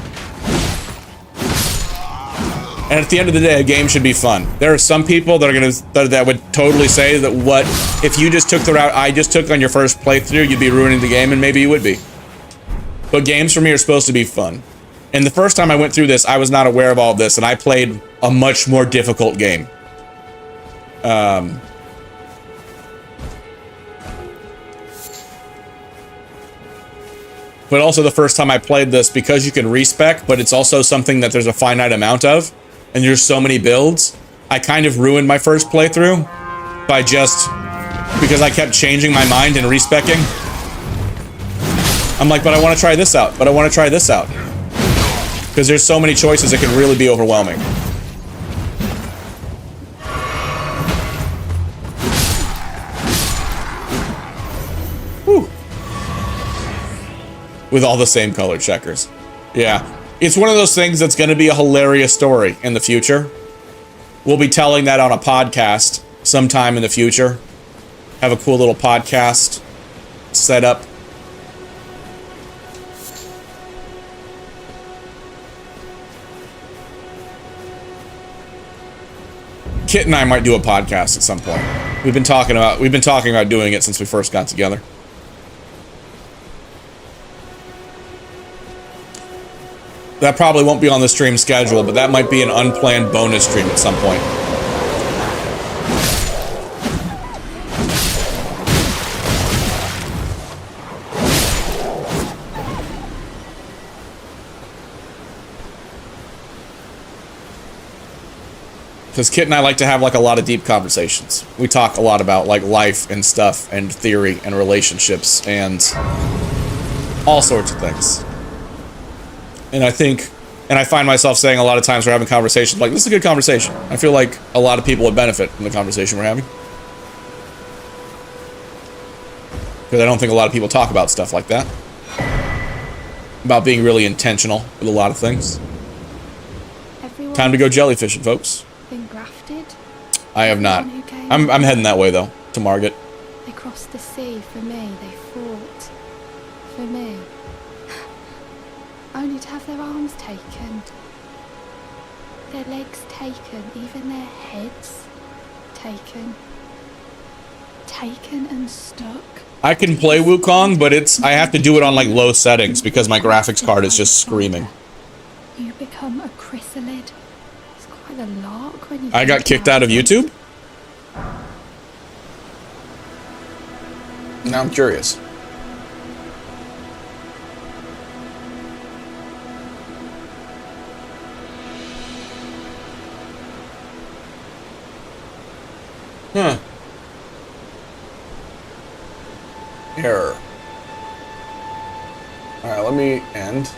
And at the end of the day, a game should be fun. There are some people that are that would totally say that what if you just took the route I just took on your first playthrough, you'd be ruining the game, and maybe you would be. But games for me are supposed to be fun. And the first time I went through this, I was not aware of all of this, and I played a much more difficult game. But also the first time I played this, because you can respec, but it's also something that there's a finite amount of, and there's so many builds, I kind of ruined my first playthrough by because I kept changing my mind and respecking. I'm like, but I want to try this out, but I want to try this out. Because there's so many choices, it can really be overwhelming. Whew. With all the same color checkers. Yeah. It's one of those things that's going to be a hilarious story in the future. We'll be telling that on a podcast sometime in the future. Have a cool little podcast set up. Kit and I might do a podcast at some point. We've been talking about doing it since we first got together. That probably won't be on the stream schedule, but that might be an unplanned bonus stream at some point. Because Kit and I like to have like a lot of deep conversations. We talk a lot about like life and stuff and theory and relationships and all sorts of things. And I find myself saying a lot of times we're having conversations like, this is a good conversation. I feel like a lot of people would benefit from the conversation we're having. Because I don't think a lot of people talk about stuff like that. About being really intentional with a lot of things. Everyone Time to go jellyfishing, folks. been grafted? I have not. I'm heading that way, though, to Margate. They crossed the sea for me. They fought for me. Only to have their arms taken, their legs taken, even their heads taken and stuck. I can play Wukong, but I have to do it on like low settings because my graphics card is just screaming. You become a chrysalid. It's quite a lark when you. I got kicked out of YouTube? Now I'm curious. Huh. Error. Alright, let me end.